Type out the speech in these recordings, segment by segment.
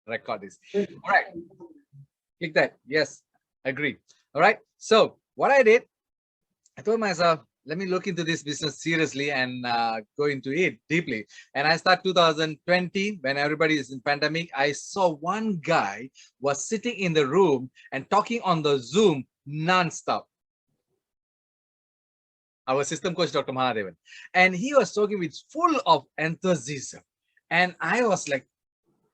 record this. All right, click that. Yes, agree. All right. So what I did, I told myself, let me look into this business seriously and go into it deeply. And I start 2020 when everybody is in pandemic. I saw one guy was sitting in the room and talking on the Zoom non-stop. Our system coach, Dr. Mahadevan. And he was talking with full of enthusiasm. And I was like,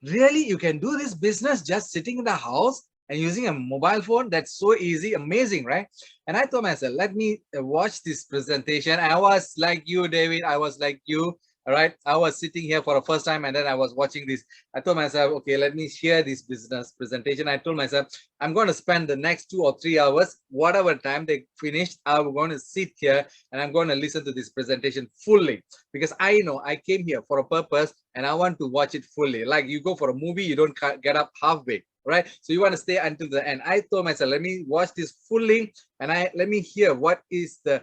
really, you can do this business just sitting in the house and using a mobile phone? That's so easy, amazing, right? And I told myself, let me watch this presentation. I was like you, David. I was like you. All right. I was sitting here for the first time and then I was watching this. I told myself, okay, let me share this business presentation. I told myself, I'm going to spend the next 2 or 3 hours, whatever time they finished, I'm going to sit here and I'm going to listen to this presentation fully because I know I came here for a purpose and I want to watch it fully. Like you go for a movie, you don't get up halfway, right? So you want to stay until the end. I told myself, let me watch this fully and let me hear what is the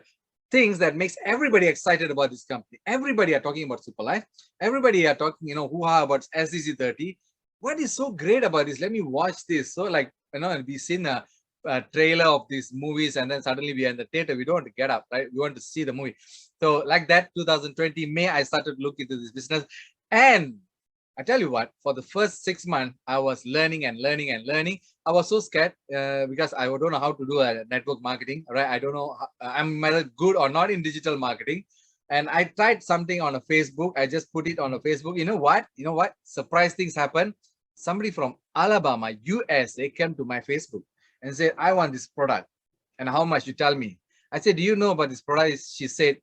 things that makes everybody excited about this company. Everybody are talking about Superlife. Everybody are talking, who are about SDC 30. What is so great about this? Let me watch this. So like, we've seen a trailer of these movies and then suddenly we are in the theater. We don't want to get up, right? We want to see the movie. So like that, 2020 May, I started looking into this business. And I tell you what, for the first 6 months, I was learning and learning and learning. I was so scared because I don't know how to do network marketing, right? I don't know, I'm either good or not in digital marketing. And I tried something on a Facebook. I just put it on a Facebook. You know what? Surprise things happen. Somebody from Alabama, USA came to my Facebook and said, I want this product. And how much? You tell me. I said, do you know about this product? She said,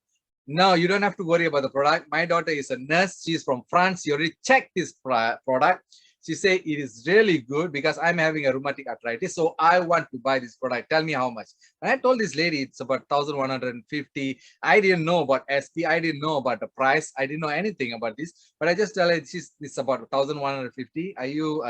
no, you don't have to worry about the product. My daughter is a nurse. She's from France. She already checked this product. She said it is really good because I'm having a rheumatic arthritis. So I want to buy this product. Tell me how much. And I told this lady it's about 1,150. I didn't know about SP. I didn't know about the price. I didn't know anything about this. But I just tell her it's about 1,150. Are you,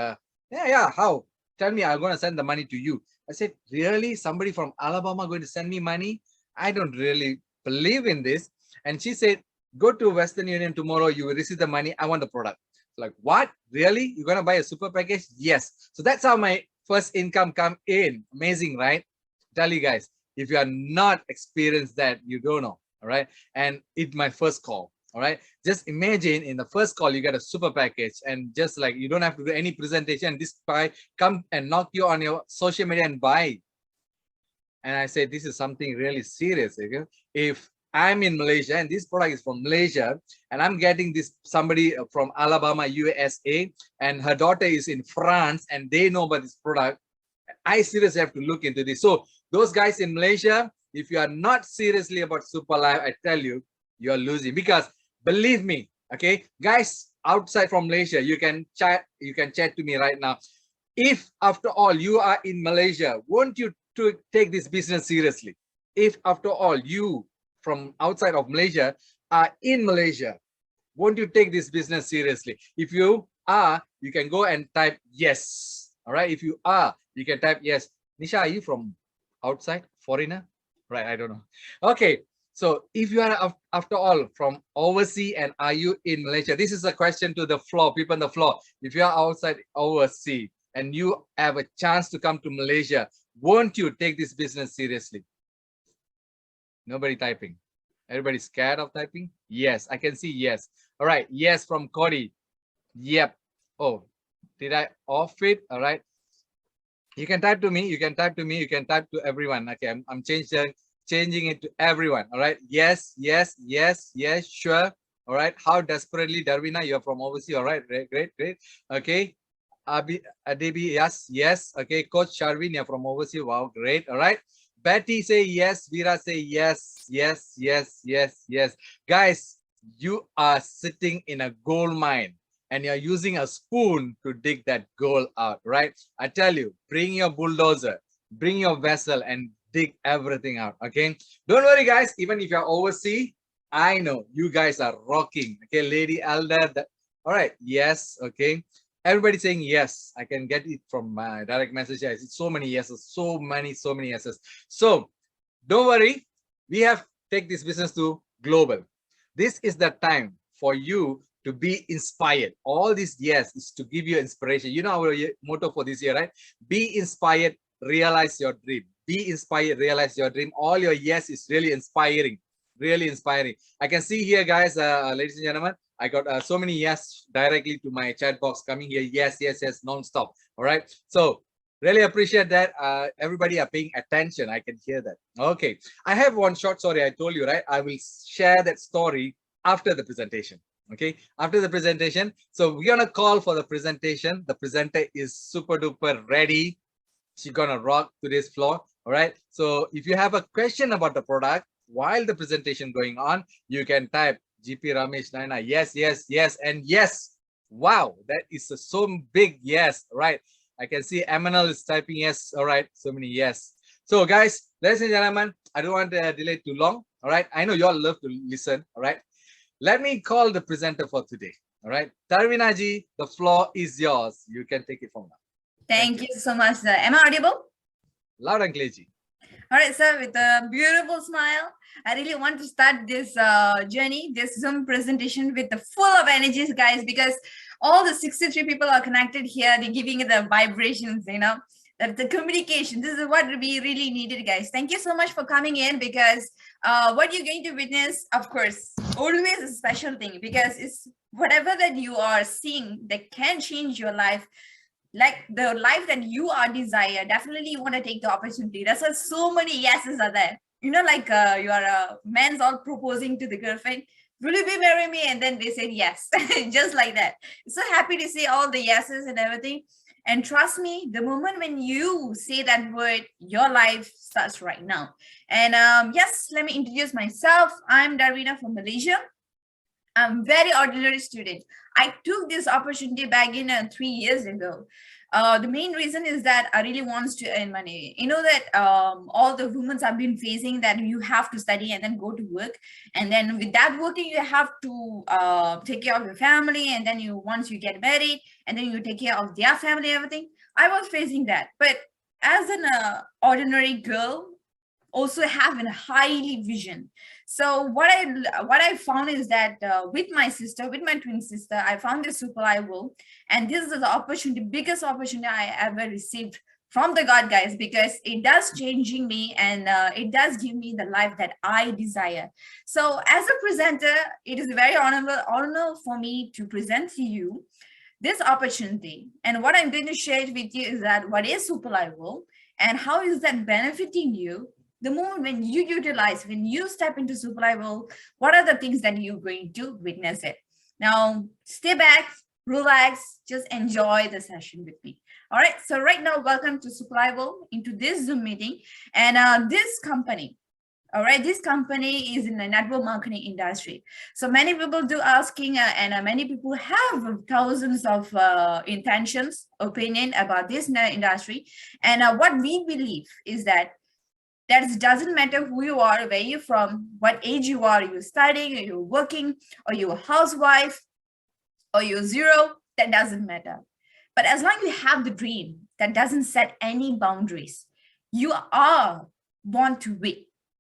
yeah, how? Tell me, I'm going to send the money to you. I said, really? Somebody from Alabama going to send me money? I don't really believe in this. And she said, go to Western Union tomorrow. You will receive the money. I want the product. Like, what? Really? You're going to buy a super package? Yes. So that's how my first income come in. Amazing, right? Tell you guys, if you are not experienced that, you don't know. All right. And it's my first call. All right. Just imagine in the first call, you get a super package and just like you don't have to do any presentation. This guy come and knock you on your social media and buy. And I said, this is something really serious. Okay? If I'm in Malaysia and this product is from Malaysia and I'm getting this somebody from Alabama, USA, and her daughter is in France and they know about this product, I seriously have to look into this. So those guys in Malaysia, if you are not seriously about Superlife, I tell you, you're losing because believe me, okay, guys outside from Malaysia, you can chat to me right now. If after all you are in Malaysia, won't you to take this business seriously? If after all you from outside of Malaysia are in Malaysia, won't you take this business seriously? If you are, you can go and type yes. All right. If you are, you can type yes. Nisha, are you from outside, foreigner? Right. I don't know. Okay. So if you are after all from overseas and are you in Malaysia? This is a question to the floor, people on the floor. If you are outside overseas and you have a chance to come to Malaysia, won't you take this business seriously? Nobody typing. Everybody scared of typing? Yes, I can see yes. All right, yes from Cody. Yep. Oh, did I off it? All right. You can type to me. You can type to me. You can type to everyone. Okay, I'm changing it to everyone. All right. Yes, yes, yes, yes, sure. All right. How desperately, Darwina, you're from overseas. All right. Great, great, great. Okay. Adebi, yes, yes. Okay. Coach Sharvin, you're from overseas. Wow, great. All right. Betty say yes. Veera say yes, yes, yes, yes, yes. Guys, you are sitting in a gold mine and you're using a spoon to dig that gold out, right? I tell you, bring your bulldozer, bring your vessel and dig everything out, okay? Don't worry, guys. Even if you're overseas, I know you guys are rocking, okay? Lady Elder, all right, yes, okay? Everybody saying yes. I can get it from my direct message. I see so many yeses, so many yeses. So don't worry. We have take this business to global. This is the time for you to be inspired. All this yes is to give you inspiration. You know our motto for this year, right? Be inspired, realize your dream. Be inspired, realize your dream. All your yes is really inspiring. Really inspiring. I can see here, guys, ladies and gentlemen, I got so many yes directly to my chat box coming here. Yes, yes, yes, non-stop. All right. So really appreciate that. Everybody are paying attention. I can hear that. Okay. I have one short story. I told you, right? I will share that story after the presentation. Okay. After the presentation. So we're going to call for the presentation. The presenter is super duper ready. She's going to rock today's floor. All right. So if you have a question about the product while the presentation going on, you can type GP Ramesh Naina. Yes, yes, yes, and yes. Wow. That is a so big yes. Right. I can see Emanal is typing yes. All right. So many yes. So guys, ladies and gentlemen, I don't want to delay too long. All right. I know you all love to listen. All right. Let me call the presenter for today. All right. Tarvina ji, the floor is yours. You can take it from now. Thank you so much, sir. Am I audible? Loud and clear, ji. All right, sir, with a beautiful smile, I really want to start this journey, this Zoom presentation with the full of energies, guys, because all the 63 people are connected here. They're giving it the vibrations, you know, the communication. This is what we really needed, guys. Thank you so much for coming in, because what you're going to witness, of course, always a special thing, because it's whatever that you are seeing that can change your life. Like the life that you are desire, definitely you want to take the opportunity. That's why so many yeses are there. You know, like your man's all proposing to the girlfriend, will you be marry me? And then they said yes, just like that. So happy to see all the yeses and everything. And trust me, the moment when you say that word, your life starts right now. And yes, let me introduce myself. I'm Darwina from Malaysia. I'm very ordinary student. I took this opportunity back in 3 years ago. The main reason is that I really wants to earn money. You know that all the women have been facing that you have to study and then go to work. And then with that working, you have to take care of your family. And then once you get married, and then you take care of their family, everything. I was facing that. But as an ordinary girl, also have a highly vision. So what I found is that with my twin sister, I found this super will, and this is the opportunity, biggest opportunity I ever received from the God, guys, because it does changing me, and it does give me the life that I desire. So as a presenter, it is a very honor for me to present to you this opportunity. And what I'm going to share with you is that what is super will, and how is that benefiting you the moment when you utilize, when you step into survival, what are the things that you're going to witness it? Now, stay back, relax, just enjoy the session with me. All right, so right now, welcome to Survival into this Zoom meeting. And this company, all right, this company is in the network marketing industry. So many people do asking, and many people have thousands of intentions, opinion about this industry. And what we believe is that doesn't matter who you are, where you're from, what age you are, you're studying, or you're working, or you're a housewife, or you're zero, that doesn't matter. But as long as you have the dream that doesn't set any boundaries, you are born to win.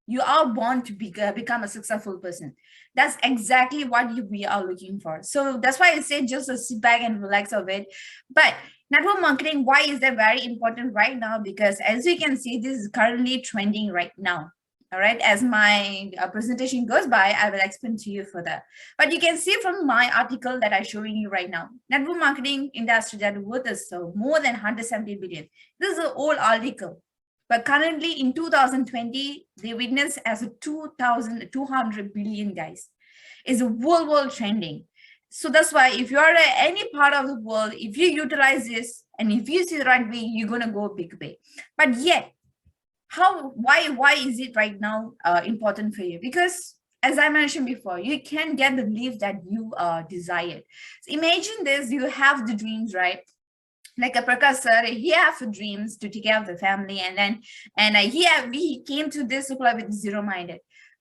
You are born to become a successful person. That's exactly what we are looking for. So that's why I say just sit back and relax a bit. But network marketing, why is that very important right now? Because as you can see, this is currently trending right now. All right, as my presentation goes by, I will explain to you further. But you can see from my article that I'm showing you right now, network marketing industry that worth is more than 170 billion. This is an old article. But currently in 2020, they witness as a 2,200 billion, guys. It's a world trending. So that's why if you are any part of the world, if you utilize this and if you see the right way, you're going to go big way. But yet, why is it right now important for you? Because as I mentioned before, you can get the belief that you desired. So imagine this, you have the dreams, right? Like a Prakash sir, he have dreams to take care of the family, and he came to this supply with zero-minded.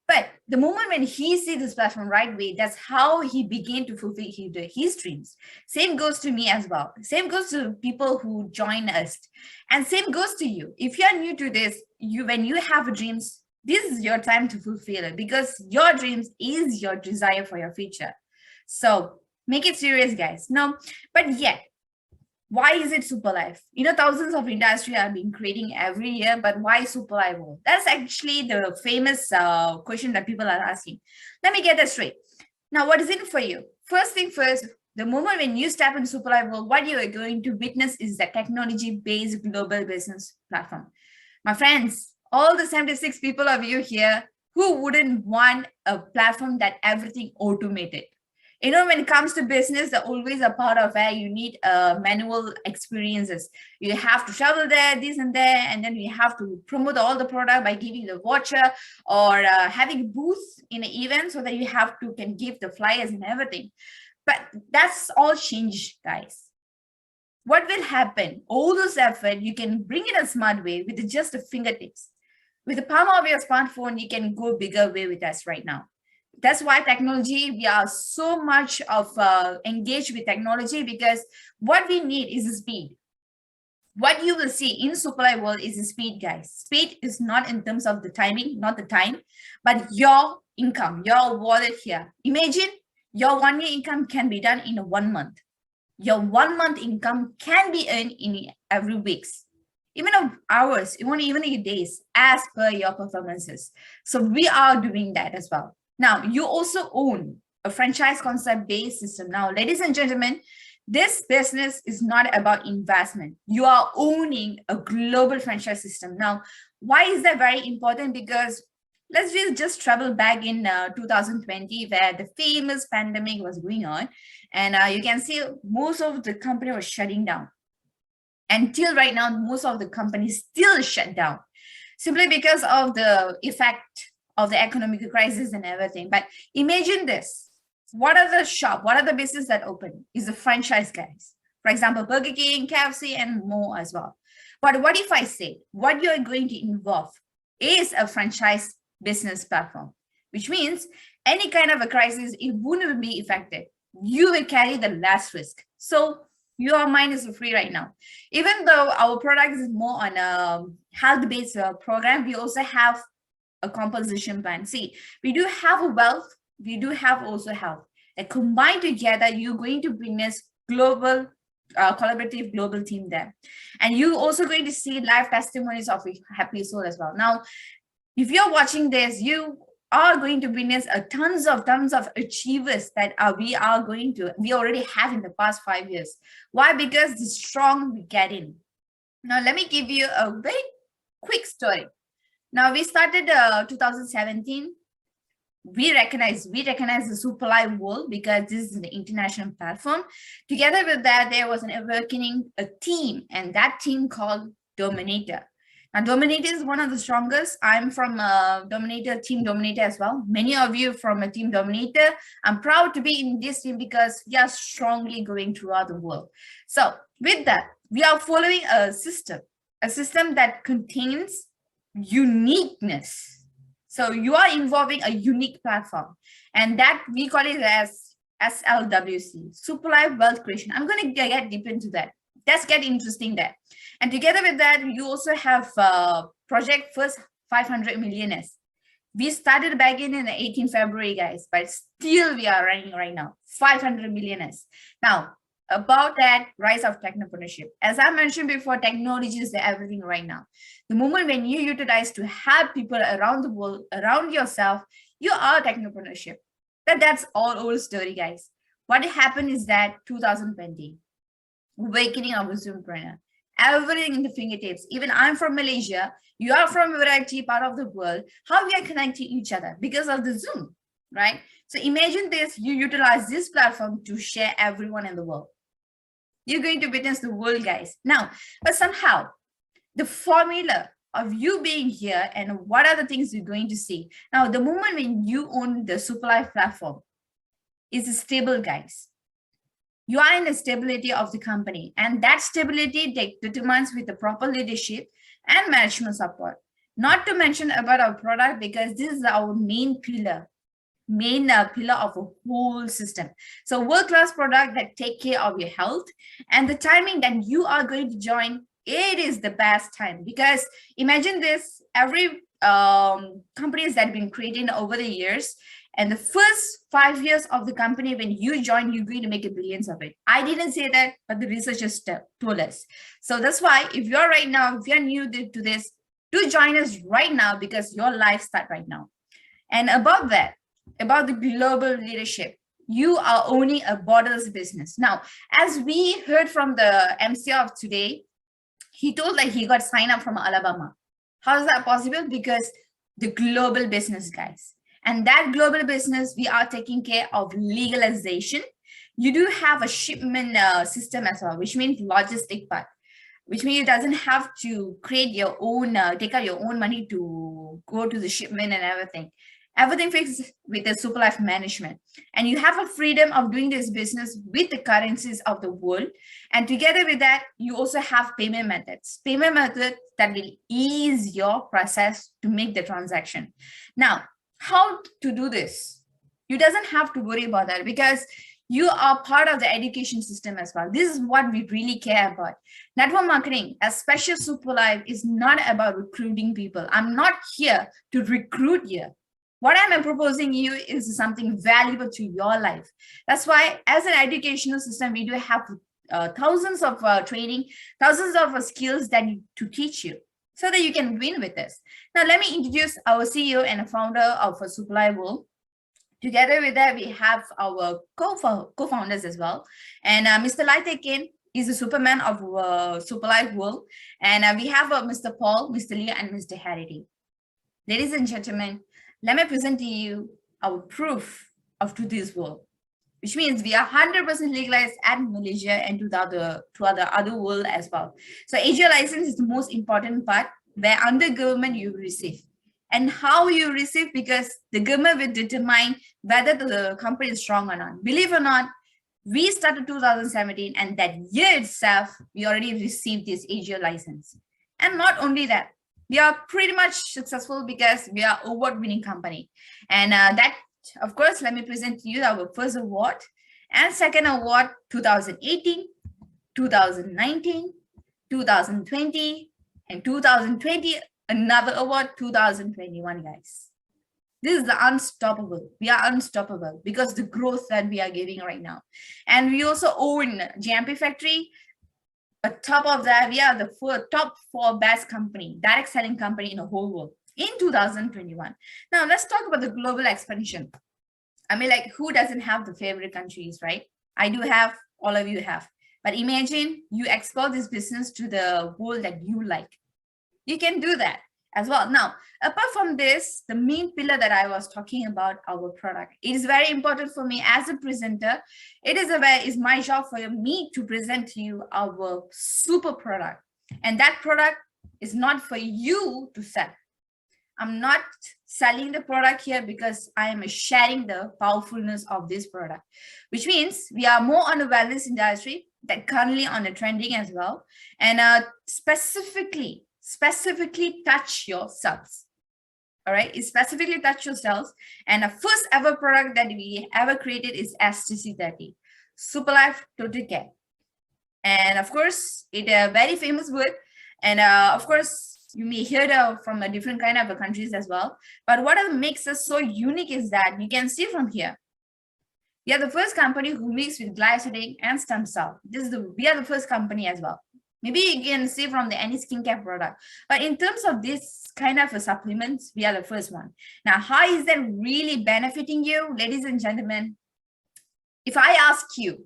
But the moment when he sees this platform right way, that's how he began to fulfill his dreams. Same goes to me as well. Same goes to people who join us. And same goes to you. If you're new to this, when you have dreams, this is your time to fulfill it, because your dreams is your desire for your future. So Make it serious, guys. No, but yet, why is it super life? Thousands of industry are being creating every year, but why super life world? That's actually the famous question that people are asking. Let me get that straight. Now, what is in it for you? First thing first, the moment when you step in super life world, what you are going to witness is the technology-based global business platform. My friends, all the 76 people of you here, who wouldn't want a platform that everything automated? When it comes to business, they're always a part of where you need manual experiences. You have to travel there, this and there, and then you have to promote all the product by giving the voucher or having booths in an event so that you can give the flyers and everything. But that's all changed, guys. What will happen? All those effort, you can bring it a smart way with just the fingertips. With the palm of your smartphone, you can go bigger way with us right now. That's why technology, we are so much of engaged with technology, because what we need is speed. What you will see in supply world is speed, guys. Speed is not in terms of the timing, not the time, but your income, your wallet here. Imagine your 1 year income can be done in 1 month. Your 1 month income can be earned in every weeks, even of hours, even in days, as per your performances. So we are doing that as well. Now, you also own a franchise concept based system. Now, ladies and gentlemen, this business is not about investment. You are owning a global franchise system. Now, why is that very important? Because let's just travel back in 2020, where the famous pandemic was going on. And you can see most of the company was shutting down. Until right now, most of the companies still shut down, simply because of the effect of the economic crisis and everything. But imagine this. What are the businesses that open? Is the franchise, guys. For example, Burger King, KFC, and more as well. But what if I say what you're going to involve is a franchise business platform, which means any kind of a crisis, it wouldn't be affected. You will carry the less risk. So your mind is free right now. Even though our product is more on a health-based program, we also have a composition plan. See, we do have a wealth, we do have also health. And combined together, you're going to bring this global, collaborative global team there. And you're also going to see live testimonies of a happy soul as well. Now, if you're watching this, you are going to witness tons of achievers that we already have in the past 5 years. Why? Because the strong we get in. Now, let me give you a very quick story. Now, we started 2017. We recognize the super live world because this is an international platform. Together with that, there was an awakening, a team, and that team called Dominator. Now, Dominator is one of the strongest. I'm from Team Dominator as well. Many of you from a Team Dominator. I'm proud to be in this team because we are strongly going throughout the world. So with that, we are following a system that contains uniqueness. So you are involving a unique platform, and that we call it as SLWC, Super Life Wealth Creation. I'm going to get deep into that. Let's get interesting there. And together with that, you also have Project First 500 Millionaires. We started back in 18 February, guys, but still we are running right now, 500 millionaires. Now, about that rise of technopreneurship. As I mentioned before, technology is everything right now. The moment when you utilize to help people around the world, around yourself, you are technopreneurship. That's all old story, guys. What happened is that 2020, awakening of a Zoompreneur. Everything in the fingertips. Even I'm from Malaysia. You are from a variety part of the world. How we are connecting each other because of the Zoom, right? So imagine this, you utilize this platform to share everyone in the world. You're going to witness the world, guys. Now, but somehow the formula of you being here and what are the things you're going to see. Now, the moment when you own the Super Life platform is stable, guys. You are in the stability of the company, and that stability determines with the proper leadership and management support. Not to mention about our product, because this is our main pillar of a whole system. So world-class product that take care of your health, and the timing that you are going to join, it is the best time. Because imagine this, every companies that have been created over the years, and the first 5 years of the company, when you join, you're going to make a billions of it. I didn't say that, but the researchers told us. So that's why if you're right now, if you're new to this, do join us right now, because your life starts right now. And about that, about the global leadership, you are owning a borderless business. Now, as we heard from the MC of today, he told that he got signed up from Alabama. How is that possible? Because the global business, guys. And that global business, we are taking care of legalization. You do have a shipment system as well, which means logistic part, which means it doesn't have to create your own, take out your own money to go to the shipment and everything. Everything fixed with the super life management. And you have a freedom of doing this business with the currencies of the world. And together with that, you also have payment methods that will ease your process to make the transaction. Now, how to do this? You doesn't have to worry about that, because you are part of the education system as well. This is what we really care about. Network marketing, especially Super Life, is not about recruiting people. I'm not here to recruit you. What I'm proposing you is something valuable to your life. That's why, as an educational system, we do have thousands of training, thousands of skills that to teach you, so that you can win with this. Now, let me introduce our CEO and founder of Supply World. Together with that, we have our co-founders as well. And Mr. Laitekin is the Superman of Supply World. And we have Mr. Paul, Mr. Lee, and Mr. Harity. Ladies and gentlemen, let me present to you our proof of today's world, which means we are 100% legalized at Malaysia and to the other world as well. So Asia license is the most important part, where under government you receive. And how you receive, because the government will determine whether the company is strong or not. Believe it or not, we started 2017, and that year itself, we already received this Asia license. And not only that, we are pretty much successful because we are award-winning company. And that, of course, let me present to you our first award and second award, 2018, 2019, 2020, and 2020, another award, 2021, guys. This is the unstoppable. We are unstoppable because the growth that we are giving right now. And we also own GMP factory. On top of that, we are the top 4 best company, direct selling company in the whole world in 2021. Now, let's talk about the global expansion. I mean, like, who doesn't have the favorite countries, right? I do have, all of you have. But imagine you export this business to the world that you like. You can do that as well. Now, apart from this, the main pillar that I was talking about, our product, it is very important for me as a presenter. It is my job for me to present to you our super product. And that product is not for you to sell. I'm not selling the product here because I am sharing the powerfulness of this product, which means we are more on the wellness industry that currently on the trending as well. And specifically touch your cells. All right, it specifically touch your cells. And the first ever product that we ever created is STC30, Super Life Total Care. And of course, it's a very famous word. And of course, you may hear it from a different kind of countries as well. But what makes us so unique is that you can see from here, we are the first company who mix with glyceric and stem cell. We are the first company as well. Maybe you can see from any skincare product. But in terms of this kind of supplements, we are the first one. Now, how is that really benefiting you? Ladies and gentlemen, if I ask you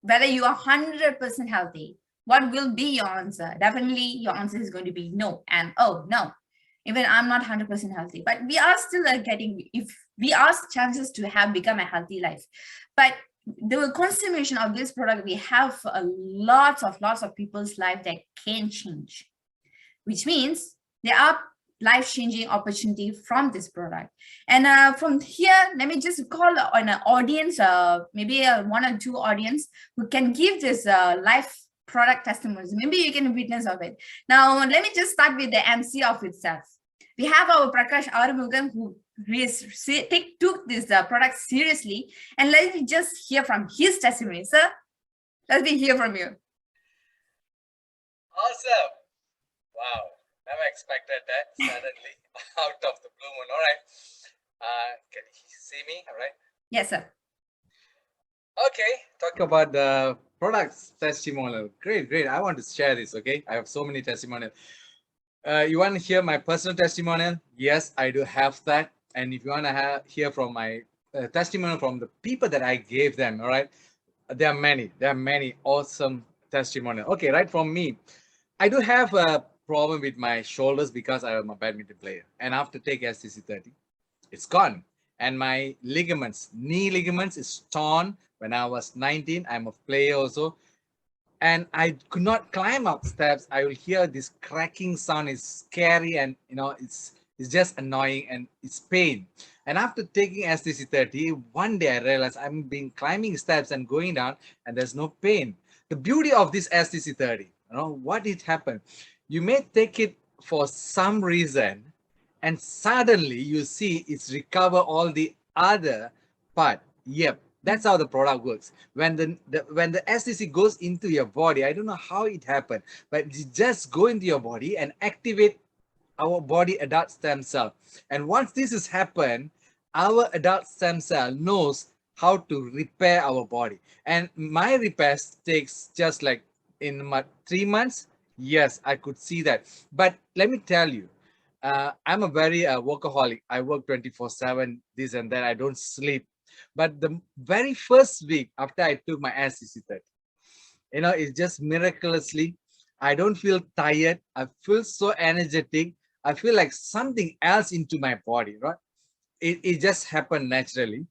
whether you are 100% healthy, what will be your answer? Definitely your answer is going to be no. And oh, no, even I'm not 100% healthy. But we are still if we ask chances to become a healthy life. But the consummation of this product, we have lots of people's life that can change, which means there are life-changing opportunity from this product. And from here, let me just call on an audience, maybe 1 or 2 audience who can give this life product testimonies. Maybe you can witness of it. Now, let me just start with the MC of itself. We have our Prakash Arumugam, who took this product seriously. And let me just hear from his testimony. Sir, let me hear from you. Awesome. Wow. Never expected that suddenly out of the blue moon. All right. Can you see me? All right. Yes, sir. Okay, talk about the products testimonial. Great, great. I want to share this. Okay, I have so many testimonials. You want to hear my personal testimonial? Yes, I do have that. And if you want to hear from my testimonial from the people that I gave them, all right, there are many. There are many awesome testimonial. Okay, right from me, I do have a problem with my shoulders because I am a badminton player, and after taking STC 30, it's gone. And my ligaments, knee ligaments, is torn. When I was 19, I'm a player also, and I could not climb up steps. I will hear this cracking sound. It's scary, and it's just annoying, and it's pain. And after taking STC 30, one day I realized I'm been climbing steps and going down, and there's no pain. The beauty of this STC 30, what it happened. You may take it for some reason, and suddenly you see it's recover all the other part. Yep, that's how the product works. When the STC goes into your body, I don't know how it happened, but it just go into your body and activate our body adult stem cell. And once this has happened, our adult stem cell knows how to repair our body. And my repairs takes just like in my 3 months. Yes, I could see that. But let me tell you, I'm a very workaholic. I work 24/7, this and that. I don't sleep. But the very first week after I took my SCC 30, it's just miraculously, I don't feel tired. I feel so energetic. I feel like something else into my body, right? It just happened naturally.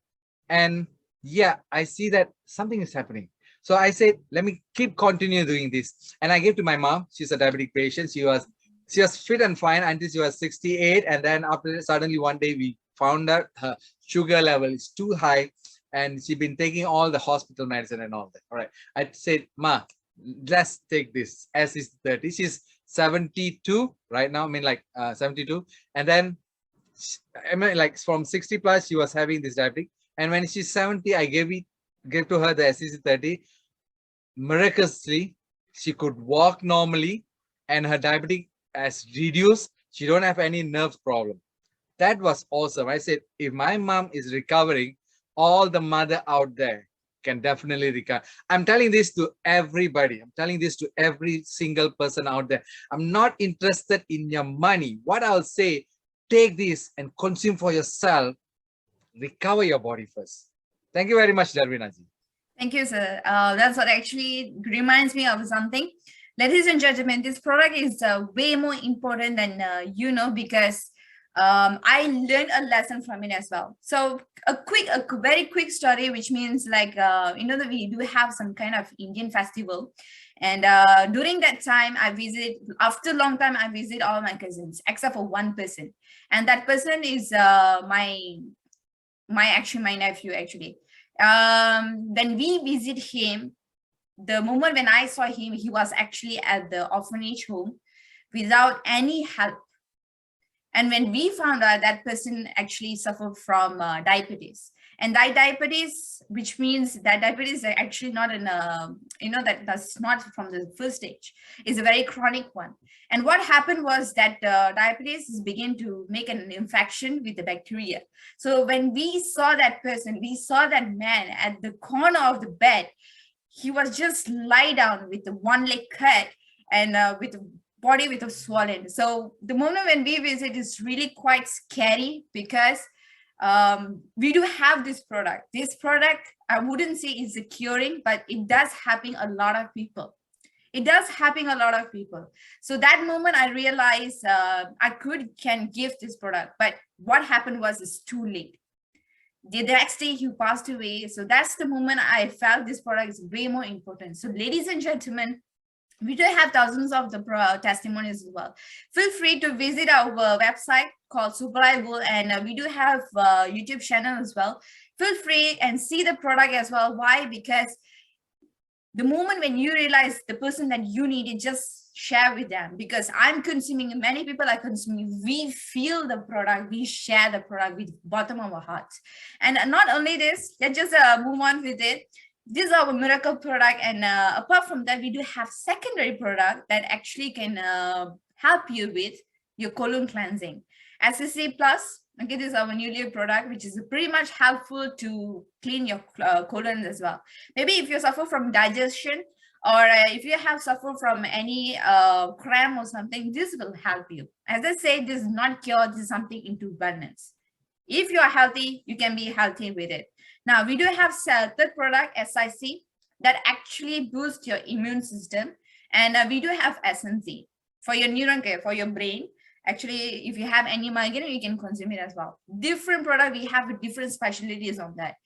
And yeah, I see that something is happening. So I said, let me keep continue doing this. And I gave to my mom. She's a diabetic patient. She was fit and fine until she was 68. And then after that, suddenly one day we found out her sugar level is too high. And she's been taking all the hospital medicine and all that. All right. I said, Ma, let's take this as is 30. She's 72 right now. I mean, like 72. And then I mean, like from 60 plus, she was having this diabetic. And when she's 70, I gave to her the SCC 30. Miraculously, she could walk normally, and her diabetic has reduced. She don't have any nerve problem. That was awesome. I said, if my mom is recovering, all the mother out there can definitely recover. I'm telling this to everybody. I'm telling this to every single person out there. I'm not interested in your money. What I'll say, take this and consume for yourself. Recover your body first. Thank you very much, Darwinaji. Thank you, sir. That's what actually reminds me of something. Ladies and gentlemen, this product is way more important than because I learned a lesson from it as well. So a very quick story, which means like that we do have some kind of Indian festival, and during that time after a long time I visit all my cousins except for one person, and that person is my nephew actually. When we visit him, the moment when I saw him, he was actually at the orphanage home without any help. And when we found out, that person actually suffered from diabetes, and that diabetes, which means that diabetes is actually not that's not from the first stage, is a very chronic one. And what happened was that diabetes began to make an infection with the bacteria. So when we saw that person, we saw that man at the corner of the bed. He was just lie down with the one leg cut and with the body with a swollen. So the moment when we visit is really quite scary, because we do have this product. This product, I wouldn't say is a curing, but it does happen a lot of people. It does happen a lot of people. So that moment I realized I can give this product, but what happened was it's too late. The next day he passed away. So that's the moment I felt this product is way more important. So ladies and gentlemen, we do have thousands of the testimonies as well. Feel free to visit our website called Superlife World, and we do have YouTube channel as well. Feel free and see the product as well. Why? Because the moment when you realize the person that you need it, just share with them. Because I'm consuming, many people are consuming, we feel the product, we share the product with bottom of our hearts. And not only this, let's just move on with it. This is our miracle product, and apart from that, we do have secondary product that actually can help you with your colon cleansing. SSC Plus, Okay, this is our newly product, which is pretty much helpful to clean your colon as well. Maybe if you suffer from digestion, or if you have suffered from any cramp or something, this will help you. As I say, this is not cure, this is something into wellness. If you are healthy, you can be healthy with it. Now, we do have third product, SIC, that actually boosts your immune system. And we do have SNC for your neuron care, for your brain. Actually, if you have any migraine, you can consume it as well. Different product, we have different specialties on that.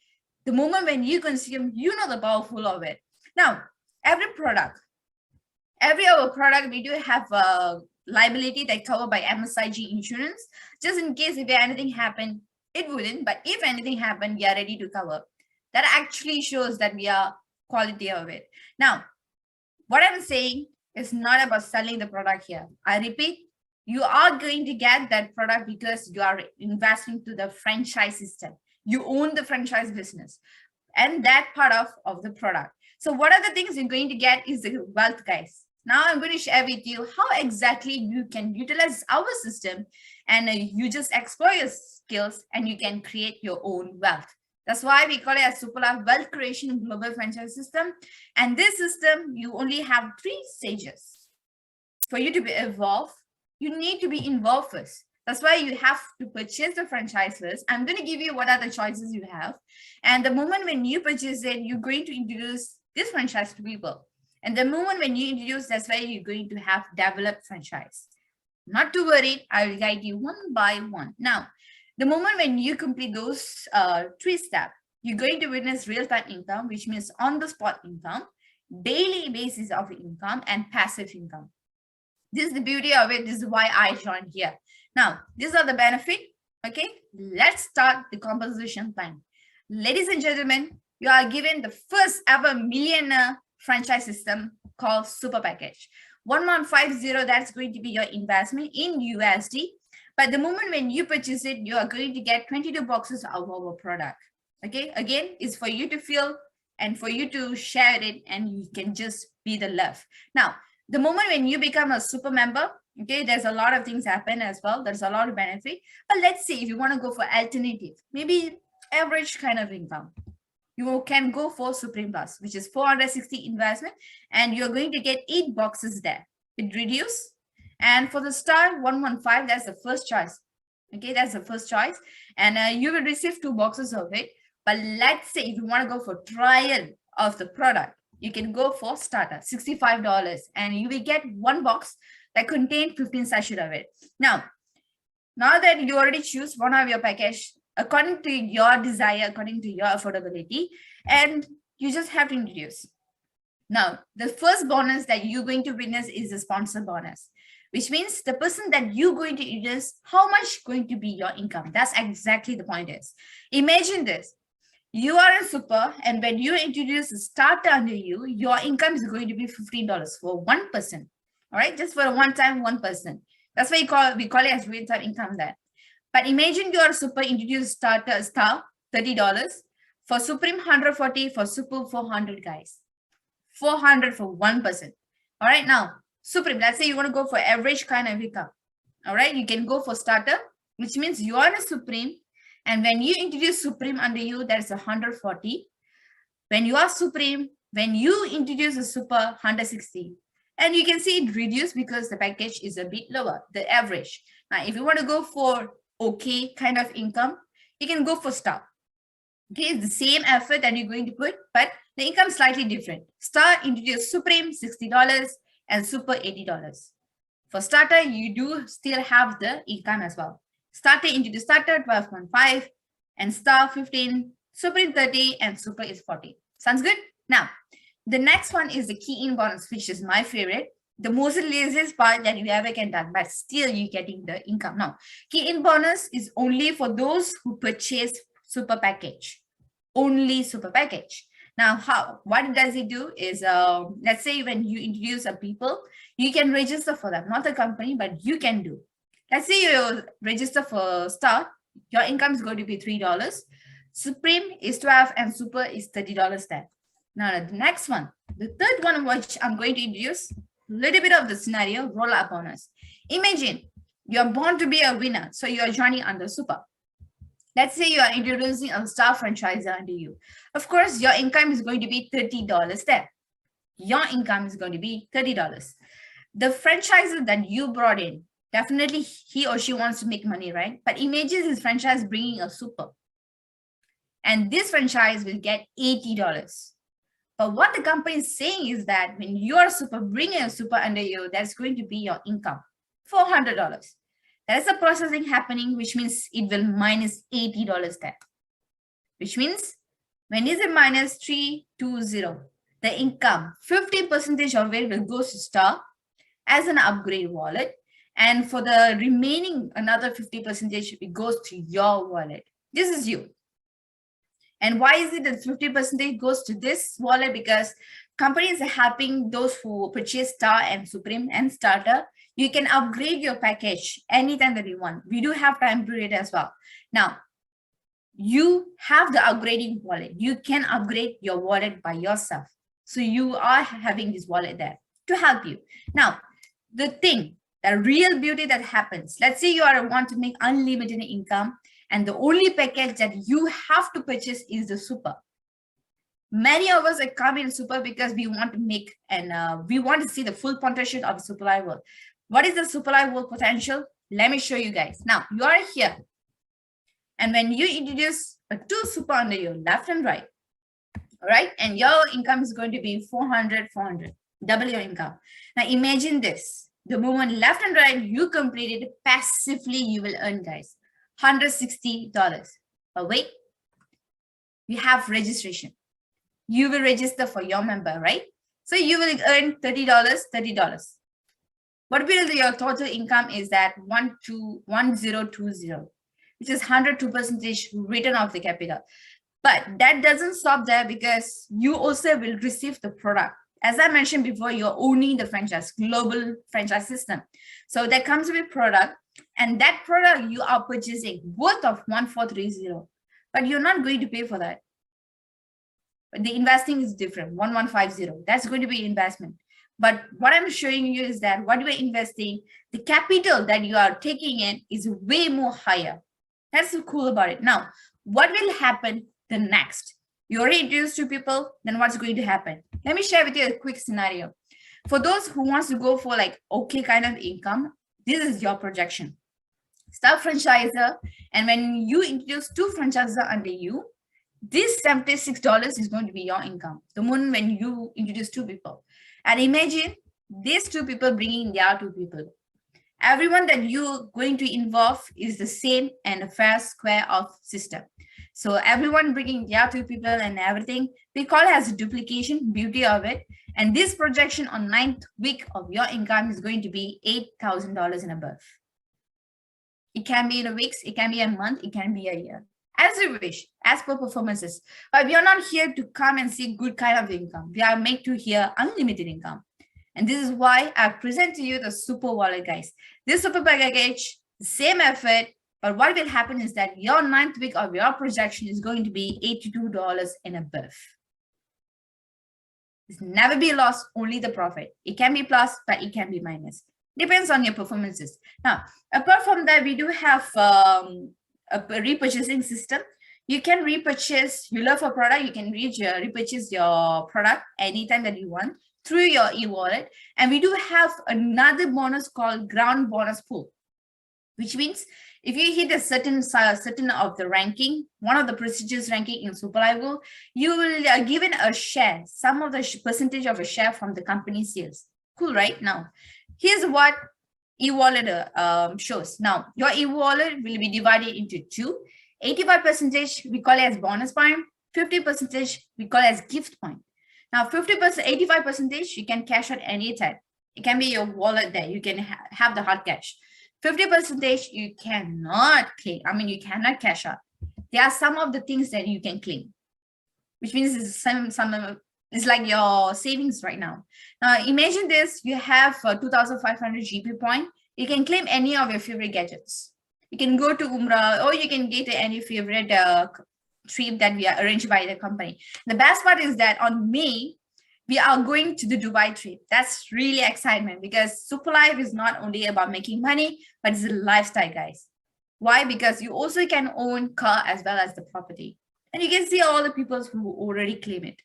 The moment when you consume, you know the powerful of it. Now, every our product, we do have a liability that covered by MSIG insurance. Just in case if anything happened, it wouldn't, but if anything happened, we are ready to cover. That actually shows that we are quality of it. Now, what I'm saying is not about selling the product here. I repeat, you are going to get that product because you are investing to the franchise system. You own the franchise business and that part of the product. So what are the things you're going to get is the wealth, guys. Now I'm going to share with you how exactly you can utilize our system and you just explore your skills and you can create your own wealth. That's why we call it a Super Life Wealth Creation Global Franchise System. And this system, you only have 3 stages. For you to be evolved, you need to be involved first. That's why you have to purchase the franchise first. I'm going to give you what are the choices you have. And the moment when you purchase it, you're going to introduce this franchise to people. And the moment when you introduce, that's why you're going to have developed franchise. Not to worry, I will guide you one by one. Now, the moment when you complete those 3 steps, you're going to witness real-time income, which means on-the-spot income, daily basis of income, and passive income. This is the beauty of it. This is why I joined here. Now, these are the benefits. Okay, let's start the composition plan. Ladies and gentlemen, you are given the first ever millionaire franchise system called Super Package. 1150, that's going to be your investment in USD. But the moment when you purchase it, you are going to get 22 boxes of our product. Okay, again, it's for you to feel and for you to share it, and you can just be the love. Now, the moment when you become a super member, okay, there's a lot of things happen as well. There's a lot of benefit. But let's say if you want to go for alternative, maybe average kind of income, you can go for Supreme Plus, which is 460 investment, and you're going to get 8 boxes there with reduce. And for the star 115, that's the first choice. Okay, that's the first choice. And you will receive 2 boxes of it. But let's say if you want to go for trial of the product, you can go for starter, $65, and you will get 1 box that contains 15 sachets of it. Now that you already choose one of your package, according to your desire, according to your affordability, and you just have to introduce. Now, the first bonus that you're going to witness is the sponsor bonus, which means the person that you're going to introduce, how much going to be your income. That's exactly the point is. Imagine this. You are a super, and when you introduce a starter under you, your income is going to be $15 for one person. All right, just for a one-time 1%. That's why we call it as real-time income there. But imagine you are a super, introduce starter star $30 for Supreme 140 for Super 400, guys. 400 for one person. All right, now Supreme. Let's say you want to go for average kind of income. All right, you can go for starter, which means you are a Supreme. And when you introduce Supreme under you, that's 140. When you are Supreme, when you introduce a Super 160, and you can see it reduced because the package is a bit lower, the average. Now, if you want to go for okay kind of income, you can go for star. Okay, it's the same effort that you're going to put, but the income is slightly different. Star introduce Supreme $60 and Super $80. For starter, you do still have the income as well. Starter introduce starter 12.5 and star 15, Supreme 30, and Super is 40. Sounds good? Now, the next one is the key-in bonus, which is my favorite. The most laziest part that you ever can done, but still you're getting the income. Now, key-in bonus is only for those who purchase Super Package. Only Super Package. Now, what does it do is, let's say when you introduce a people, you can register for them, not the company, but you can do. Let's say you register for Star, your income is going to be $3. Supreme is 12 and Super is $30 there. Now, the next one, the third one, which I'm going to introduce, a little bit of the scenario, roll-up bonus. Imagine you're born to be a winner, so you're joining under Super. Let's say you are introducing a star franchisor under you. Of course, your income is going to be $30 there. Your income is going to be $30. The franchisor that you brought in, definitely he or she wants to make money, right? But imagine this franchise bringing a super. And this franchise will get $80. But what the company is saying is that when you're super, bringing a super under you, that's going to be your income, $400. That is the processing happening, which means it will minus $80 there. Which means when is it minus 320, the income, 50% of it will go to Star as an upgrade wallet. And for the remaining another 50%, it goes to your wallet. This is you. And why is it that 50% goes to this wallet? Because companies are helping those who purchase Star and Supreme and Starter. You can upgrade your package anytime that you want. We do have time period as well. Now, you have the upgrading wallet. You can upgrade your wallet by yourself. So you are having this wallet there to help you. Now, the real beauty that happens, let's say you want to make unlimited income, and the only package that you have to purchase is the super. Many of us are coming in super because we want to make and we want to see the full potential of the supply world. What is the supply world potential? Let me show you guys. Now, you are here. And when you introduce a two super under you, left and right, all right, and your income is going to be 400, double your income. Now, imagine this. The moment left and right, you complete it passively, you will earn, guys, $160. But wait, you have registration. You will register for your member, right? So you will earn $30. What will your total income is that 1020, which is 102% return of the capital. But that doesn't stop there, because you also will receive the product. As I mentioned before, you're owning the franchise, global franchise system. So that comes with product, and that product you are purchasing worth of 1430, but you're not going to pay for that. But the investing is different, 1150. That's going to be investment. But what I'm showing you is that what you are investing, the capital that you are taking in is way more higher. That's so cool about it. Now, what will happen the next? You already introduced to people, then what's going to happen? Let me share with you a quick scenario. For those who wants to go for like okay kind of income, this is your projection. Start franchisor, and when you introduce two franchisors under you, this $76 is going to be your income. The moment when you introduce two people. And imagine these two people bringing their two people. Everyone that you're going to involve is the same and a fair square of system. So everyone bringing their two people and everything, we call it as a duplication, beauty of it. And this projection on 9th week of your income is going to be $8,000 and above. It can be in a week, it can be a month, it can be a year. As you wish, as per performances. But we are not here to come and see good kind of income. We are made to hear unlimited income. And this is why I present to you the super wallet, guys. This super package, same effort, but what will happen is that your 9th week of your projection is going to be $82 and above. It's never be lost, only the profit. It can be plus, but it can be minus. Depends on your performances. Now, apart from that, we do have a repurchasing system. You can repurchase, you love a product, you can repurchase your product anytime that you want through your e-wallet. And we do have another bonus called ground bonus pool, which means if you hit a certain of the ranking, one of the prestigious ranking in Super Live, you will given a share, some of the percentage of a share from the company sales. Cool, right? Now, here's what e-wallet shows. Now, your e-wallet will be divided into two. 85% we call it as bonus point, 50% we call it as gift point. Now, 50%, 85% you can cash out anytime. It can be your wallet there. You can have the hard cash. 50% you cannot claim. I mean, you cannot cash out. There are some of the things that you can claim, which means it's it's like your savings right now. Now, imagine this. You have 2,500 GP point. You can claim any of your favorite gadgets. You can go to Umrah, or you can get any favorite trip that we are arranged by the company. The best part is that on May, we are going to the Dubai trip. That's really excitement, because Super Life is not only about making money, but it's a lifestyle, guys. Why? Because you also can own car as well as the property. And you can see all the people who already claim it.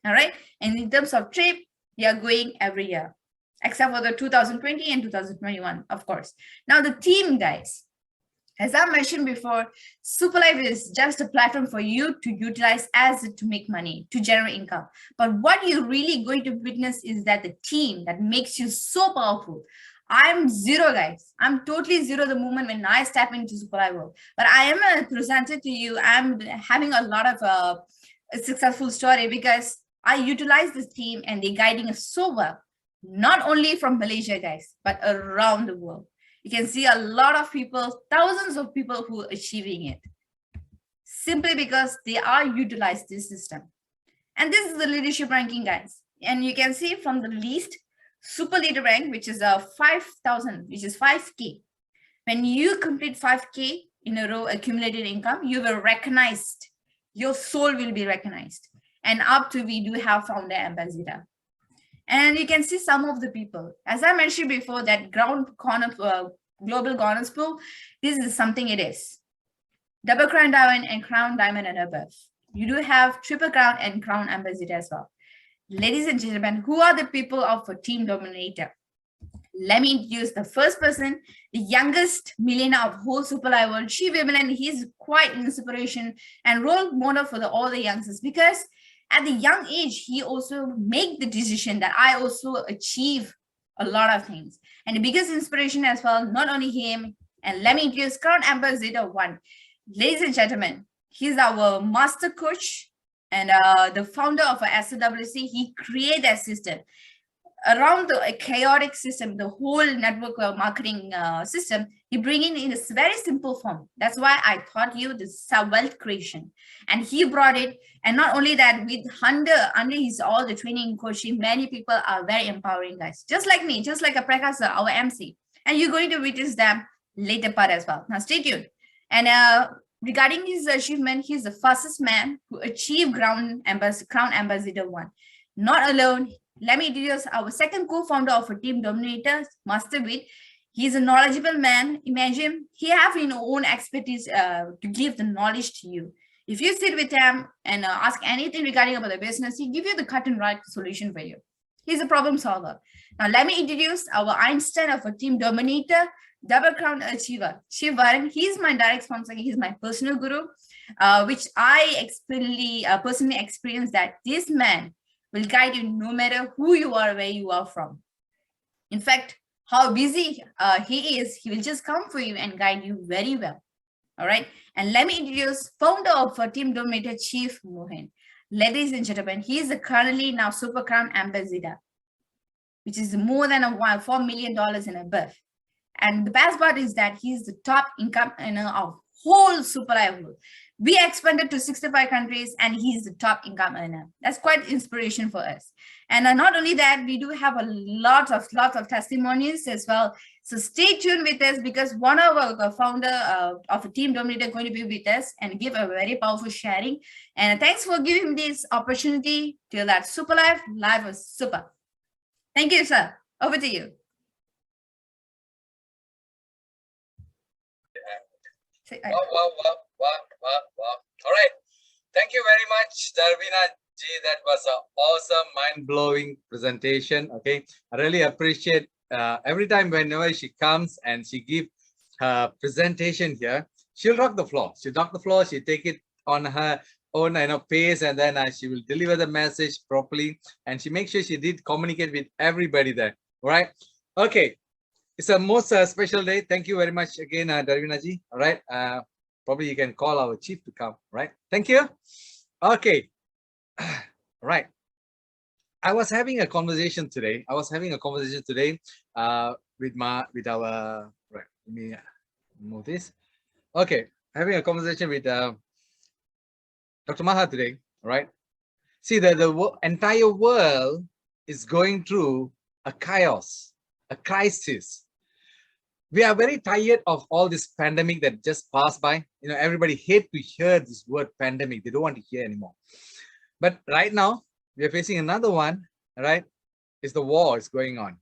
All right. And in terms of trip, they are going every year, except for the 2020 and 2021, of course. Now the team, guys, as I mentioned before, Superlife is just a platform for you to utilize as to make money, to generate income. But what you're really going to witness is that the team that makes you so powerful. I'm zero, guys. I'm totally zero the moment when I step into Superlife world. But I am a presenter to you. I'm having a lot of a successful story because I utilize this team and they're guiding us so well, not only from Malaysia, guys, but around the world. You can see a lot of people, thousands of people who are achieving it simply because they are utilized this system. And this is the leadership ranking, guys. And you can see from the least super leader rank, which is a 5,000, which is 5K. When you complete 5K in a row accumulated income, you will recognized. Your soul will be recognized. And up to we do have founder ambassador. And you can see some of the people, as I mentioned before, that ground corner, global governance pool, this is something it is. Double crown diamond and crown diamond and above. You do have triple crown and crown ambassador as well. Ladies and gentlemen, who are the people of a team dominator? Let me introduce the first person, the youngest millionaire of whole Superlife world, Chief Women. He's quite an inspiration and role model for all the youngsters because at the young age, he also make the decision that I also achieve a lot of things. And the biggest inspiration as well, not only him, and let me introduce Crown Ambassador 1. Ladies and gentlemen, he's our master coach and the founder of SWC. He created that system. Around the chaotic system, the whole network marketing system, he bring in a very simple form. That's why I taught you this wealth creation. And he brought it. And not only that, with under his all the training and coaching, many people are very empowering guys. Just like me, just like a Prakash, our MC. And you're going to witness them later part as well. Now stay tuned. And regarding his achievement, he's the fastest man who achieved Crown Ambassador 1. Not alone. Let me introduce our second co-founder of a team dominator, Master Wit. He's a knowledgeable man. Imagine he have his own expertise to give the knowledge to you. If you sit with him and ask anything regarding about the business, he give you the cut and right solution for you. He's a problem solver. Now let me introduce our Einstein of a team dominator, double crown achiever, Shiv Varan. He's my direct sponsor. He's my personal guru, which I personally experienced that this man will guide you no matter who you are, where you are from. In fact, how busy he is, he will just come for you and guide you very well. All right. And let me introduce founder of Team Dominator, Chief Mohan. Ladies and gentlemen, he is currently now Super Crown Ambassador, which is more than $4 million and above. And the best part is that he's the top income earner of whole Superlife world. We expanded to 65 countries and he's the top income earner. That's quite inspiration for us. And not only that, we do have a lot of testimonies as well. So stay tuned with us because one of our founder of a team dominator going to be with us and give a very powerful sharing. And thanks for giving me this opportunity. Till that Superlife, life was super. Thank you, sir. Over to you. Wow. All right. Thank you very much, Darvina Ji. That was an awesome, mind-blowing presentation. Okay. I really appreciate every time whenever she comes and she gives her presentation here, she'll rock the floor. She'll rock the floor. She'll take it on her own pace, and then she will deliver the message properly. And she makes sure she did communicate with everybody there. All right. Okay. It's a most special day. Thank you very much again, Darvina Ji. All right. Probably you can call our chief to come, right? Thank you. Okay. Right. I was having a conversation today. with our, right, let me move this. Okay. Having a conversation with Dr. Maha today, right? See that the entire world is going through a chaos, a crisis. We are very tired of all this pandemic that just passed by. Everybody hate to hear this word pandemic. They don't want to hear anymore. But right now, we are facing another one, right? It's the war is going on.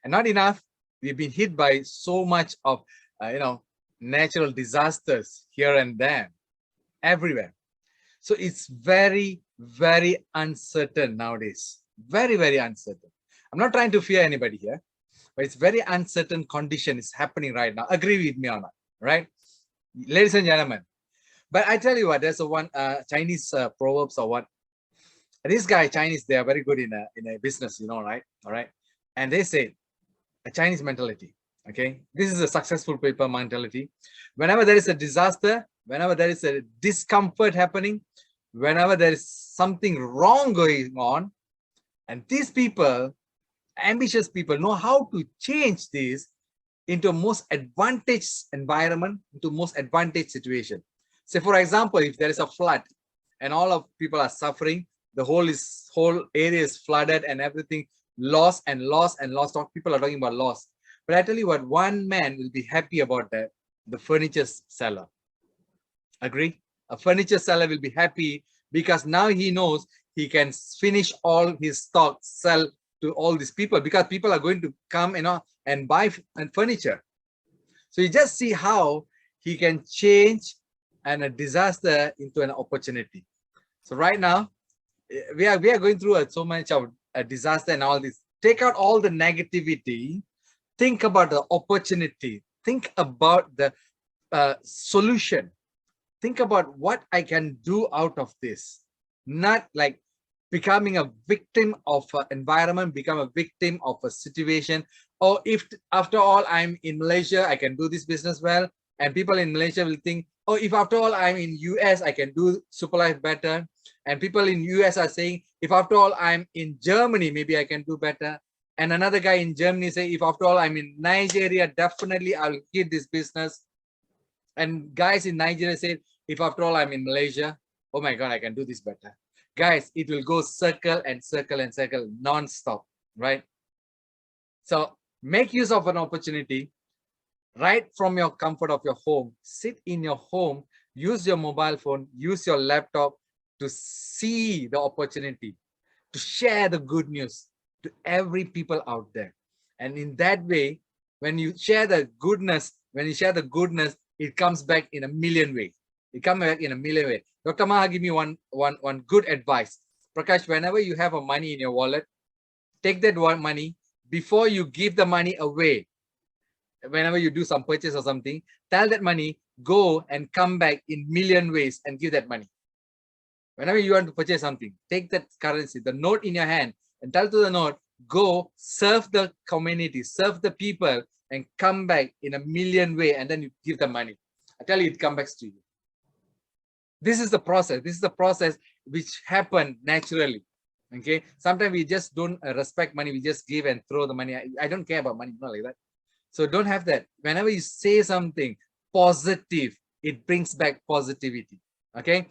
And not enough, we've been hit by so much of, natural disasters here and there, everywhere. So it's very, very uncertain nowadays. Very, very uncertain. I'm not trying to fear anybody here, but it's very uncertain condition is happening right now. Agree with me or not, right? Ladies and gentlemen. But I tell you what, there's a one Chinese proverbs or what. This guy, Chinese, they are very good in a business, you know, right? All right. And they say a Chinese mentality. Okay. This is a successful people mentality. Whenever there is a disaster, whenever there is a discomfort happening, whenever there is something wrong going on, and these people, ambitious people, know how to change this into a most advantaged environment, into most advantaged situation. Say, for example, if there is a flood and all of people are suffering, the whole area is flooded and everything lost and lost and lost. People are talking about loss. But I tell you what, one man will be happy about that, the furniture seller. Agree? A furniture seller will be happy because now he knows he can finish all his stock, sell to all these people, because people are going to come, you know, and buy furniture. So you just see how he can change a disaster into an opportunity. So right now, we are going through so much of a disaster and all this. Take out all the negativity. Think about the opportunity. Think about the solution. Think about what I can do out of this. Not like becoming a victim of an environment, become a victim of a situation. Or if after all I'm in Malaysia, I can do this business well. And people in Malaysia will think, oh, if after all I'm in US, I can do Super Life better. And people in US are saying, if after all I'm in Germany, maybe I can do better. And another guy in Germany say, if after all I'm in Nigeria, definitely I'll get this business. And guys in Nigeria say, if after all I'm in Malaysia, oh my God, I can do this better. Guys, it will go circle and circle and circle non-stop, right? So make use of an opportunity right from your comfort of your home. Sit in your home, use your mobile phone, use your laptop to see the opportunity, to share the good news to every people out there. And in that way, when you share the goodness, it comes back in a million ways. It comes back in a million ways. Dr. Maha give me one good advice. Prakash, whenever you have a money in your wallet, take that one money before you give the money away. Whenever you do some purchase or something, tell that money, go and come back in million ways and give that money. Whenever you want to purchase something, take that currency, the note in your hand, and tell to the note, go serve the community, serve the people, and come back in a million ways, and then you give the money. I tell you, it comes back to you. This is the process. This is the process which happen naturally. Okay. Sometimes we just don't respect money. We just give and throw the money. I don't care about money, not like that. So don't have that. Whenever you say something positive, it brings back positivity. Okay.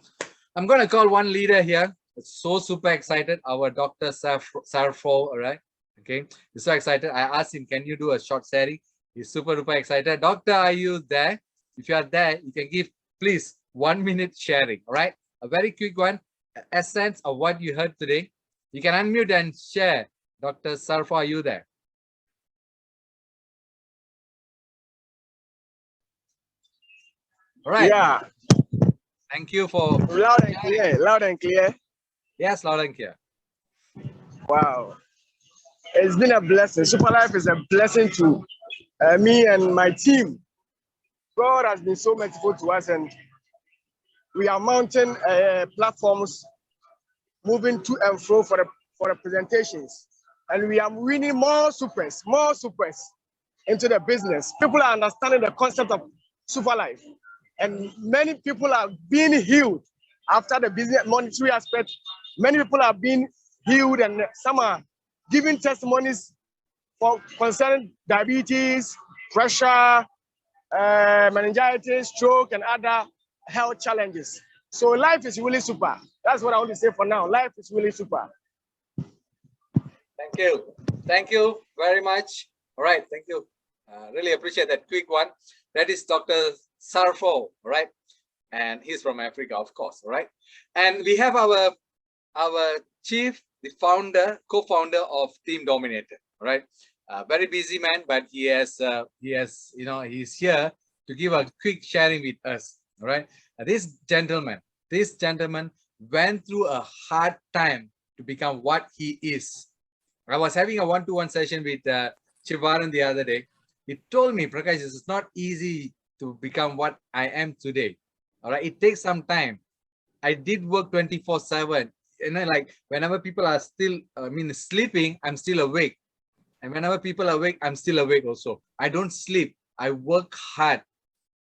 I'm going to call one leader here. It's so super excited. Our Dr. Sarfo, all right. Okay. He's so excited. I asked him, can you do a short sharing? He's super duper excited. Doctor, are you there? If you are there, you can give, please, 1 minute sharing. All right. A very quick one. Essence of what you heard today. You can unmute and share. Dr. Sarfo, are you there? All right. Yeah. Thank you for loud and clear. Loud and clear. Yes, loud and clear. Wow. It's been a blessing. Super Life is a blessing to me and my team. God has been so merciful to us, and we are mounting platforms, moving to and fro for the presentations, and we are winning more supers into the business. People are understanding the concept of Super Life, and many people are being healed after the business monetary aspect. Many people are being healed, and some are giving testimonies for concerning diabetes, pressure, meningitis, stroke, and other health challenges. So life is really super. That's what I want to say for now. Life is really super. Thank you. Thank you very much. All right. Thank you. Really appreciate that quick one. That is Dr. Sarfo, right? And he's from Africa, of course, right? And we have our chief, the founder, co-founder of Team Dominator, right? Very busy man, but he has, you know, he's here to give a quick sharing with us. All right. This gentleman went through a hard time to become what he is. I was having a one-to-one session with Chivaran the other day. He told me, Prakash, this is not easy to become what I am today. All right. It takes some time. I did work 24/7. Like whenever people are still, sleeping, I'm still awake. And whenever people are awake, I'm still awake also. I don't sleep. I work hard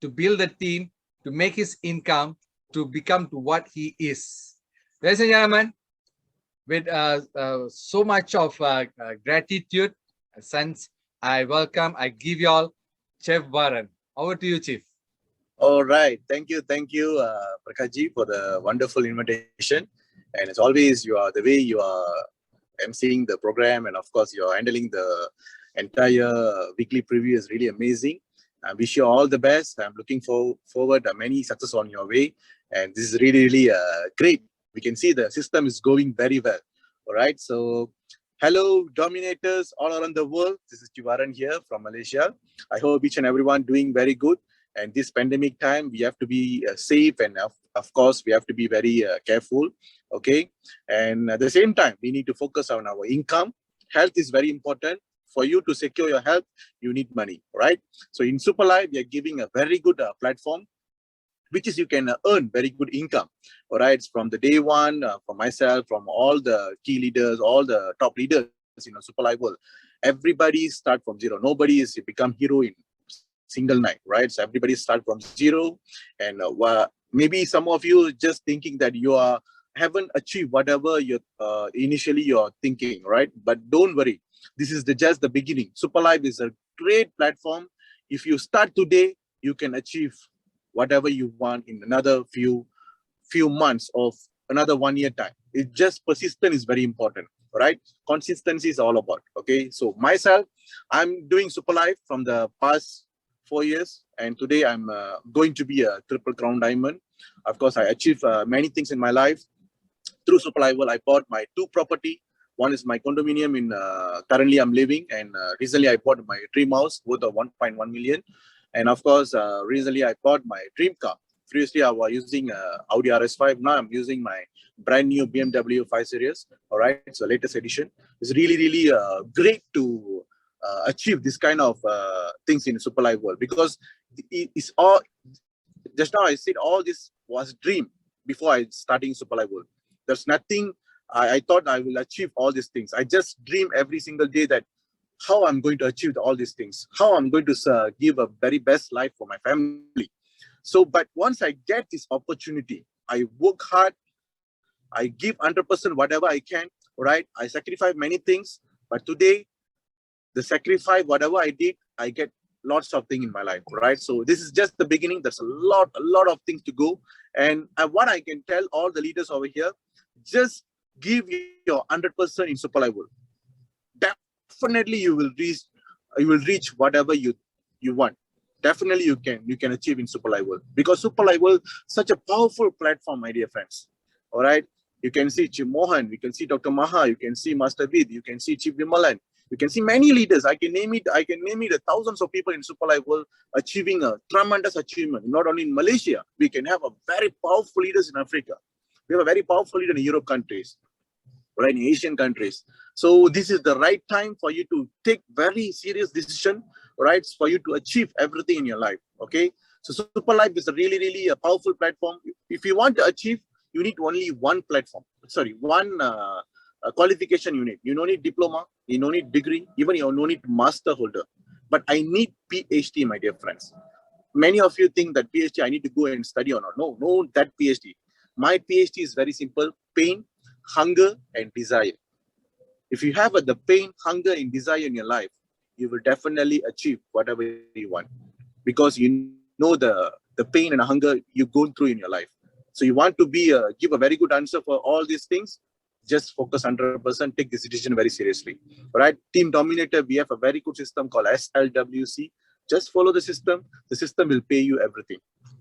to build a team, to make his income, to become to what he is. Ladies and gentlemen, with so much of gratitude, since I give you all Chef Varan. Over to you, Chief. All right. Thank you, Prakash, for the wonderful invitation. And as always, the way you are emceeing the program, and of course, you're handling the entire weekly preview is really amazing. I wish you all the best. I'm looking forward to many success on your way. And this is really great. We can see the system is going very well. All right. So, hello, dominators all around the world. This is Chivaran here from Malaysia. I hope each and everyone doing very good. And this pandemic time, we have to be safe, and of course, we have to be very careful. Okay. And at the same time, we need to focus on our income. Health is very important. For you to secure your health, you need money, right? So in Superlife, we are giving a very good platform, which is you can earn very good income. All right. It's from the day one, for myself, from all the key leaders, all the top leaders in Superlife world. Everybody start from zero. Nobody is become hero in single night, right? So everybody start from zero, and maybe some of you just thinking that you haven't achieved whatever you initially you're thinking, right? But don't worry, this is just the beginning. Superlife is a great platform. If you start today, you can achieve whatever you want in another few months of another 1 year time. It just persistence is very important, right? Consistency is all about. Okay, so myself, I'm doing Superlife from the past 4 years, and today I'm going to be a triple crown diamond. Of course, I achieved many things in my life through Superlife. I bought my 2 property. One is my condominium in currently I'm living, and recently I bought my dream house worth of 1.1 million. And of course, recently I bought my dream car. Previously, I was using Audi RS5. Now I'm using my brand new BMW 5 Series. All right, so latest edition. It's really great to achieve this kind of things in Superlife world, because it's all. Just now I said all this was dream before I starting Superlife world. There's nothing I thought I will achieve all these things. I just dream every single day that how I'm going to achieve all these things, how I'm going to give a very best life for my family. So, but once I get this opportunity, I work hard, I give 100% whatever I can, right? I sacrifice many things, but today, the sacrifice, whatever I did, I get lots of things in my life, right? So this is just the beginning. There's a lot of things to go. And what I can tell all the leaders over here, just give your 100% in Superlife world. Definitely you will reach whatever you want. Definitely you can achieve in Superlife world, because Superlife world such a powerful platform, my dear friends. All right, you can see Chief Mohan, you can see Dr. Maha, you can see Master Vid, you can see Chief Vimalan, you can see many leaders. I can name it the thousands of people in Superlife world achieving a tremendous achievement. Not only in Malaysia, we can have a very powerful leaders in Africa. We have a very powerful leader in Europe countries, right, in Asian countries. So this is the right time for you to take very serious decision, right, for you to achieve everything in your life. Okay, so Superlife is a really a powerful platform. If you want to achieve, you need only one platform. Sorry, one qualification you need. You don't need diploma, you don't need degree, even you don't need master holder. But I need PhD, my dear friends. Many of you think that PhD I need to go and study or not. No, that PhD. My PhD is very simple: pain, hunger, and desire. If you have the pain, hunger, and desire in your life, you will definitely achieve whatever you want, because you know the pain and hunger you go through in your life. So you want to give a very good answer for all these things. Just focus 100%. Take this decision very seriously. All right, Team Dominator, we have a very good system called SLWC. Just follow the system. The system will pay you everything.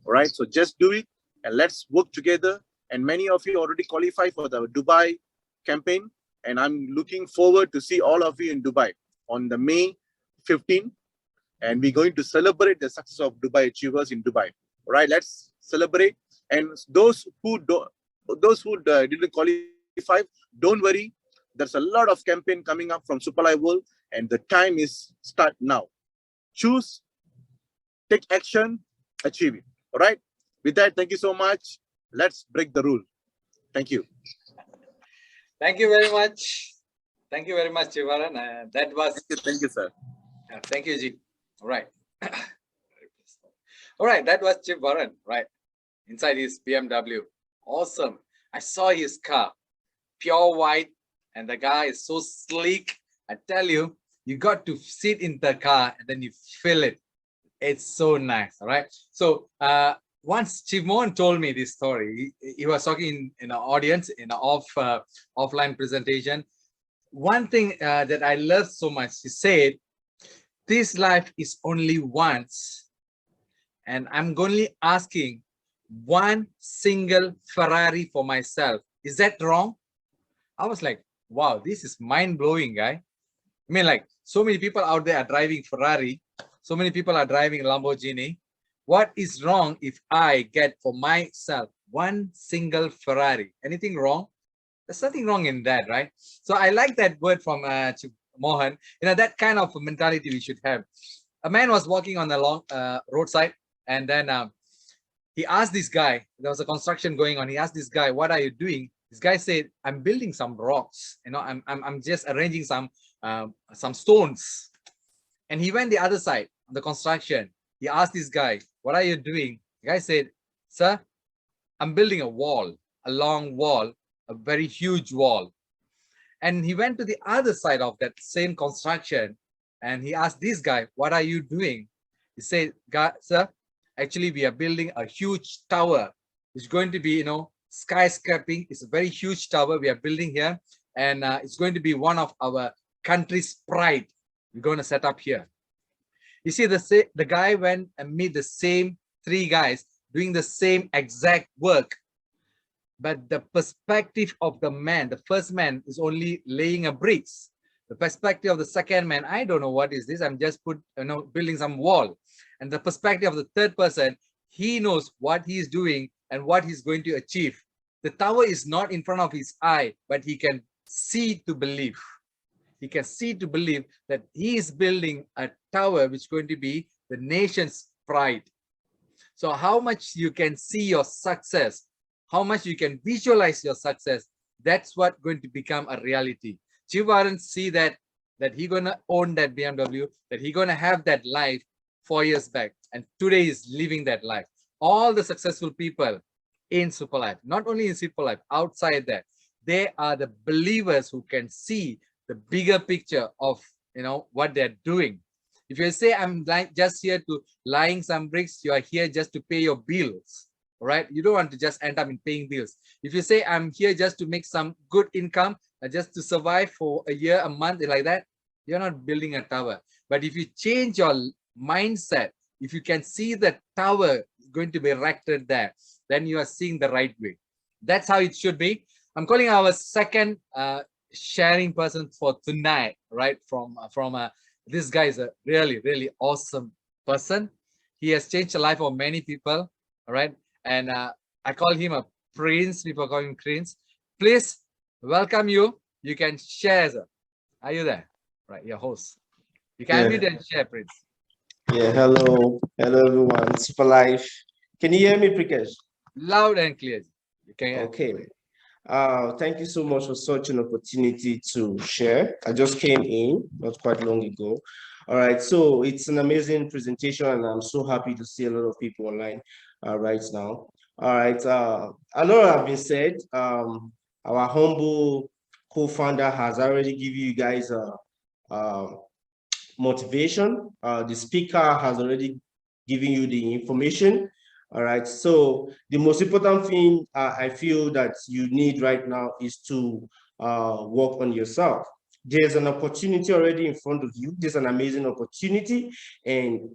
All right, so just do it and let's work together. And many of you already qualify for the Dubai campaign. And I'm looking forward to see all of you in Dubai on the May 15th. and we're going to celebrate the success of Dubai Achievers in Dubai. All right, let's celebrate. And those who didn't qualify, don't worry. There's a lot of campaign coming up from Super Live World, and the time is start now. Choose, take action, achieve it. All right. With that, thank you so much. Let's break the rule. Thank you. Thank you very much. Thank you very much, Chivaran. That was. Thank you, sir. Thank you, Ji. All right. All right. That was Chivaran, right? Inside his BMW. Awesome. I saw his car, pure white, and the guy is so sleek. I tell you, you got to sit in the car and then you feel it. It's so nice. All right. So once Chief Mohan told me this story, he was talking in an audience in an offline presentation. One thing that I love so much, he said, this life is only once, and I'm only asking one single Ferrari for myself. Is that wrong? I was like, wow, this is mind-blowing, guy. I mean, like, so many people out there are driving Ferrari. So many people are driving Lamborghini. What is wrong if I get for myself one single Ferrari? Anything wrong? There's nothing wrong in that, right? So I like that word from Mohan. You know, that kind of mentality we should have. A man was walking on the long roadside, and then he asked this guy, there was a construction going on. He asked this guy, what are you doing? This guy said, I'm building some rocks. You know, I'm just arranging some stones. And he went the other side of the construction. He asked this guy, what are you doing? The guy said, sir, I'm building a wall, a long wall, a very huge wall. And he went to the other side of that same construction, and he asked this guy, what are you doing? He said, sir, actually we are building a huge tower. It's going to be, you know, skyscraping. It's a very huge tower we are building here, and it's going to be one of our country's pride. We're going to set up here. You see, the guy went and meet the same three guys doing the same exact work, but the perspective of the man, the first man, is only laying a bricks. The perspective of the second man, I don't know what is this. I'm just building some wall. And the perspective of the third person, he knows what he is doing and what he's going to achieve. The tower is not in front of his eye, but he can see to believe. He can see to believe that he is building a tower which is going to be the nation's pride. So how much you can see your success, how much you can visualize your success, that's what going to become a reality. Chivaran see that he gonna own that BMW, that he gonna have that life 4 years back, and today is living that life. All the successful people in Super Life, not only in Super Life, outside that, they are the believers who can see the bigger picture of, you know, what they're doing. If you say I'm just here to laying some bricks, you are here just to pay your bills, right? You don't want to just end up in paying bills. If you say I'm here just to make some good income, just to survive for a year, a month, like that, you're not building a tower. But if you change your mindset, if you can see the tower going to be erected there, then you are seeing the right way. That's how it should be. I'm calling our second sharing person for tonight, right? From this guy is a really, really awesome person. He has changed the life of many people, all right? And I call him a prince. People call him prince. Please welcome you. You can share, sir. Are you there? Right, your host. You can unmute and share, Prince. Yeah, hello everyone. Super Life. Can you hear me, Prakash? Loud and clear. You can. Okay. Thank you so much for such an opportunity to share. I just came in not quite long ago. All right, so it's an amazing presentation, and I'm so happy to see a lot of people online right now. All right, a lot have been said. Our humble co-founder has already given you guys motivation. The speaker has already given you the information. All right, so the most important thing I feel that you need right now is to work on yourself. There's an opportunity already in front of you. There's an amazing opportunity, and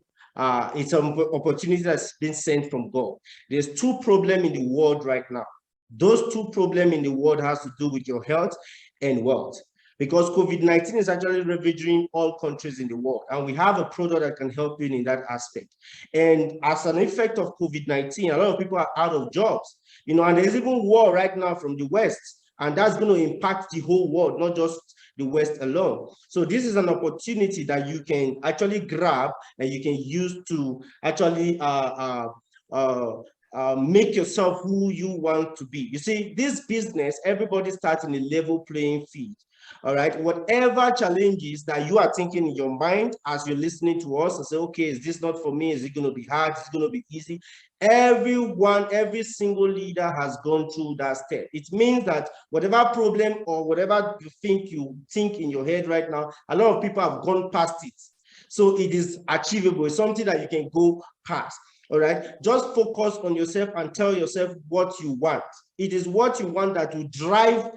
it's an opportunity that's been sent from God. There's two problems in the world right now. Those two problems in the world has to do with your health and wealth. because COVID-19 is actually ravaging all countries in the world, and we have a product that can help you in that aspect. And as an effect of COVID-19, a lot of people are out of jobs, you know, and there's even war right now from the West, and that's going to impact the whole world, not just the West alone. So this is an opportunity that you can actually grab and you can use to actually make yourself who you want to be. You see, this business, everybody starts in a level playing field. All right, whatever challenges that you are thinking in your mind as you're listening to us and say, okay, is this not for me? Is it going to be hard? Is it going to be easy? Everyone, every single leader has gone through that step. It means that whatever problem or whatever you think in your head right now, a lot of people have gone past it. So it is achievable. It's something that you can go past. All right, just focus on yourself and tell yourself what you want. It is what you want that will drive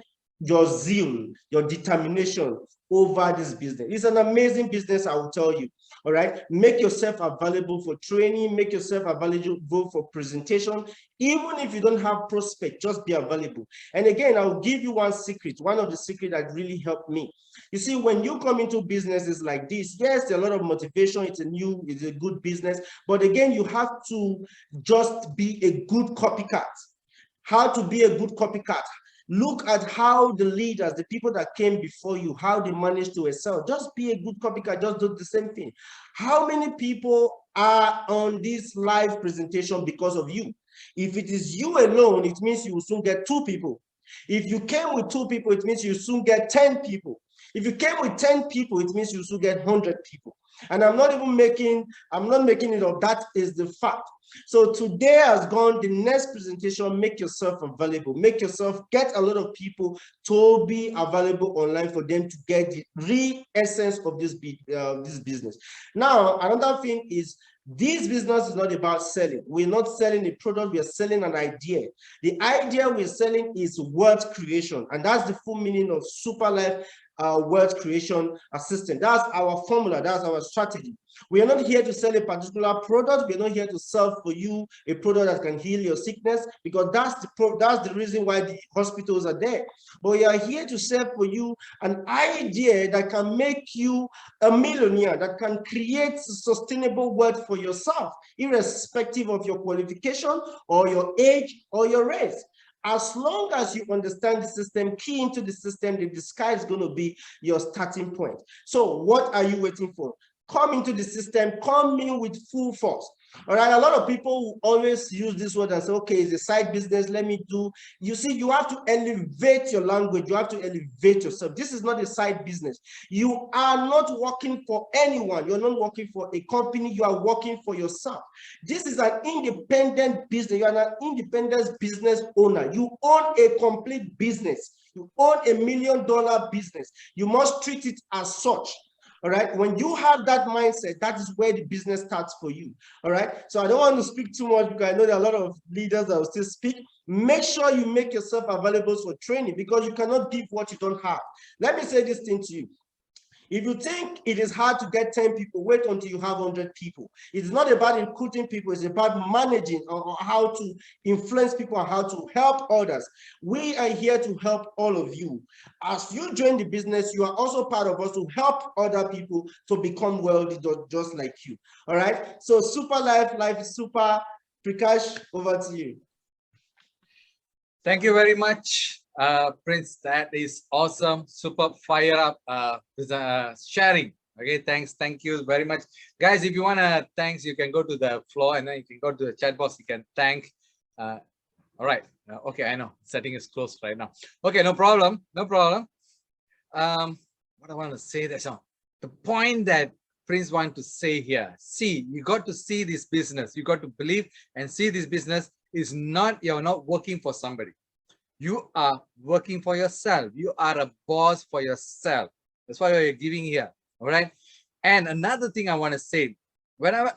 your zeal, your determination over this business. It's an amazing business, I will tell you. All right, make yourself available for training, make yourself available for presentation. Even if you don't have prospect, just be available. And again, I'll give you one secret, one of the secrets that really helped me. You see, when you come into businesses like this, yes, there's a lot of motivation, it's a good business, but again, you have to just be a good copycat. How to be a good copycat? Look at how the leaders, the people that came before you, how they managed to excel. Just be a good copycat, just do the same thing. How many people are on this live presentation because of you? If it is you alone, it means you will soon get 2 people. If you came with 2 people, it means you soon get 10 people. If you came with 10 people, it means you soon get 100 people. And I'm not making it up. That is the fact. So today has gone. The next presentation, make yourself available. Get a lot of people to be available online for them to get the real essence of this business. Now, another thing is, this business is not about selling. We're not selling a product, we are selling an idea. The idea we're selling is wealth creation, and that's the full meaning of Super Life wealth creation assistant. That's our formula, that's our strategy. We are not here to sell a particular product. We're not here to sell for you a product that can heal your sickness, because that's the reason why the hospitals are there. But we are here to sell for you an idea that can make you a millionaire, that can create sustainable wealth for yourself, irrespective of your qualification or your age or your race. As long as you understand the system, key into the system, the sky is going to be your starting point. So what are you waiting for? Come into the system, come in with full force. All right, a lot of people always use this word and say, okay, it's a side business, let me do. You see, you have to elevate your language, you have to elevate yourself. This is not a side business. You are not working for anyone, you're not working for a company, you are working for yourself. This is an independent business, you are an independent business owner. You own a complete business, you own $1 million business. You must treat it as such. All right, when you have that mindset, that is where the business starts for you. All right, so I don't want to speak too much because I know there are a lot of leaders that will still speak. Make sure you make yourself available for training, because you cannot give what you don't have. Let me say this thing to you. If you think it is hard to get 10 people, wait until you have 100 people. It's not about recruiting people, it's about managing or how to influence people and how to help others. We are here to help all of you. As you join the business, you are also part of us to help other people to become wealthy just like you. All right, so Super Life, life is super. Prakash, over to you. Thank you very much, Prince. That is awesome. Super fire up sharing. Okay, thank you very much, guys. If you want to thanks, you can go to the floor and then you can go to the chat box. You can thank. All right. Okay, I know setting is closed right now. Okay, no problem. What I want to say that's the point that Prince want to say here. See, you got to see this business. You got to believe and see this business is not, you're not working for somebody. You are working for yourself. You are a boss for yourself. That's why we're giving here. All right. And another thing I want to say, when I'm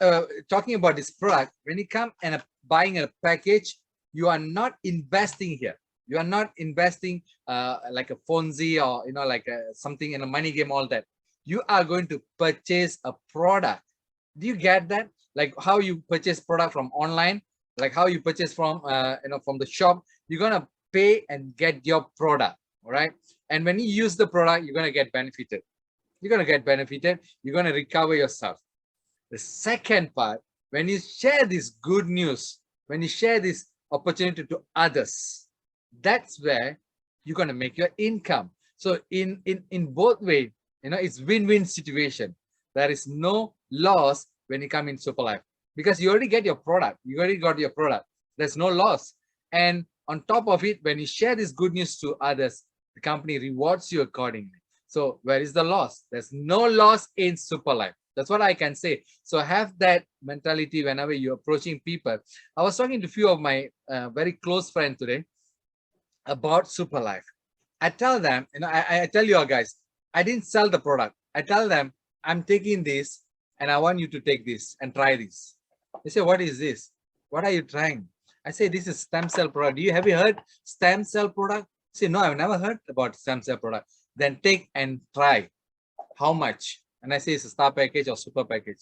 talking about this product, when you come and buying a package, you are not investing here. You are not investing like a Fonzie or like something in a money game, all that. You are going to purchase a product. Do you get that? Like how you purchase product from online, like how you purchase from from the shop. You're gonna pay and get your product. All right. And when you use the product, you're going to get benefited. You're going to get benefited. You're going to recover yourself. The second part, when you share this good news, when you share this opportunity to others, that's where you're going to make your income. So in both ways, it's win-win situation. There is no loss when you come in Super Life because you already get your product. You already got your product. There's no loss. And on top of it, when you share this good news to others, the company rewards you accordingly. So where is the loss? There's no loss in Super Life. That's what I can say. So have that mentality whenever you're approaching people. I was talking to a few of my very close friends today about Super Life. I tell them, I tell you all guys, I didn't sell the product. I tell them, I'm taking this and I want you to take this and try this. They say, what is this? What are you trying? I say, this is stem cell product. Have you heard stem cell product? Say, no, I've never heard about stem cell product. Then take and try. How much? And I say, it's a star package or super package.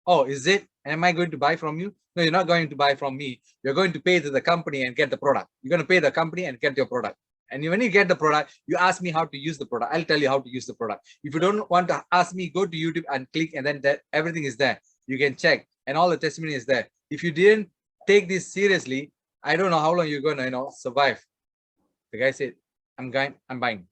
Oh, is it? Am I going to buy from you? No, you're not going to buy from me. You're going to pay to the company and get the product. You're going to pay the company and get your product. And when you get the product, you ask me how to use the product. I'll tell you how to use the product. If you don't want to ask me, go to YouTube and click, and then everything is there. You can check, and all the testimony is there. If you didn't take this seriously, I don't know how long you're going to, survive. The guy said, I'm buying.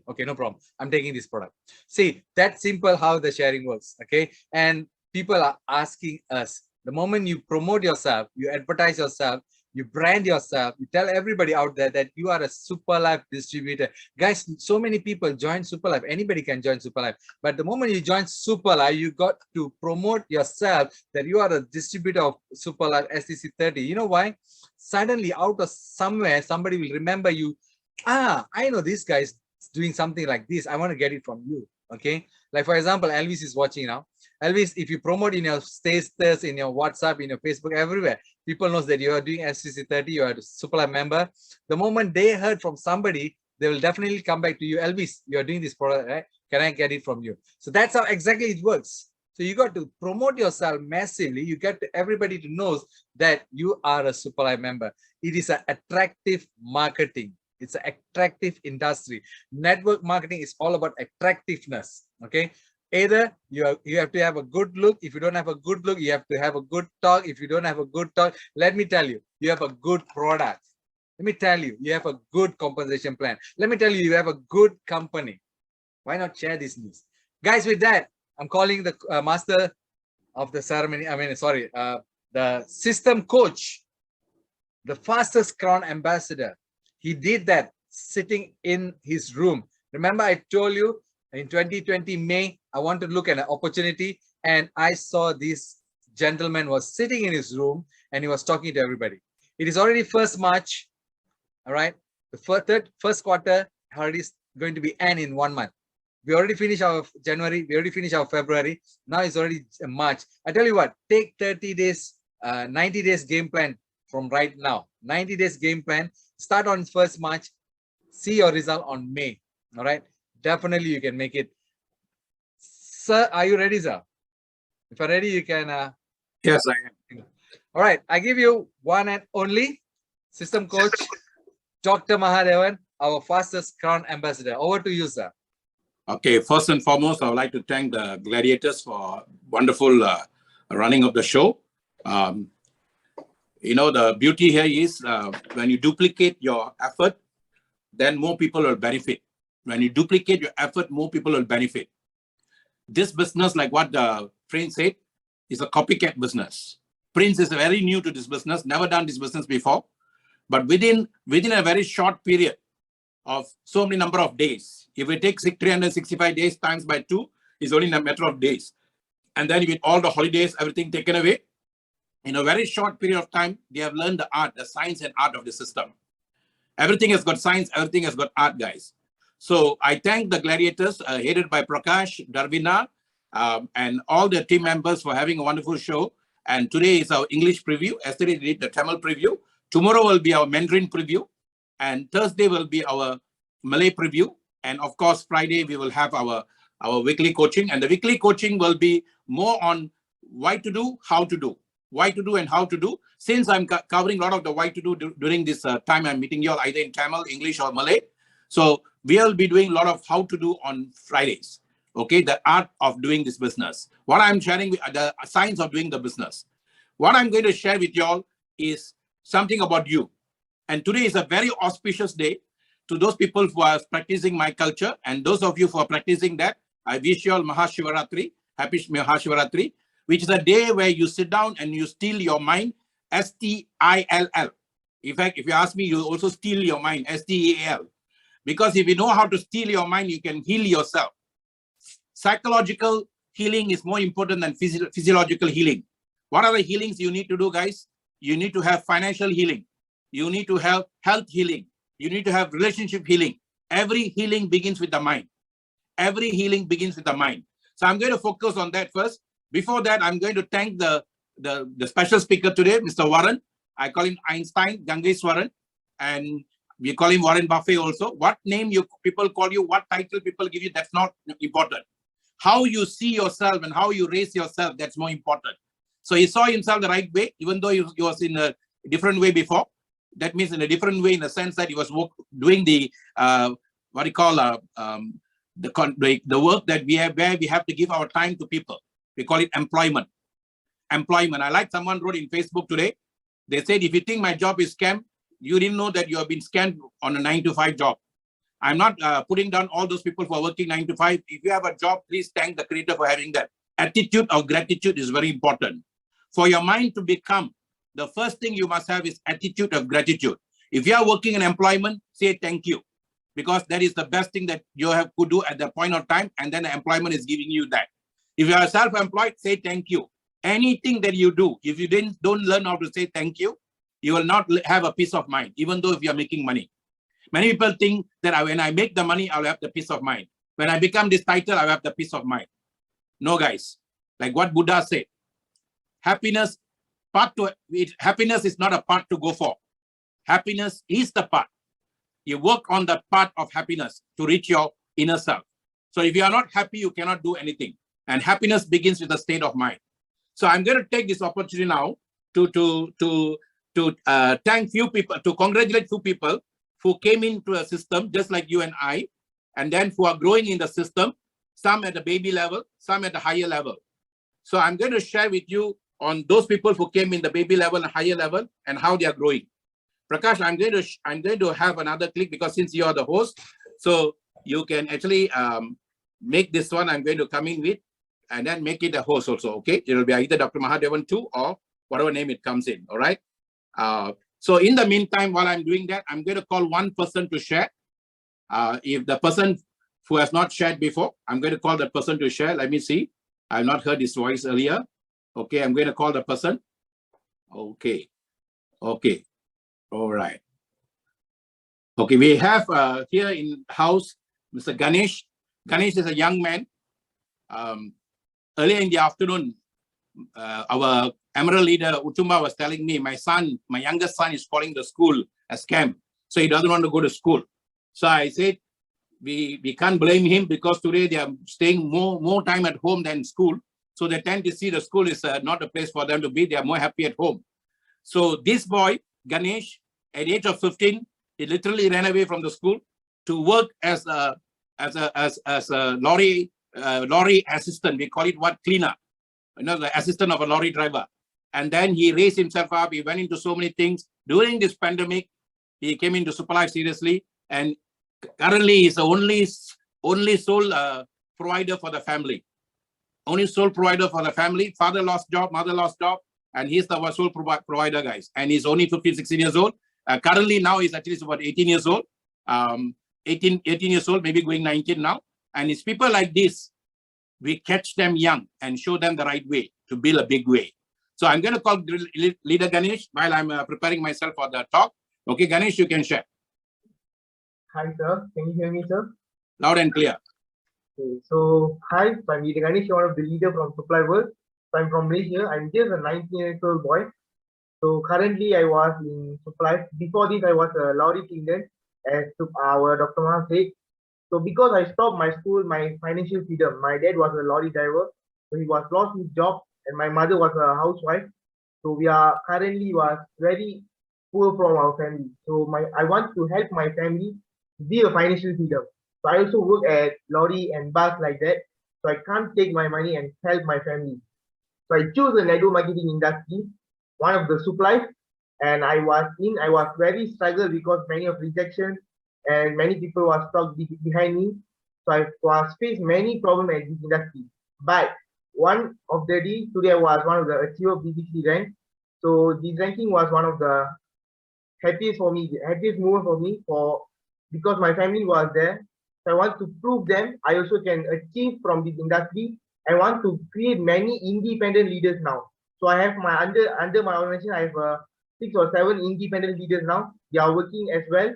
Okay, no problem. I'm taking this product. See, that's simple how the sharing works. Okay. And people are asking us, the moment you promote yourself, you advertise yourself, you brand yourself, you tell everybody out there that you are a Super Life distributor. Guys, so many people join Super Life. Anybody can join Super Life. But the moment you join Super Life, you got to promote yourself that you are a distributor of Super Life STC 30. You know why? Suddenly out of somewhere, somebody will remember you. I know this guy's doing something like this. I want to get it from you. Okay. Like for example, Elvis is watching now. Elvis, if you promote in your status, in your WhatsApp, in your Facebook, everywhere, people knows that you are doing STC 30, you are a Super Life member. The moment they heard from somebody, they will definitely come back to you. Elvis, you are doing this product, right? Can I get it from you? So that's how exactly it works. So you got to promote yourself massively. You get everybody to know that you are a Super Life member. It is an attractive marketing. It's an attractive industry. Network marketing is all about attractiveness. Okay. Either you have to have a good look. If you don't have a good look, you have to have a good talk. If you don't have a good talk, let me tell you, you have a good product. Let me tell you, you have a good compensation plan. Let me tell you, you have a good company. Why not share this news? Guys, with that, I'm calling the master of the ceremony. The system coach, the fastest crown ambassador. He did that sitting in his room. Remember, I told you in 2020 May, I wanted to look at an opportunity, and I saw this gentleman was sitting in his room and he was talking to everybody. It is already 1st March. All right. The first quarter already is going to be end in 1 month. We already finished our January. We already finished our February. Now it's already March. I tell you what, take 30 days, 90 days game plan from right now. 90 days game plan. Start on 1st March. See your result on May. All right. Definitely you can make it. Sir, are you ready, sir? If you're ready, you can. Yes, I am. All right. I give you one and only system coach, Dr. Mahadevan, our fastest crown ambassador. Over to you, sir. Okay. First and foremost, I would like to thank the gladiators for wonderful running of the show. The beauty here is when you duplicate your effort, then more people will benefit. When you duplicate your effort, more people will benefit. This business, like what Prince said, is a copycat business. Prince is very new to this business, never done this business before. But within a very short period of so many number of days, if we take 365 days times by 2, it's only a matter of days. And then with all the holidays, everything taken away, in a very short period of time, they have learned the art, the science and art of the system. Everything has got science, everything has got art, guys. So I thank the gladiators headed by Prakash, Darvina, and all the team members for having a wonderful show. And today is our English preview. Yesterday we did the Tamil preview. Tomorrow will be our Mandarin preview. And Thursday will be our Malay preview. And of course, Friday we will have our weekly coaching. And the weekly coaching will be more on why to do, how to do. Why to do and how to do. Since I'm covering a lot of the why to do during this time I'm meeting you all either in Tamil, English or Malay. So we'll be doing a lot of how to do on Fridays. Okay, the art of doing this business. What I'm sharing with the science of doing the business. What I'm going to share with y'all is something about you. And today is a very auspicious day to those people who are practicing my culture, and those of you who are practicing that. I wish you all Mahashivaratri, happy Mahashivaratri, which is a day where you sit down and you steal your mind, S-T-I-L-L. In fact, if you ask me, you also steal your mind, S-T-A-L. Because if you know how to steal your mind, you can heal yourself. Psychological healing is more important than physiological healing. What are the healings you need to do, guys? You need to have financial healing. You need to have health healing. You need to have relationship healing. Every healing begins with the mind. Every healing begins with the mind. So I'm going to focus on that first. Before that, I'm going to thank the special speaker today, Mr. Warren. I call him Einstein, Gangeswaran, and we call him Warren Buffett also. What name you people call you, what title people give you, that's not important. How you see yourself and how you raise yourself, that's more important. So he saw himself the right way, even though he was in a different way before. That means in a different way, in the sense that he was doing the what you call the work that we have, where we have to give our time to people. We call it employment. Employment. I like someone wrote in Facebook today. They said, if you think my job is scam, you didn't know that you have been scammed on a 9-to-5 job. I'm not putting down all those people who are working 9 to 5. If you have a job, please thank the creator for having that. Attitude of gratitude is very important. For your mind to become, the first thing you must have is attitude of gratitude. If you are working in employment, say thank you, because that is the best thing that you could do at that point of time, and then the employment is giving you that. If you are self-employed, say thank you. Anything that you do, if you don't learn how to say thank you, you will not have a peace of mind, even though if you are making money. Many people think that when I make the money, I'll have the peace of mind. When I become this title, I'll have the peace of mind. No, guys. Like what Buddha said, happiness is not a path to go for. Happiness is the path. You work on the path of happiness to reach your inner self. So if you are not happy, you cannot do anything. And happiness begins with a state of mind. So I'm going to take this opportunity now to thank few people, to congratulate few people who came into a system just like you and I, and then who are growing in the system, some at the baby level, some at the higher level. So I'm going to share with you on those people who came in the baby level and higher level and how they are growing. Prakash, I'm going to have another click, because since you are the host, so you can actually make this one I'm going to come in with, and then make it a host also, okay? It will be either Dr. Mahadevan 2 or whatever name it comes in, all right? So in the meantime, while I'm doing that, I'm going to call one person to share. If the person who has not shared before, I'm going to call the person to share. Let me see. I've not heard his voice earlier. Okay, I'm going to call the person. Okay. Okay. All right. Okay, we have here in house, Mr. Ganesh. Ganesh is a young man. Earlier in the afternoon, our Emerald leader, Utumba, was telling me, my youngest son is calling the school a scam. So he doesn't want to go to school. So I said, we can't blame him, because today they are staying more time at home than school. So they tend to see the school is not a place for them to be. They are more happy at home. So this boy, Ganesh, at the age of 15, he literally ran away from the school to work as a lorry assistant. We call it cleaner, the assistant of a lorry driver. And then he raised himself up. He went into so many things. During this pandemic, he came into Super Life seriously, and currently he's the only sole provider for the family. Only sole provider for the family. Father lost job, mother lost job, and he's the sole provider, guys. And he's only 15, 16 years old. Currently now he's actually about 18 years old. 18 years old, maybe going 19 now. And it's people like this, we catch them young and show them the right way to build a big way. So I'm going to call Leader Ganesh while I'm preparing myself for the talk. Okay, Ganesh, you can share. Hi, sir. Can you hear me, sir? Loud and clear. Okay. So, hi, I'm Leader Ganesh, one of the leader from Supply World. So I'm from Malaysia. I'm just a 19-year-old boy. So currently I was in Supply. Before this, I was a lorry attendant, as our Dr. Maha said. So because I stopped my school, my financial freedom, my dad was a lorry driver. So he was lost his job, and my mother was a housewife. So we are currently very poor from our family. So I want to help my family be a financial freedom. So I also work at lorry and bus like that. So I can't take my money and help my family. So I choose the network marketing industry, one of the supplies, and I was very struggled because many of rejection and many people were stuck behind me. So I was faced many problems at this industry. But one of the day, today I was one of the achiever BBC rank. So this ranking was one of the happiest for me, happiest moment for me because my family was there. So I want to prove them I also can achieve from this industry. I want to create many independent leaders now. So I have my under my organization, I have 6 or 7 independent leaders now. They are working as well,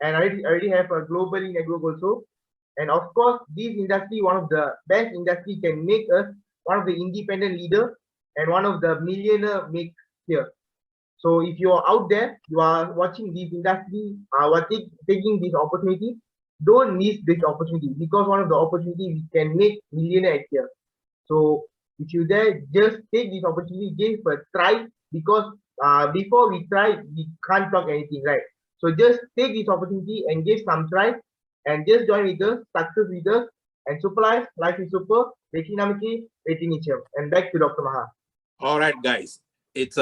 and I already have a globally network also. And of course, this industry, one of the best industry, can make us one of the independent leader and one of the millionaire make here. So if you are out there, you are watching this industry, taking this opportunity, don't miss this opportunity because one of the opportunity we can make millionaire here. So if you there, just take this opportunity, give a try because before we try, we can't talk anything, right? So just take this opportunity and give some try and just join with us, success with us, and super life is super, Vekinamiki, Vetinicham. And back to Dr. Maha. All right, guys. It's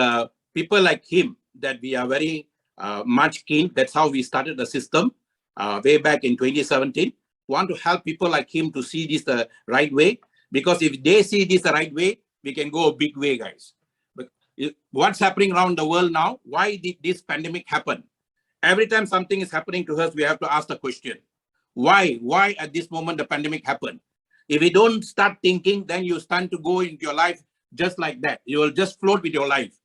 people like him that we are very much keen. That's how we started the system way back in 2017. Want to help people like him to see this the right way. Because if they see this the right way, we can go a big way, guys. But what's happening around the world now? Why did this pandemic happen? Every time something is happening to us, we have to ask the question. Why at this moment the pandemic happened? If you don't start thinking, then you start to go into your life just like that. You will just float with your life.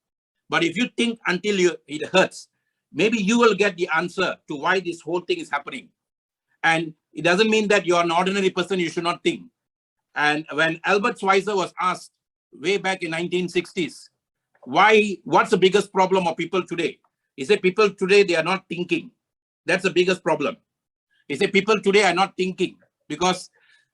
But if you think until it hurts, maybe you will get the answer to why this whole thing is happening. And it doesn't mean that you're an ordinary person, you should not think. And when Albert Schweitzer was asked way back in 1960s, what's the biggest problem of people today? He said people today, they are not thinking. That's the biggest problem. He said people today are not thinking because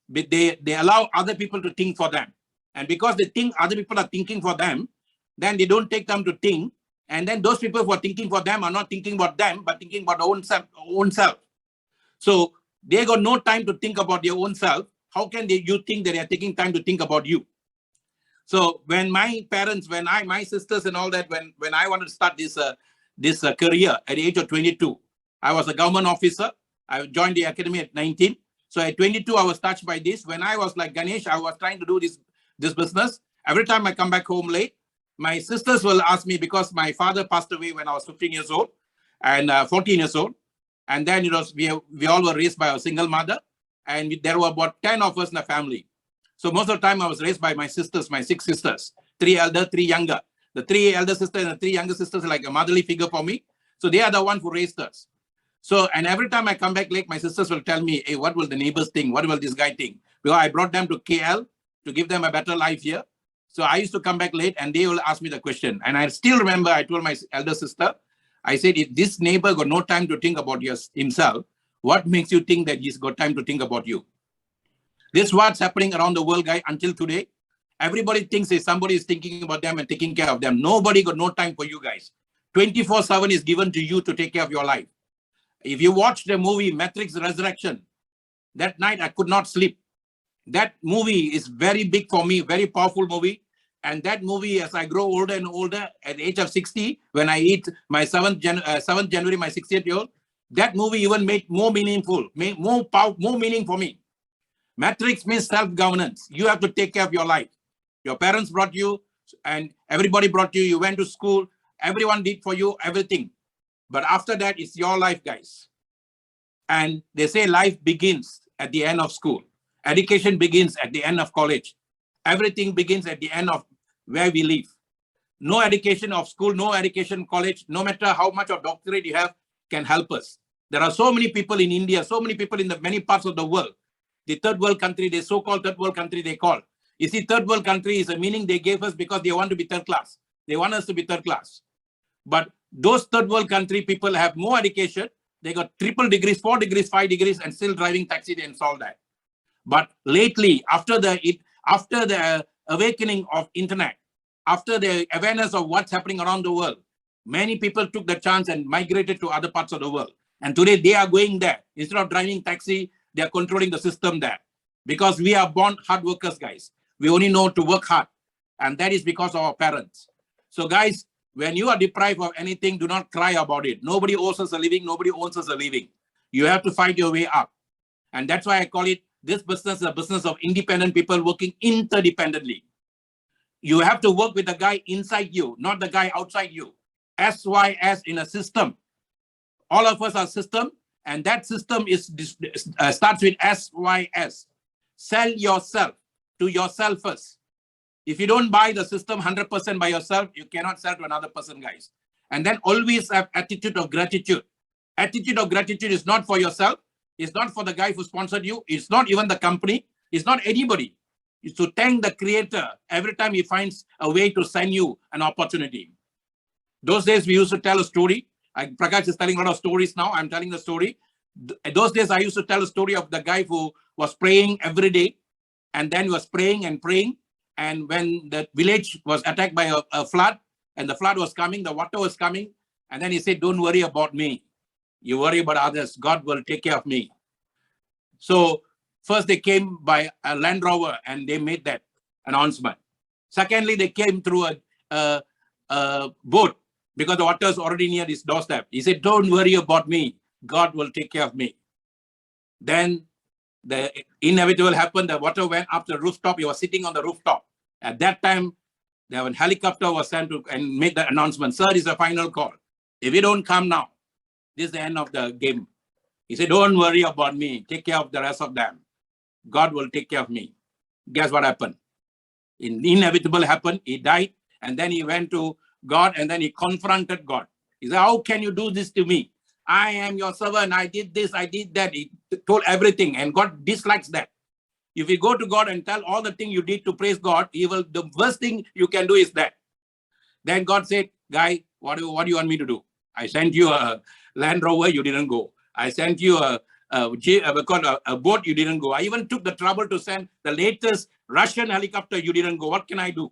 they allow other people to think for them. And because they think other people are thinking for them, then they don't take time to think. And then those people who are thinking for them are not thinking about them, but thinking about their own self. So they got no time to think about their own self. How can you think that they are taking time to think about you? So when my parents, my sisters and all that, when I wanted to start this career at the age of 22, I was a government officer. I joined the academy at 19. So at 22, I was touched by this. When I was like Ganesh, I was trying to do this business. Every time I come back home late, my sisters will ask me because my father passed away when I was 15 years old and 14 years old. And then we all were raised by a single mother. And there were about 10 of us in the family. So most of the time I was raised by my sisters, my 6 sisters, 3 elder, 3 younger. The 3 elder sisters and the 3 younger sisters are like a motherly figure for me. So they are the ones who raised us. So, and every time I come back late, my sisters will tell me, hey, what will the neighbors think? What will this guy think? Because I brought them to KL to give them a better life here. So I used to come back late and they will ask me the question. And I still remember I told my elder sister, I said, if this neighbor got no time to think about himself, what makes you think that he's got time to think about you? This is what's happening around the world, guy, until today. Everybody thinks that somebody is thinking about them and taking care of them. Nobody got no time for you guys. 24/7 is given to you to take care of your life. If you watch the movie Matrix Resurrection, that night I could not sleep. That movie is very big for me, very powerful movie. And that movie, as I grow older and older, at the age of 60, when I hit my 7th January, my 60th year old, that movie even made more meaningful, made more meaning for me. Matrix means self-governance. You have to take care of your life. Your parents brought you and everybody brought you. You went to school. Everyone did for you everything. But after that, it's your life, guys. And they say life begins at the end of school. Education begins at the end of college. Everything begins at the end of where we live. No education of school, no education college, no matter how much of doctorate you have, can help us. There are so many people in India, so many people in the many parts of the world. The third world country, the so-called third world country they call. You see, third world country is a meaning they gave us because they want to be third class. They want us to be third class. But those third world country people have more education. They got 3 degrees, 4 degrees, 5 degrees, and still driving taxi and all that. But lately, after the awakening of internet, after the awareness of what's happening around the world, many people took the chance and migrated to other parts of the world. And today they are going there. Instead of driving taxi, they are controlling the system there. Because we are born hard workers, guys. We only know to work hard. And that is because of our parents. So guys, when you are deprived of anything, do not cry about it. Nobody owes us a living. Nobody owns us a living. You have to fight your way up. And that's why I call it, this business is a business of independent people working interdependently. You have to work with the guy inside you, not the guy outside you. SYS in a system. All of us are system, and that system is starts with SYS. Sell yourself to yourself first. If you don't buy the system 100% by yourself, you cannot sell to another person, guys. And then always have attitude of gratitude. Attitude of gratitude is not for yourself. It's not for the guy who sponsored you. It's not even the company. It's not anybody. It's to thank the creator every time he finds a way to send you an opportunity. Those days we used to tell a story. Prakash is telling a lot of stories now. I'm telling the story. Those days I used to tell a story of the guy who was praying every day, and then he was praying and praying. And when the village was attacked by a flood, and the flood was coming, the water was coming, and then he said, don't worry about me. You worry about others. God will take care of me. So first they came by a Land Rover and they made that announcement. Secondly, they came through a boat because the water is already near his doorstep. He said, don't worry about me. God will take care of me. Then the inevitable happened. The water went up to the rooftop. He was sitting on the rooftop. At that time, a helicopter was sent to and make the announcement. Sir, this is a final call. If you don't come now, this is the end of the game. He said, don't worry about me. Take care of the rest of them. God will take care of me. Guess what happened? Inevitable happened. He died. And then he went to God and then he confronted God. He said, how can you do this to me? I am your servant. I did this. I did that. He told everything. And God dislikes that. If you go to God and tell all the things you did to praise God, the worst thing you can do is that. Then God said, guy, what do you want me to do? I sent you a Land Rover, you didn't go. I sent you a boat, you didn't go. I even took the trouble to send the latest Russian helicopter, you didn't go. What can I do?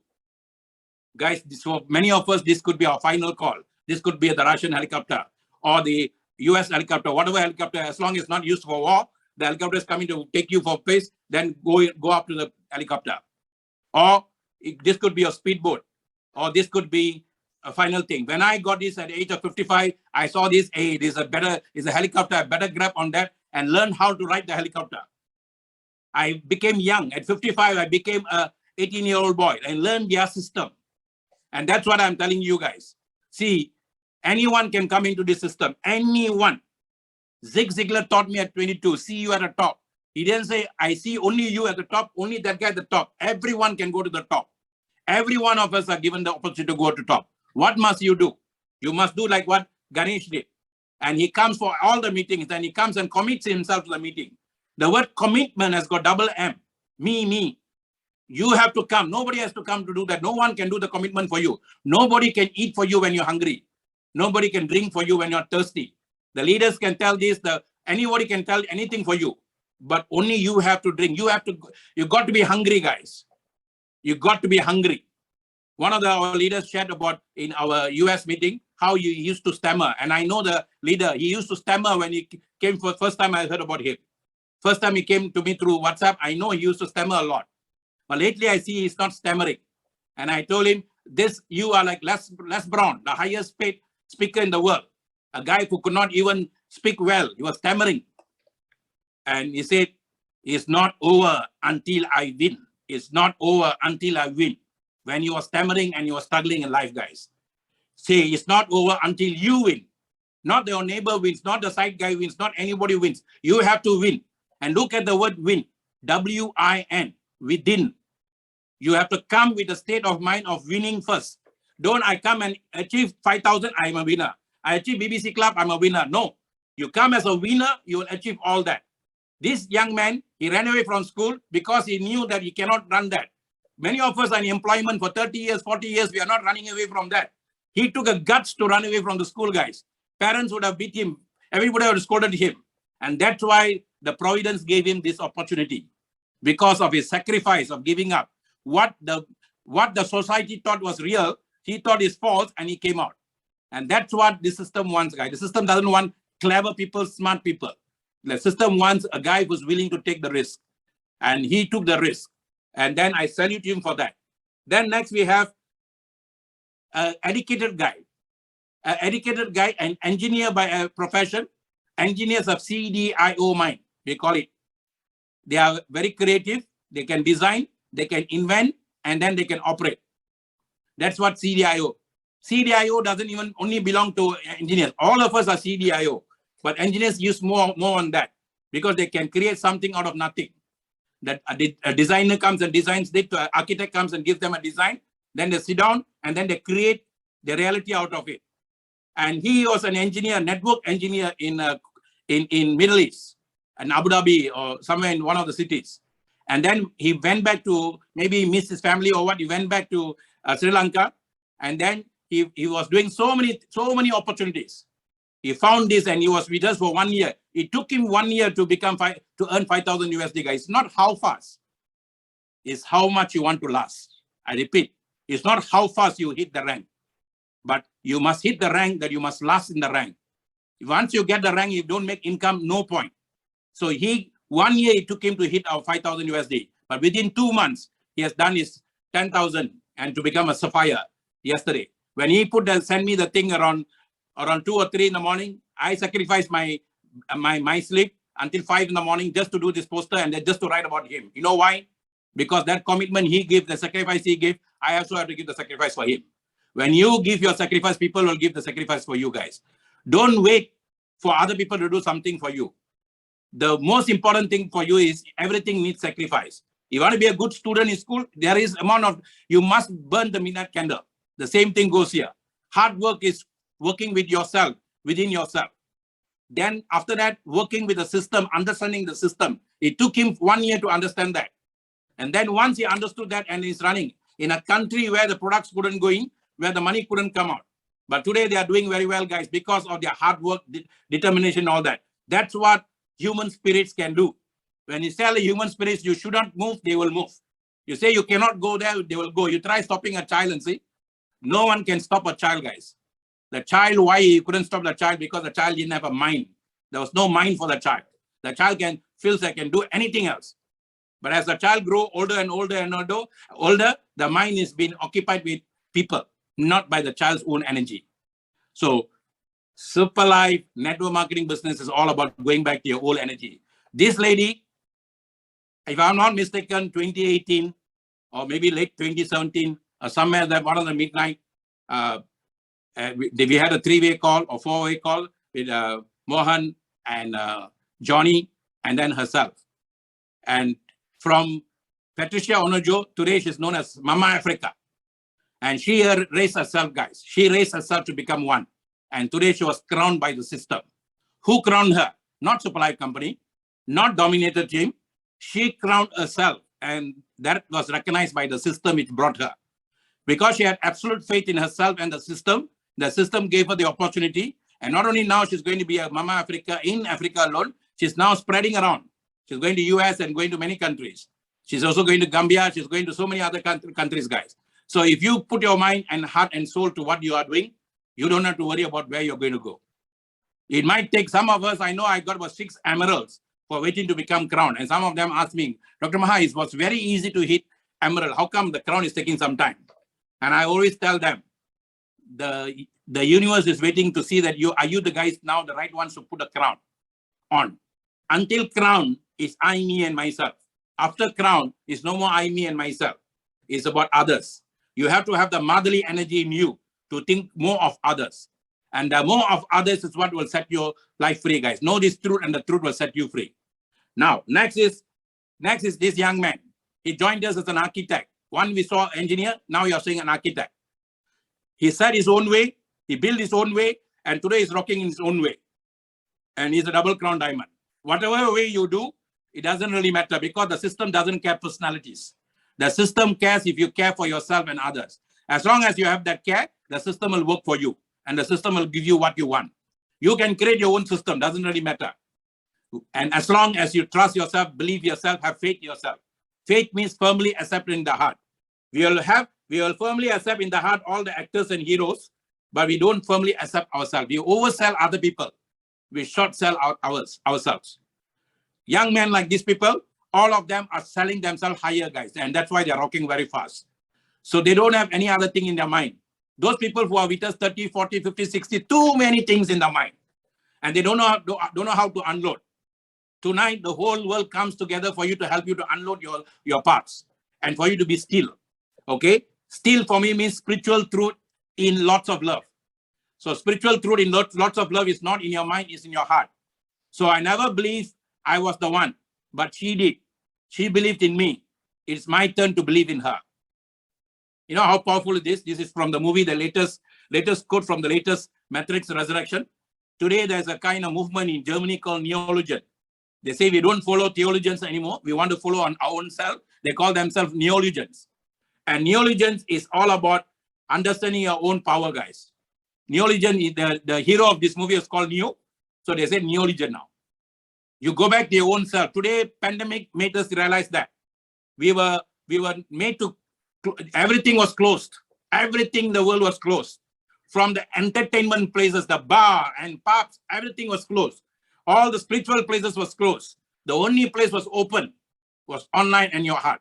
Guys, for many of us, this could be our final call. This could be the Russian helicopter or the US helicopter, whatever helicopter, as long as it's not used for war, the helicopter is coming to take you for place, then go up to the helicopter. Or this could be a speedboat, or this could be a final thing. When I got this at the age of 55, I saw this, hey, this is a helicopter, I better grab on that and learn how to ride the helicopter. I became young. At 55, I became a 18-year-old boy and learned their system. And that's what I'm telling you guys. See, anyone can come into this system. Anyone. Zig Ziglar taught me at 22, see you at the top. He didn't say, I see only you at the top, only that guy at the top. Everyone can go to the top. Every one of us are given the opportunity to go to the top. What must you do? You must do like what Ganesh did. And he comes for all the meetings and he comes and commits himself to the meeting. The word commitment has got double M. Me. You have to come. Nobody has to come to do that. No one can do the commitment for you. Nobody can eat for you when you're hungry. Nobody can drink for you when you're thirsty. The leaders can tell this. Anybody can tell anything for you. But only you have to drink. You got to be hungry, guys. You got to be hungry. One of our leaders shared about in our US meeting, how he used to stammer. And I know the leader, he used to stammer when he came for the first time I heard about him. First time he came to me through WhatsApp, I know he used to stammer a lot. But lately I see he's not stammering. And I told him, you are like Les Brown, the highest paid speaker in the world. A guy who could not even speak well. He was stammering. And he said, it's not over until I win. It's not over until I win. When you are stammering and you are struggling in life, guys. Say, it's not over until you win. Not your neighbor wins, not the side guy wins, not anybody wins. You have to win. And look at the word win. W-I-N, within. You have to come with a state of mind of winning first. Don't I come and achieve 5,000, I'm a winner. I achieve BBC Club, I'm a winner. No. You come as a winner, you will achieve all that. This young man, he ran away from school because he knew that he cannot run that. Many of us are in employment for 30 years, 40 years. We are not running away from that. He took a guts to run away from the school, guys. Parents would have beat him. Everybody would have scolded him. And that's why the Providence gave him this opportunity. Because of his sacrifice of giving up. What the society thought was real, he thought is false, and he came out. And that's what the system wants, guys. The system doesn't want clever people, smart people. The system wants a guy who's willing to take the risk. And he took the risk. And then I salute him for that. Then next we have an educated guy. An educated guy, an engineer by a profession. Engineers of CDIO mind, they call it. They are very creative. They can design, they can invent, and then they can operate. That's what CDIO. CDIO doesn't even only belong to engineers. All of us are CDIO, but engineers use more on that because they can create something out of nothing. That a designer comes and designs it, an architect comes and gives them a design, then they sit down and then they create the reality out of it. And he was an engineer, network engineer in Middle East, in Abu Dhabi or somewhere in one of the cities. And then he went back to, maybe he missed his family or what, he went back to Sri Lanka. And then he was doing so many opportunities. He found this and he was with us for 1 year. It took him 1 year to earn 5,000 USD, guys. It's not how fast, it's how much you want to last. I repeat, it's not how fast you hit the rank, but you must hit the rank that you must last in the rank. Once you get the rank, you don't make income, no point. So 1 year it took him to hit our 5,000 USD, but within 2 months, he has done his 10,000 and to become a sapphire yesterday. When he send me the thing around 2 or 3 in the morning, I sacrificed my sleep until 5 in the morning just to do this poster and then just to write about him. You know why? Because that commitment he gave, the sacrifice he gave, I also have to give the sacrifice for him. When you give your sacrifice, people will give the sacrifice for you guys. Don't wait for other people to do something for you. The most important thing for you is everything needs sacrifice. You want to be a good student in school, there is you must burn the midnight candle. The same thing goes here. Hard work is working with yourself, within yourself. Then after that, working with the system, understanding the system. It took him 1 year to understand that. And then once he understood that and he's running in a country where the products couldn't go in, where the money couldn't come out. But today they are doing very well, guys, because of their hard work, determination, all that. That's what human spirits can do. When you tell human spirits, you shouldn't move, they will move. You say you cannot go there, they will go. You try stopping a child and see, no one can stop a child, guys. The child, why you couldn't stop the child? Because the child didn't have a mind. There was no mind for the child. The child feels they can do anything else. But as the child grows older and older and older, the mind is being occupied with people, not by the child's own energy. So Super Life network marketing business is all about going back to your old energy. This lady, if I'm not mistaken, 2018 or maybe late 2017 or somewhere that one of the midnight, we had a 3-way call or 4-way call with Mohan and Johnny and then herself. And from Patricia Onojo, today she's known as Mama Africa. And she raised herself, guys. She raised herself to become one. And today she was crowned by the system. Who crowned her? Not Supply Company, not Dominator Team. She crowned herself. And that was recognized by the system which brought her. Because she had absolute faith in herself and the system gave her the opportunity. And not only now she's going to be a Mama Africa in Africa alone, she's now spreading around. She's going to US and going to many countries. She's also going to Gambia. She's going to so many other countries, guys. So if you put your mind and heart and soul to what you are doing, you don't have to worry about where you're going to go. It might take some of us, I know I got about 6 emeralds for waiting to become crowned. And some of them asked me, Dr. Maha, it was very easy to hit emerald. How come the crown is taking some time? And I always tell them, the universe is waiting to see that are you the guys now the right ones to put a crown on. Until crown is I, me, and myself. After crown is no more I, me, and myself. It's about others. You have to have the motherly energy in you to think more of others. And the more of others is what will set your life free, guys. Know this truth and the truth will set you free. Now, next is this young man. He joined us as an architect. One we saw engineer, now you're saying an architect. He said his own way, he built his own way, and today he's rocking in his own way. And he's a double crown diamond. Whatever way you do, it doesn't really matter because the system doesn't care personalities. The system cares if you care for yourself and others. As long as you have that care, the system will work for you and the system will give you what you want. You can create your own system, doesn't really matter. And as long as you trust yourself, believe yourself, have faith in yourself. Faith means firmly accept in the heart. We will firmly accept in the heart all the actors and heroes, but we don't firmly accept ourselves. We oversell other people. We short sell ourselves. Young men like these people, all of them are selling themselves higher, guys. And that's why they're rocking very fast. So they don't have any other thing in their mind. Those people who are with us 30, 40, 50, 60, too many things in their mind. And they don't know how to unload. Tonight, the whole world comes together for you to help you to unload your parts and for you to be still. Okay? Still for me means spiritual truth in lots of love. So spiritual truth in lots of love is not in your mind, it's in your heart. So I never believed I was the one, but she did. She believed in me. It's my turn to believe in her. You know how powerful it is? This is from the movie, the latest quote from the latest Matrix Resurrection. Today, there's a kind of movement in Germany called Neologian. They say we don't follow theologians anymore. We want to follow on our own self. They call themselves Neologians. And Neologians is all about understanding your own power, guys. Neologian, the hero of this movie is called Neo. So they say Neologian now. You go back to your own self. Today, pandemic made us realize that. We were made to, everything was closed. Everything in the world was closed. From the entertainment places, the bar and pubs, everything was closed. All the spiritual places was closed. The only place was open, was online and your heart.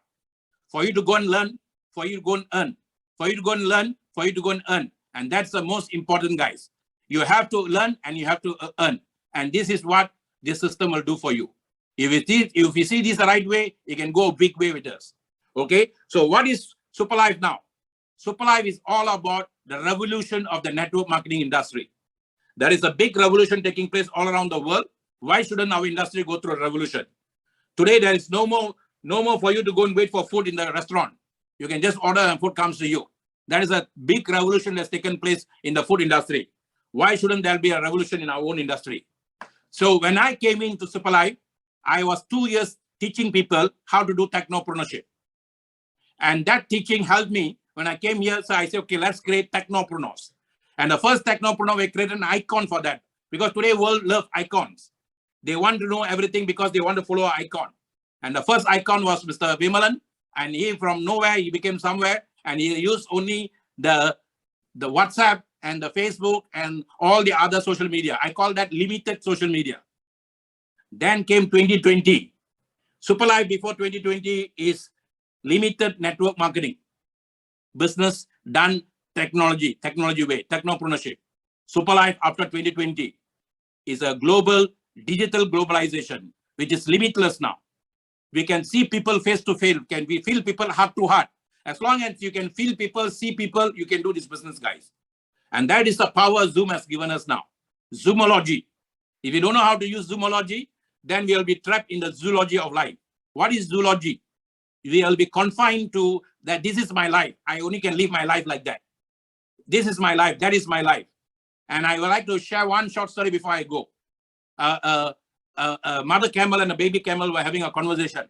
For you to go and learn, for you to go and earn. For you to go and learn, for you to go and earn. And that's the most important, guys. You have to learn and you have to earn. And this is what this system will do for you. If you see this the right way, you can go a big way with us. Okay? So what is Superlife now? Superlife is all about the revolution of the network marketing industry. There is a big revolution taking place all around the world. Why shouldn't our industry go through a revolution? Today, there is no more for you to go and wait for food in the restaurant. You can just order and food comes to you. That is a big revolution that's taken place in the food industry. Why shouldn't there be a revolution in our own industry? So when I came into Superlife, I was 2 years teaching people how to do technopreneurship. And that teaching helped me when I came here. So I said, okay, let's create technopreneurs. And the first technopreneur, we created an icon for that. Because today world loves icons. They want to know everything because they want to follow an icon. And the first icon was Mr. Vimalan. And he from nowhere, he became somewhere. And he used only the WhatsApp and the Facebook and all the other social media. I call that limited social media. Then came 2020. Superlife before 2020 is limited network marketing. Business done technology way, technopreneurship. Superlife after 2020 is a global digital globalization, which is limitless now. We can see people face to face. Can we feel people heart to heart? As long as you can feel people, see people, you can do this business, guys. And that is the power Zoom has given us now. Zoomology. If you don't know how to use Zoomology, then we will be trapped in the zoology of life. What is zoology? We will be confined to that this is my life. I only can live my life like that. This is my life. That is my life. And I would like to share one short story before I go. A mother camel and a baby camel were having a conversation.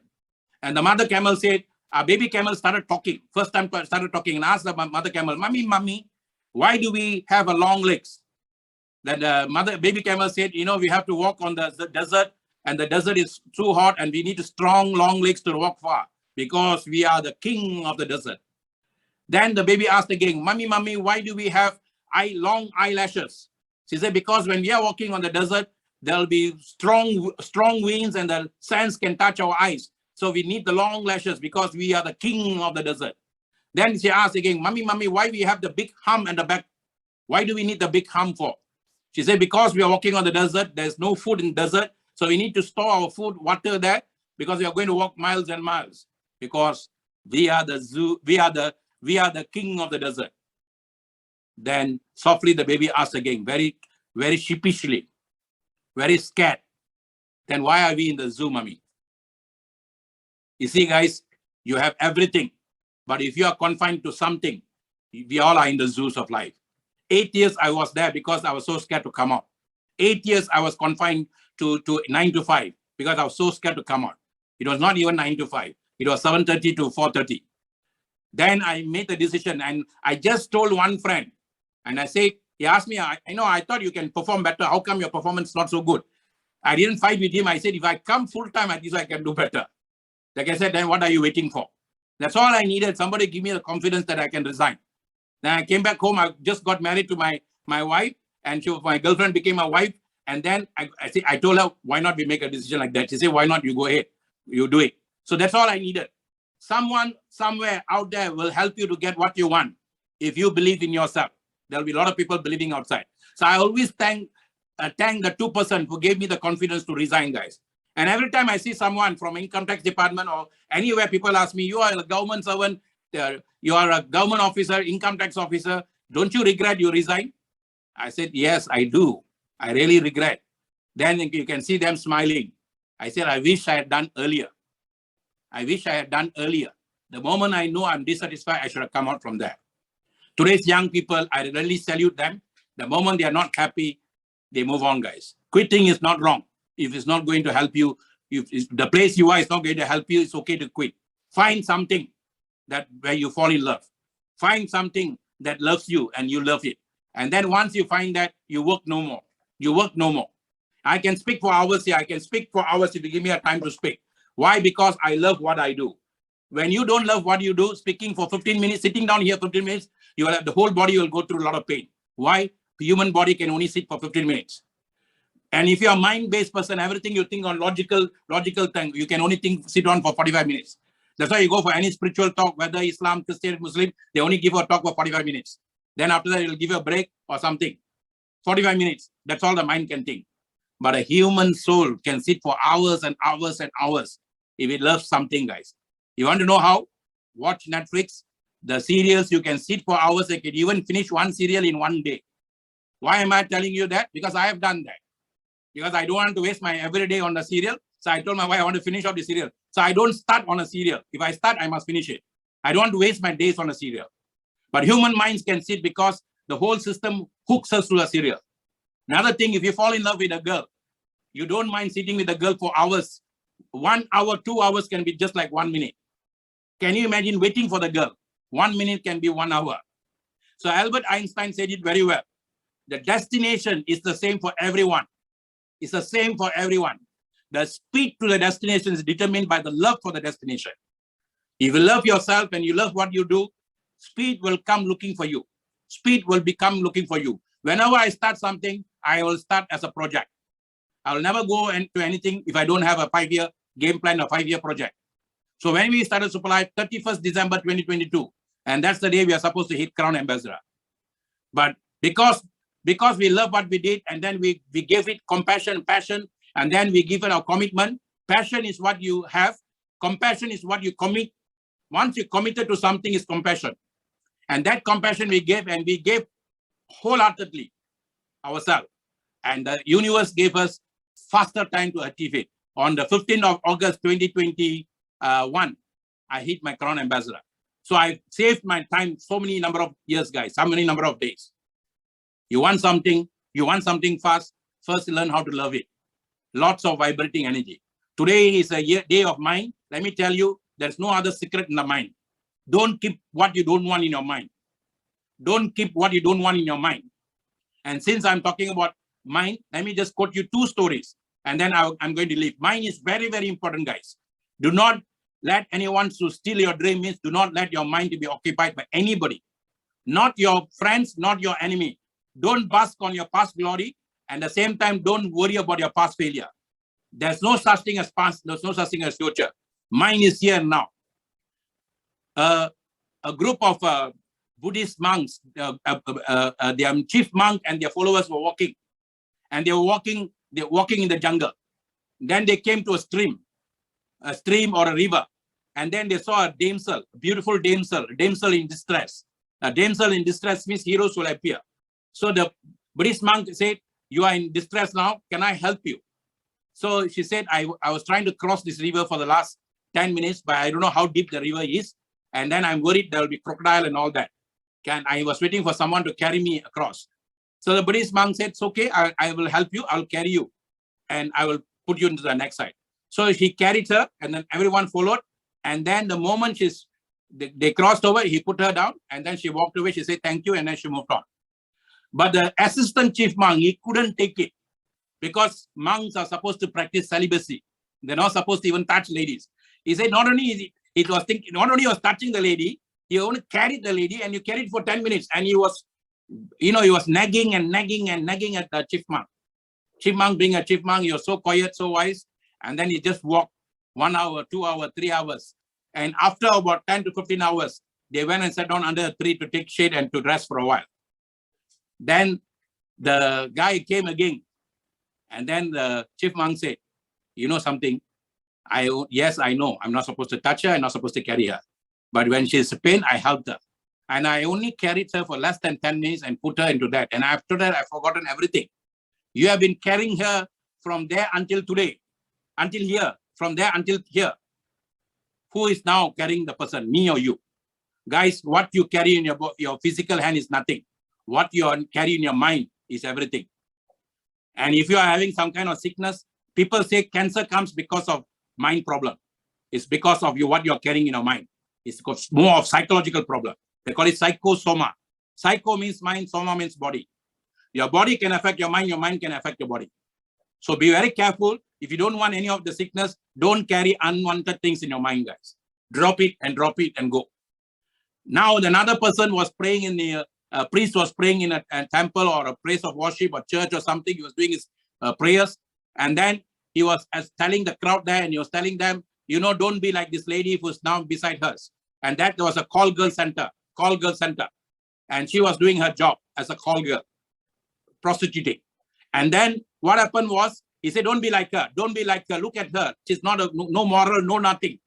And the mother camel said, a baby camel started talking. First time started talking and asked the mother camel, Mommy, why do we have a long legs? Then the baby camel said, we have to walk on the desert and the desert is too hot and we need strong, long legs to walk far because we are the king of the desert. Then the baby asked again, Mommy, why do we have long eyelashes? She said, because when we are walking on the desert, there'll be strong winds and the sands can touch our eyes. So we need the long lashes because we are the king of the desert. Then she asked again, Mommy, why we have the big hump at the back? Why do we need the big hump for? She said, because we are walking on the desert, there's no food in the desert. So we need to store our food, water there, because we are going to walk miles and miles. Because we are the zoo, we are the king of the desert. Then softly the baby asked again, very, very sheepishly, very scared. Then why are we in the zoo, Mommy? You see, guys, you have everything. But if you are confined to something, we all are in the zoos of life. 8 years I was there because I was so scared to come out. 8 years I was confined to 9 to 5 because I was so scared to come out. It was not even 9 to 5. It was 7:30 to 4:30. Then I made the decision and I just told one friend and I said, he asked me, I thought you can perform better. How come your performance is not so good? I didn't fight with him. I said, if I come full time, at least I can do better. Like I said, then what are you waiting for? That's all I needed. Somebody give me the confidence that I can resign. Then I came back home. I just got married to my wife and my girlfriend became my wife. And then I told her, why not we make a decision like that? She said, why not you go ahead, you do it. So that's all I needed. Someone somewhere out there will help you to get what you want. If you believe in yourself, there'll be a lot of people believing outside. So I always thank the 2% who gave me the confidence to resign, guys. And every time I see someone from income tax department or anywhere, people ask me, you are a government servant, you are a government officer, income tax officer. Don't you regret you resign? I said, yes, I do. I really regret. Then you can see them smiling. I said, I wish I had done earlier. I wish I had done earlier. The moment I know I'm dissatisfied, I should have come out from there. Today's young people, I really salute them. The moment they are not happy, they move on, guys. Quitting is not wrong. If it's not going to help you, if the place you are is not going to help you, it's okay to quit. Find something where you fall in love. Find something that loves you and you love it. And then once you find that, you work no more. You work no more. I can speak for hours here. I can speak for hours if you give me a time to speak. Why? Because I love what I do. When you don't love what you do, speaking for 15 minutes, sitting down here 15 minutes, you will have the whole body will go through a lot of pain. Why? The human body can only sit for 15 minutes. And if you're a mind-based person, everything you think on logical thing, you can only sit on for 45 minutes. That's why you go for any spiritual talk, whether Islam, Christian, Muslim, they only give a talk for 45 minutes. Then after that, it'll give you a break or something. 45 minutes, that's all the mind can think. But a human soul can sit for hours and hours and hours if it loves something, guys. You want to know how? Watch Netflix. The serials, you can sit for hours. You can even finish one serial in one day. Why am I telling you that? Because I have done that. Because I don't want to waste my every day on the serial. So I told my wife I want to finish off the serial. So I don't start on a serial. If I start, I must finish it. I don't want to waste my days on a serial. But human minds can sit because the whole system hooks us to a serial. Another thing, if you fall in love with a girl, you don't mind sitting with a girl for hours. 1 hour, 2 hours can be just like 1 minute. Can you imagine waiting for the girl? 1 minute can be 1 hour. So Albert Einstein said it very well. The destination is the same for everyone. It's the same for everyone. The speed to the destination is determined by the love for the destination. If you love yourself and you love what you do, speed will come looking for you. Speed will become looking for you. Whenever I start something, I will start as a project. I will never go into anything if I don't have a 5-year game plan or 5-year project. So when we started Supply, 31st December 2022, and that's the day we are supposed to hit Crown Ambassador. But because we love what we did, and then we gave it compassion, passion, and then we give it our commitment. Passion is what you have. Compassion is what you commit. Once you committed to something, is compassion. And that compassion we gave, and we gave wholeheartedly ourselves. And the universe gave us faster time to achieve it. On the 15th of August 2021, I hit my Crown Ambassador. So I saved my time so many number of years, guys, so many number of days. You want something fast, first learn how to love it. Lots of vibrating energy. Today is a day of mind. Let me tell you, there's no other secret in the mind. Don't keep what you don't want in your mind. Don't keep what you don't want in your mind. And since I'm talking about mind, let me just quote you 2 stories, and then I'm going to leave. Mind is very, very important, guys. Do not let anyone to steal your dream. Means do not let your mind to be occupied by anybody. Not your friends, not your enemy. Don't bask on your past glory, and at the same time, don't worry about your past failure. There's no such thing as past, there's no such thing as future. Mine is here now. A group of Buddhist monks, their chief monk and their followers were walking. And they're walking in the jungle. Then they came to a stream or a river. And then they saw a damsel, a beautiful damsel in distress. A damsel in distress means heroes will appear. So the Buddhist monk said, you are in distress now, can I help you? So she said, I was trying to cross this river for the last 10 minutes, but I don't know how deep the river is. And then I'm worried there will be crocodile and all that. I was waiting for someone to carry me across. So the Buddhist monk said, it's okay, I will help you, I'll carry you. And I will put you into the next side. So he carried her, and then everyone followed. And then the moment they crossed over, he put her down, and then she walked away. She said, thank you, and then she moved on. But the assistant chief monk, he couldn't take it, because monks are supposed to practice celibacy. They're not supposed to even touch ladies. He said, not only he was touching the lady, he only carried the lady, and you carried for 10 minutes, and he was nagging and nagging and nagging at the chief monk. Chipmunk being a chipmunk, you're so quiet, so wise. And then he just walked 1 hour, 2 hours, 3 hours. And after about 10 to 15 hours, they went and sat down under a tree to take shade and to rest for a while. Then the guy came again. And then the chipmunk said, you know something? Yes, I know. I'm not supposed to touch her. I'm not supposed to carry her. But when she's in pain, I helped her. And I only carried her for less than 10 minutes and put her into that. And after that, I've forgotten everything. You have been carrying her from there until today, until here, from there until here. Who is now carrying the person, me or you? Guys, what you carry in your physical hand is nothing. What you carry in your mind is everything. And if you are having some kind of sickness, people say cancer comes because of mind problem. It's because of what you're carrying in your mind. It's more of psychological problem. They call it psychosoma. Psycho means mind, soma means body. Your body can affect your mind can affect your body. So be very careful. If you don't want any of the sickness, don't carry unwanted things in your mind, guys. Drop it and go. Now, another person was praying in the, priest was praying in a temple or a place of worship or church or something. He was doing his prayers. And then he was telling the crowd there, and he was telling them, you know, don't be like this lady who's now beside hers. And that was a call girl center. And she was doing her job as a call girl, prostituting. And then what happened was, he said, don't be like her. Don't be like her. Look at her. She's not no moral, no nothing.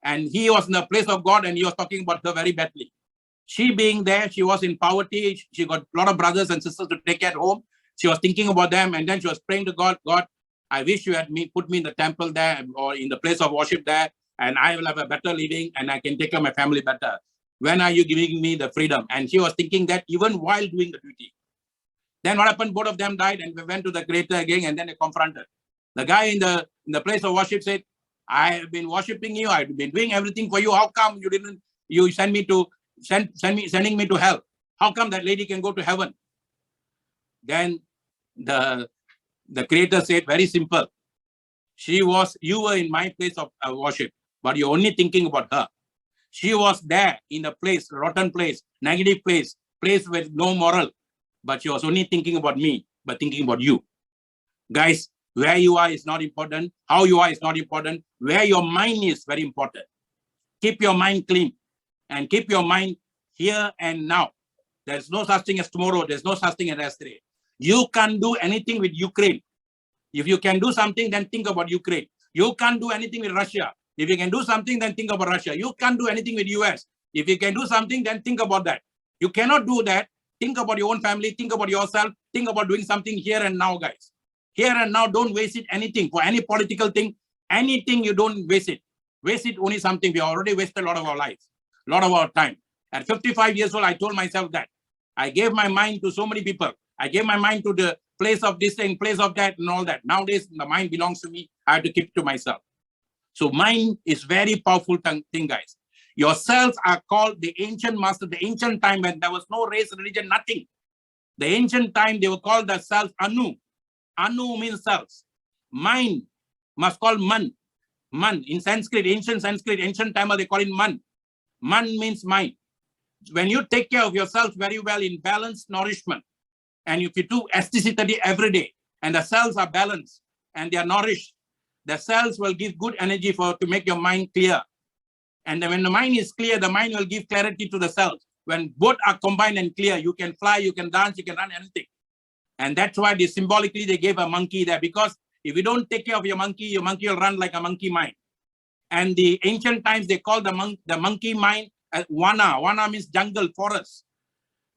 And he was in the place of God, and he was talking about her very badly. She being there, she was in poverty. She got a lot of brothers and sisters to take at home. She was thinking about them, and then she was praying to God, God, I wish you had put me in the temple there or in the place of worship there, and I will have a better living and I can take care of my family better. When are you giving me the freedom? And she was thinking that even while doing the duty. Then what happened? Both of them died, and we went to the Creator again, and then they confronted. The guy in the place of worship said, I have been worshiping you. I've been doing everything for you. How come you sending me to hell? How come that lady can go to heaven? Then the Creator said, very simple. You were in my place of worship, but you're only thinking about her. She was there in a place, rotten place, negative place with no moral, but she was only thinking about me, but thinking about you. Guys, where you are is not important. How you are is not important. Where your mind is very important. Keep your mind clean and keep your mind here and now. There's no such thing as tomorrow. There's no such thing as yesterday. You can't do anything with Ukraine. If you can do something, then think about Ukraine. You can't do anything with Russia. If you can do something, then think about Russia. You can't do anything with US. If you can do something, then think about that. You cannot do that. Think about your own family. Think about yourself. Think about doing something here and now, guys. Here and now, don't waste it anything for any political thing. Anything, you don't waste it. Waste it only something. We already wasted a lot of our lives, a lot of our time. At 55 years old, I told myself that. I gave my mind to so many people. I gave my mind to the place of this thing, place of that, and all that. Nowadays, the mind belongs to me. I have to keep it to myself. So mind is very powerful thing, guys. Your cells are called the ancient master, the ancient time when there was no race, religion, nothing. The ancient time, they were called the cells Anu. Anu means cells. Mind must call Man. Man in Sanskrit, ancient time, they call it Man. Man means mind. When you take care of yourself very well in balanced nourishment, and if you do elasticity every day, and the cells are balanced and they are nourished, the cells will give good energy to make your mind clear. And then when the mind is clear, the mind will give clarity to the cells. When both are combined and clear, you can fly, you can dance, you can run anything. And that's why symbolically they gave a monkey there, because if you don't take care of your monkey will run like a monkey mind. And the ancient times, they call the monkey mind Wana. Wana means jungle, forest.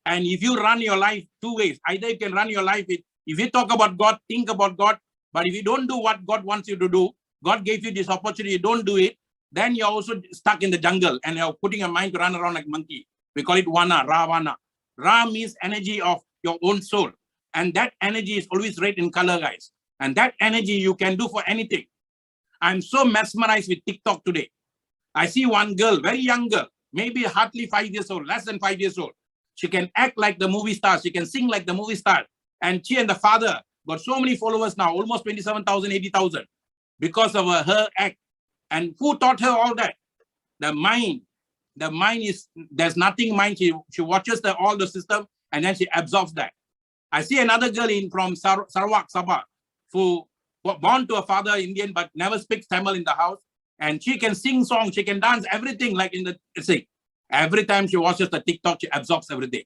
And if you run your life two ways, either you can run your life with, if you talk about God, think about God, but if you don't do what God wants you to do, God gave you this opportunity, you don't do it, then you're also stuck in the jungle and you're putting your mind to run around like monkey. We call it Wana, Ravana. Ra means energy of your own soul. And that energy is always red in color, guys. And that energy you can do for anything. I'm so mesmerized with TikTok today. I see one girl, very young girl, maybe hardly 5 years old, less than 5 years old. She can act like the movie stars. She can sing like the movie star. And she and the father got so many followers now, almost 27,000, 80,000, because of her act. And who taught her all that? The mind. The mind is, there's nothing mind. She watches all the system and then she absorbs that. I see another girl from Sarawak, Sabah, who were born to a father Indian but never speaks Tamil in the house, and she can sing songs, she can dance, everything like in the sing. Every time she watches the TikTok, she absorbs everything.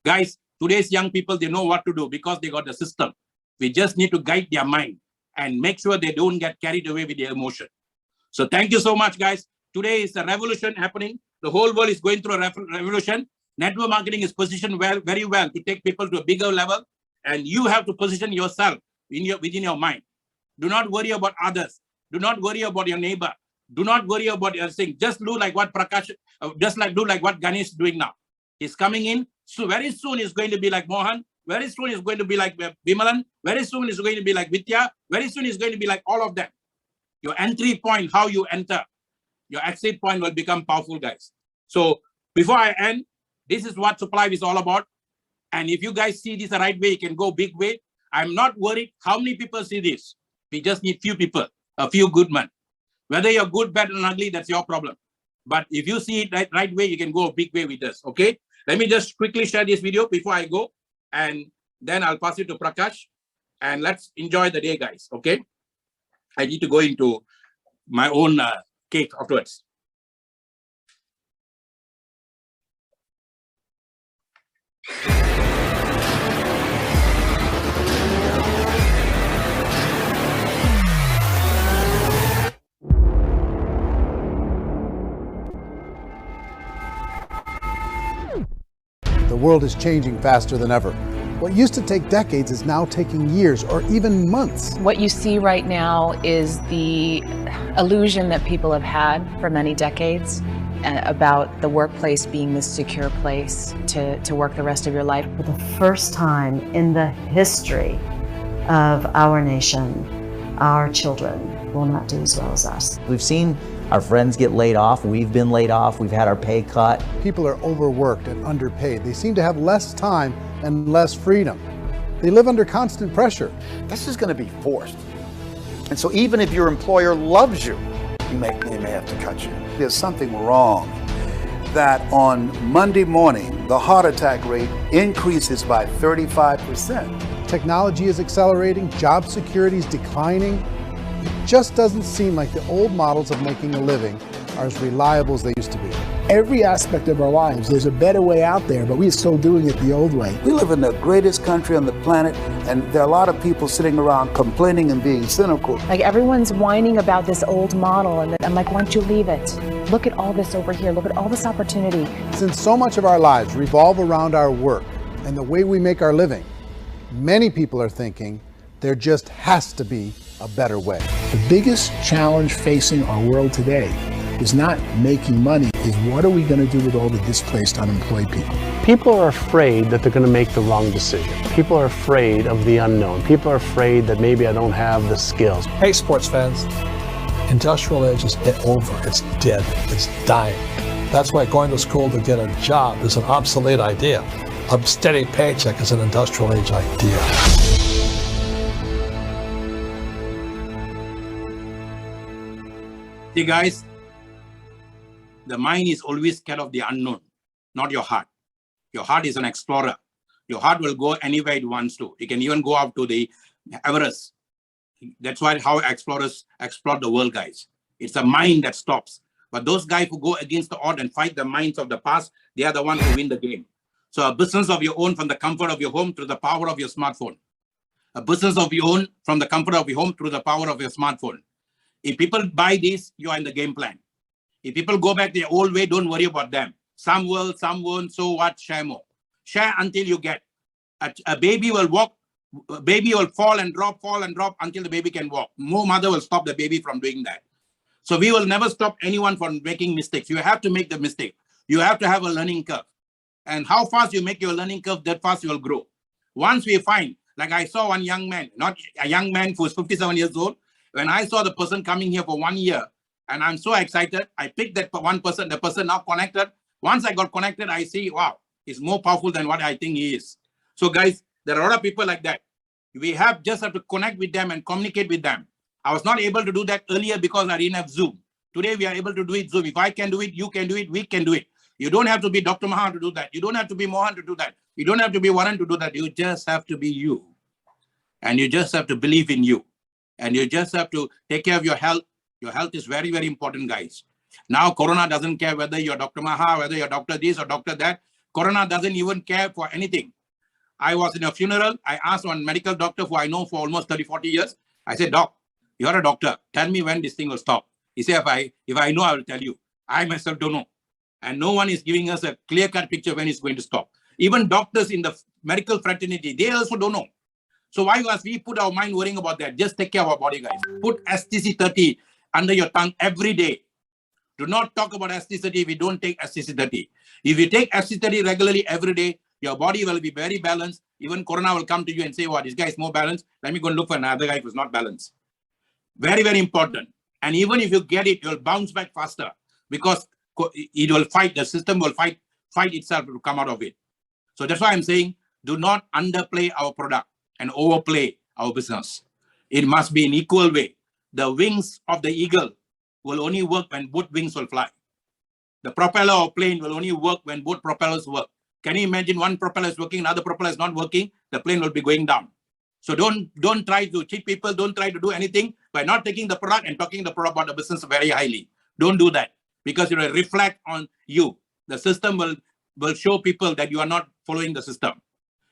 Guys, today's young people, they know what to do because they got the system. We just need to guide their mind and make sure they don't get carried away with their emotion. So thank you so much, guys. Today is a revolution happening. The whole world is going through a revolution. Network marketing is positioned very well to take people to a bigger level. And you have to position yourself within your mind. Do not worry about others. Do not worry about your neighbor. Do not worry about your thing. Just do like what Prakash, do like what Ganesh is doing now. He's coming in. So very soon he's going to be like Mohan. Very soon he's going to be like Bimalan. Very soon he's going to be like Vidya. Very soon he's going to be like all of them. Your entry point, how you enter, your exit point will become powerful, guys. So before I end, this is what Supply is all about. And if you guys see this the right way, you can go big way. I'm not worried how many people see this. We just need few people, a few good men. Whether you're good, bad, and ugly, that's your problem. But if you see it right way, you can go a big way with us, okay? Let me just quickly share this video before I go. And then I'll pass it to Prakash. And let's enjoy the day, guys, okay? I need to go into my own cake afterwards. The world is changing faster than ever. What used to take decades is now taking years or even months. What you see right now is the illusion that people have had for many decades about the workplace being this secure place to work the rest of your life. For the first time in the history of our nation, our children will not do as well as us. We've seen our friends get laid off. We've been laid off. We've had our pay cut. People are overworked and underpaid. They seem to have less time and less freedom. They live under constant pressure. This is going to be forced. And so even if your employer loves you, they may have to cut you. There's something wrong that on Monday morning, the heart attack rate increases by 35%. Technology is accelerating, job security is declining. It just doesn't seem like the old models of making a living are as reliable as they used to be. Every aspect of our lives, there's a better way out there, but we're still doing it the old way. We live in the greatest country on the planet, and there are a lot of people sitting around complaining and being cynical. Like everyone's whining about this old model, and I'm like, why don't you leave it? Look at all this over here. Look at all this opportunity. Since so much of our lives revolve around our work and the way we make our living, many people are thinking there just has to be a better way. The biggest challenge facing our world today is not making money, is what are we going to do with all the displaced, unemployed people? People are afraid that they're going to make the wrong decision. People are afraid of the unknown. People are afraid that maybe I don't have the skills. Hey, sports fans, industrial age is over. It's dead. It's dying. That's why going to school to get a job is an obsolete idea. A steady paycheck is an industrial age idea. See, guys, the mind is always scared of the unknown, not your heart. Your heart is an explorer. Your heart will go anywhere it wants to. It can even go up to the Everest. That's why how explorers explore the world, guys. It's a mind that stops. But those guys who go against the odds and fight the minds of the past, they are the ones who win the game. So a business of your own from the comfort of your home through the power of your smartphone. A business of your own from the comfort of your home through the power of your smartphone. If people buy this, you are in the game plan. If people go back their old way, don't worry about them. Some will, some won't, so what? Share more. Share until you get. A baby will walk, a baby will fall and drop until the baby can walk. No mother will stop the baby from doing that. So we will never stop anyone from making mistakes. You have to make the mistake. You have to have a learning curve. And how fast you make your learning curve, that fast you will grow. Once we find, like I saw one young man, not a young man who is 57 years old, when I saw the person coming here for 1 year, and I'm so excited, I picked that one person, the person now connected. Once I got connected, I see, wow, he's more powerful than what I think he is. So guys, there are a lot of people like that. We just have to connect with them and communicate with them. I was not able to do that earlier because I didn't have Zoom. Today, we are able to do it Zoom. If I can do it, you can do it, we can do it. You don't have to be Dr. Mahan to do that. You don't have to be Mohan to do that. You don't have to be Warren to do that. You just have to be you. And you just have to believe in you. And you just have to take care of your health. Your health is very, very important, guys. Now, Corona doesn't care whether you're Dr. Maha, whether you're Dr. this or Dr. that. Corona doesn't even care for anything. I was in a funeral. I asked one medical doctor who I know for almost 30, 40 years. I said, Doc, you're a doctor. Tell me when this thing will stop. He said, if I know, I will tell you. I myself don't know. And no one is giving us a clear-cut picture when it's going to stop. Even doctors in the medical fraternity, they also don't know. So why must we put our mind worrying about that? Just take care of our body, guys. Put STC30 under your tongue every day. Do not talk about STC30 if you don't take STC30. If you take STC30 regularly every day, your body will be very balanced. Even Corona will come to you and say, "What, this guy is more balanced. Let me go and look for another guy who's not balanced." Very, very important. And even if you get it, you'll bounce back faster because it will fight. The system will fight itself to come out of it. So that's why I'm saying, do not underplay our product and overplay our business. It must be an equal way. The wings of the eagle will only work when both wings will fly. The propeller of plane will only work when both propellers work. Can you imagine one propeller is working, another propeller is not working? The plane will be going down. So don't try to cheat people. Don't try to do anything by not taking the product and talking the product about the business very highly. Don't do that because it will reflect on you. The system will show people that you are not following the system.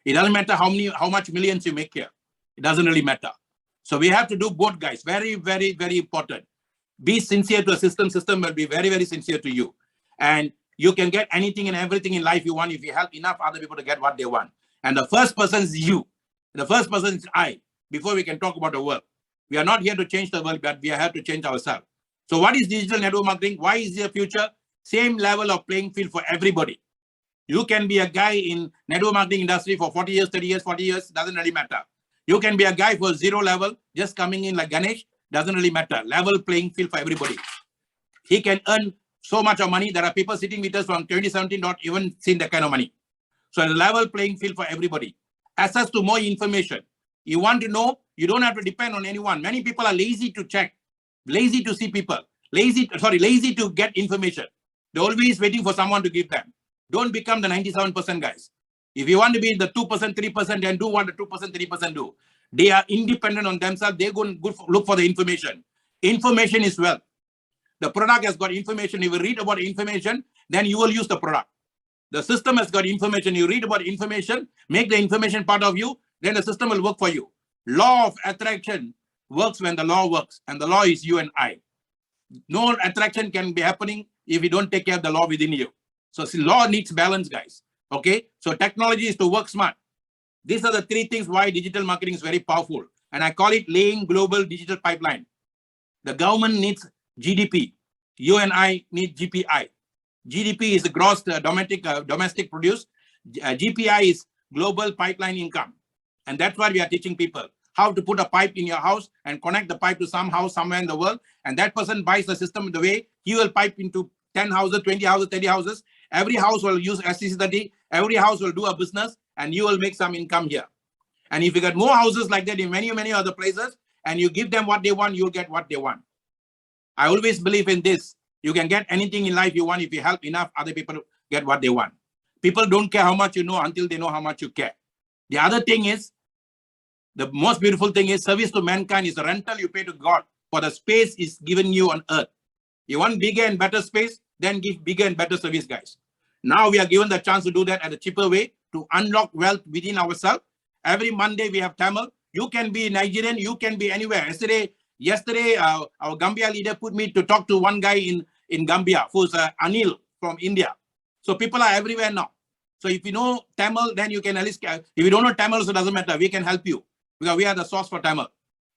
It doesn't matter how much millions you make here. It doesn't really matter. So we have to do both, guys. Very, very, very important. Be sincere to the system. System will be very, very sincere to you. And you can get anything and everything in life you want if you help enough other people to get what they want. And the first person is you. The first person is I, before we can talk about the world. We are not here to change the world, but we are here to change ourselves. So what is digital network marketing? Why is the future? Same level of playing field for everybody. You can be a guy in network marketing industry for 40 years, 30 years, 40 years, doesn't really matter. You can be a guy for zero level, just coming in like Ganesh, doesn't really matter. Level playing field for everybody. He can earn so much of money. There are people sitting with us from 2017 not even seen that kind of money. So a level playing field for everybody. Access to more information. You want to know, you don't have to depend on anyone. Many people are lazy to check, lazy to see people, lazy to get information. They're always waiting for someone to give them. Don't become the 97% guys. If you want to be in the 2%, 3%, then do what the 2%, 3% do. They are independent on themselves. They're going to look for the information. Information is wealth. The product has got information. If you read about information, then you will use the product. The system has got information. You read about information, make the information part of you, then the system will work for you. Law of attraction works when the law works, and the law is you and I. No attraction can be happening if you don't take care of the law within you. So see, law needs balance, guys. Okay, so technology is to work smart. These are the three things why digital marketing is very powerful, and I call it laying global digital pipeline. The government needs GDP. You and I need GPI. GDP is the gross domestic produce. GPI is global pipeline income. And that's why we are teaching people how to put a pipe in your house and connect the pipe to some house somewhere in the world. And that person buys the system the way he will pipe into 10 houses, 20 houses, 30 houses. Every house will use STC30. Every house will do a business and you will make some income here. And if you get more houses like that in many, many other places and you give them what they want, you'll get what they want. I always believe in this. You can get anything in life you want if you help enough other people get what they want. People don't care how much you know until they know how much you care. The other thing is, the most beautiful thing is service to mankind is the rental you pay to God for the space is given you on earth. You want bigger and better space, then give bigger and better service, guys. Now we are given the chance to do that at a cheaper way to unlock wealth within ourselves. Every Monday we have Tamil. You can be Nigerian, you can be anywhere. Yesterday, our Gambia leader put me to talk to one guy in Gambia, who's Anil from India. So people are everywhere now. So if you know Tamil, then you can at least, if you don't know Tamil, so it doesn't matter. We can help you because we are the source for Tamil.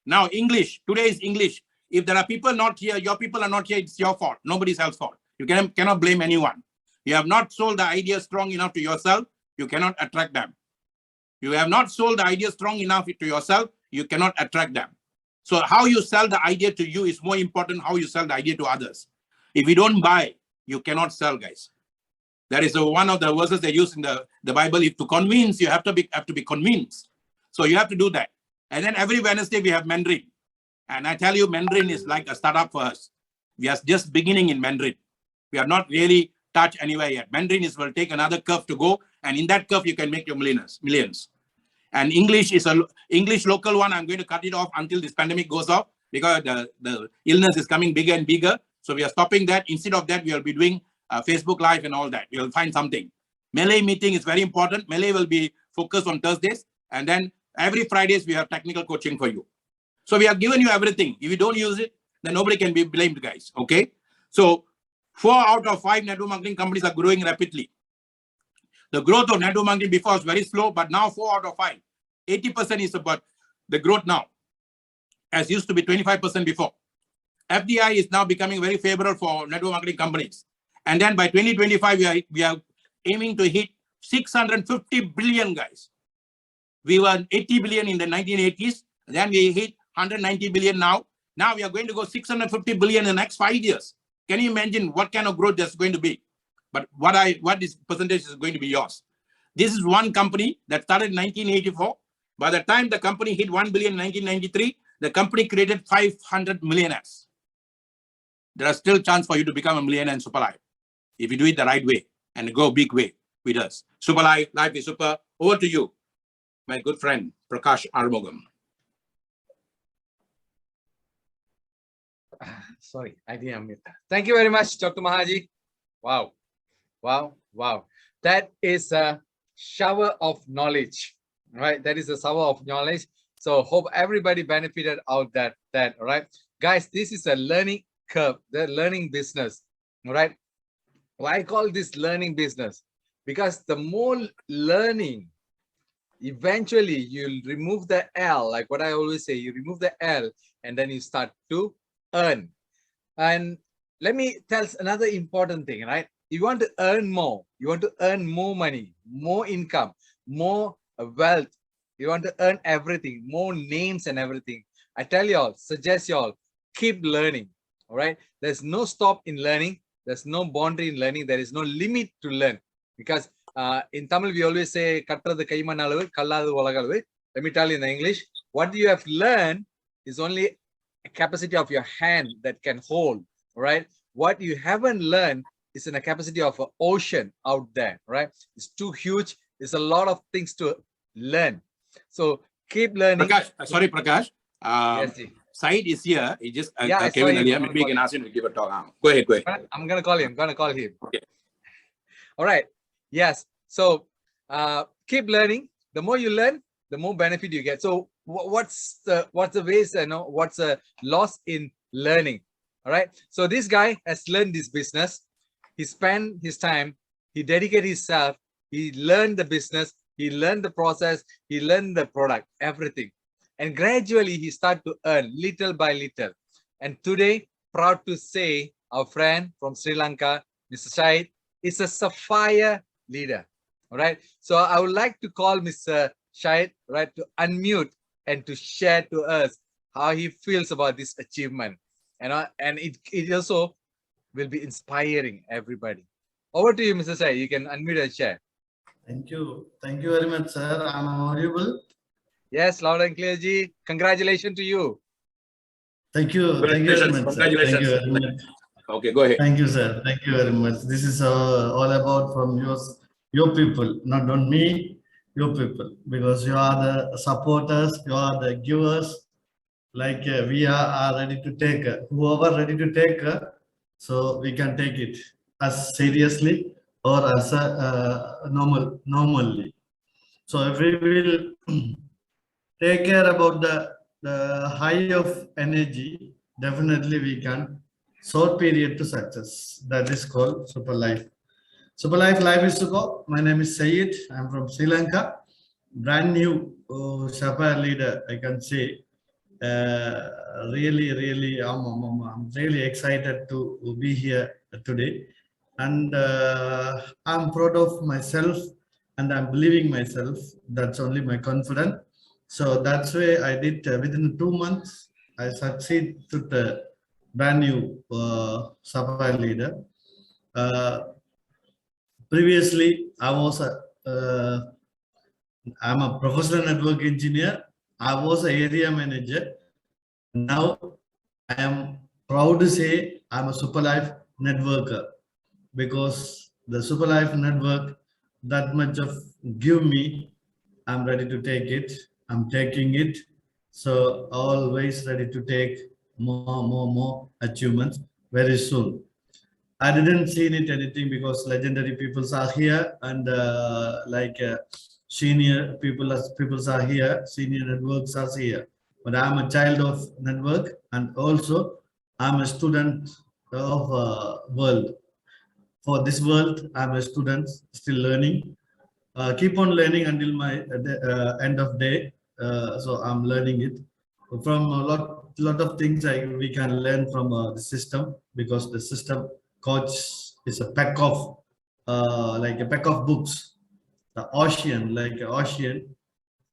Now, English, today is English. If there are people not here, your people are not here, it's your fault. Nobody's else fault. You cannot blame anyone. You have not sold the idea strong enough to yourself, you cannot attract them. You have not sold the idea strong enough to yourself, you cannot attract them. So how you sell the idea to you is more important how you sell the idea to others. If you don't buy, you cannot sell, guys. That is one of the verses they use in the Bible. If to convince, you have to be convinced. So you have to do that. And then every Wednesday we have Mandarin. And I tell you, Mandarin is like a startup for us. We are just beginning in Mandarin. We are not really touched anywhere yet. Mandarin will take another curve to go. And in that curve, you can make your millions. And English is a English local one. I'm going to cut it off until this pandemic goes off because the illness is coming bigger and bigger. So we are stopping that. Instead of that, we will be doing Facebook Live and all that. We will find something. Malay meeting is very important. Malay will be focused on Thursdays. And then every Fridays, we have technical coaching for you. So we have given you everything. If you don't use it, then nobody can be blamed, guys. Okay. So 4 out of 5 network marketing companies are growing rapidly. The growth of network marketing before was very slow, but now 4 out of 5, 80% is about the growth now, as used to be 25% before. FDI is now becoming very favorable for network marketing companies. And then by 2025, we are aiming to hit 650 billion, guys. We were 80 billion in the 1980s. Then we hit 190 billion now. Now we are going to go 650 billion in the next 5 years. Can you imagine what kind of growth that's going to be? But what this percentage is going to be yours. This is one company that started in 1984. By the time the company hit 1 billion in 1993, the company created 500 millionaires. There are still chance for you to become a millionaire in Super Life if you do it the right way and go big way with us. Super Life, life is super. Over to you, my good friend, Prakash Arumugam. Sorry, I didn't admit that. Thank you very much, Dr. Mahaji. Wow. Wow. Wow. That is a shower of knowledge, right? That is a shower of knowledge. So hope everybody benefited out that, all right? Guys, this is a learning curve, the learning business, all right? Why I call this learning business? Because the more learning, eventually you'll remove the L, like what I always say, you remove the L and then you start to earn. And let me tell another important thing, right? You want to earn more, you want to earn more money, more income, more wealth. You want to earn everything, more names and everything. I tell you all, suggest you all, keep learning, all right? There's no stop in learning. There's no boundary in learning. There is no limit to learn. Because in Tamil, we always say, Katrathu kaimanalavu, kalladhu ulagalu. Let me tell you in English, what you have learned is only a capacity of your hand that can hold, right? What you haven't learned is in a capacity of an ocean out there, right? It's too huge. There's a lot of things to learn. So keep learning. Prakash, sorry, Prakash. Yes, Said is here. He just yeah, came in earlier. Maybe we can ask him to give a talk. Go ahead. I'm gonna call him. Okay. All right. Yes. So keep learning. The more you learn, the more benefit you get. So what's the ways, what's the loss in learning? All right. So this guy has learned this business. He spent his time. He dedicated himself. He learned the business. He learned the process. He learned the product, everything. And gradually he started to earn little by little. And today, proud to say, our friend from Sri Lanka, Mr. Shahid, is a sapphire leader. All right. So I would like to call Mr. Shahid, right, to unmute and to share to us how he feels about this achievement. And it also will be inspiring everybody. Over to you, Mr. Shahid. You can unmute and share. Thank you. Thank you very much, sir. I'm audible. Yes, loud and clear, G. Congratulations to you. Thank you. Thank you very much. Congratulations. Thank you very much. Okay, go ahead. Thank you, sir. Thank you very much. This is all about from your people, not on me, your people, because you are the supporters, you are the givers. Like we are ready to take, whoever ready to take, so we can take it as seriously or as normally. So if we will take care about the high of energy, definitely we can short period to success. That is called Super Life. Super Life is to go. My name is Sayed. I'm from Sri Lanka. Brand new sapphire leader, I can say. Really, I'm really excited to be here today. And I'm proud of myself and I'm believing myself. That's only my confidence. So that's why I did within 2 months, I succeed to the brand new sapphire leader. Previously, I'm a professional network engineer. I was an area manager. Now I am proud to say I'm a Super Life networker, because the Super Life network that much of give me I'm ready to take it. I'm taking it. So always ready to take more achievements very soon. I didn't see it anything because legendary peoples are here and senior peoples are here, senior networks are here. But I'm a child of network and also I'm a student of world. For this world, I'm a student still learning. Keep on learning until my end of day. So I'm learning it from a lot of things we can learn from the system, because the system coach is a pack of like a pack of books, the ocean, like an ocean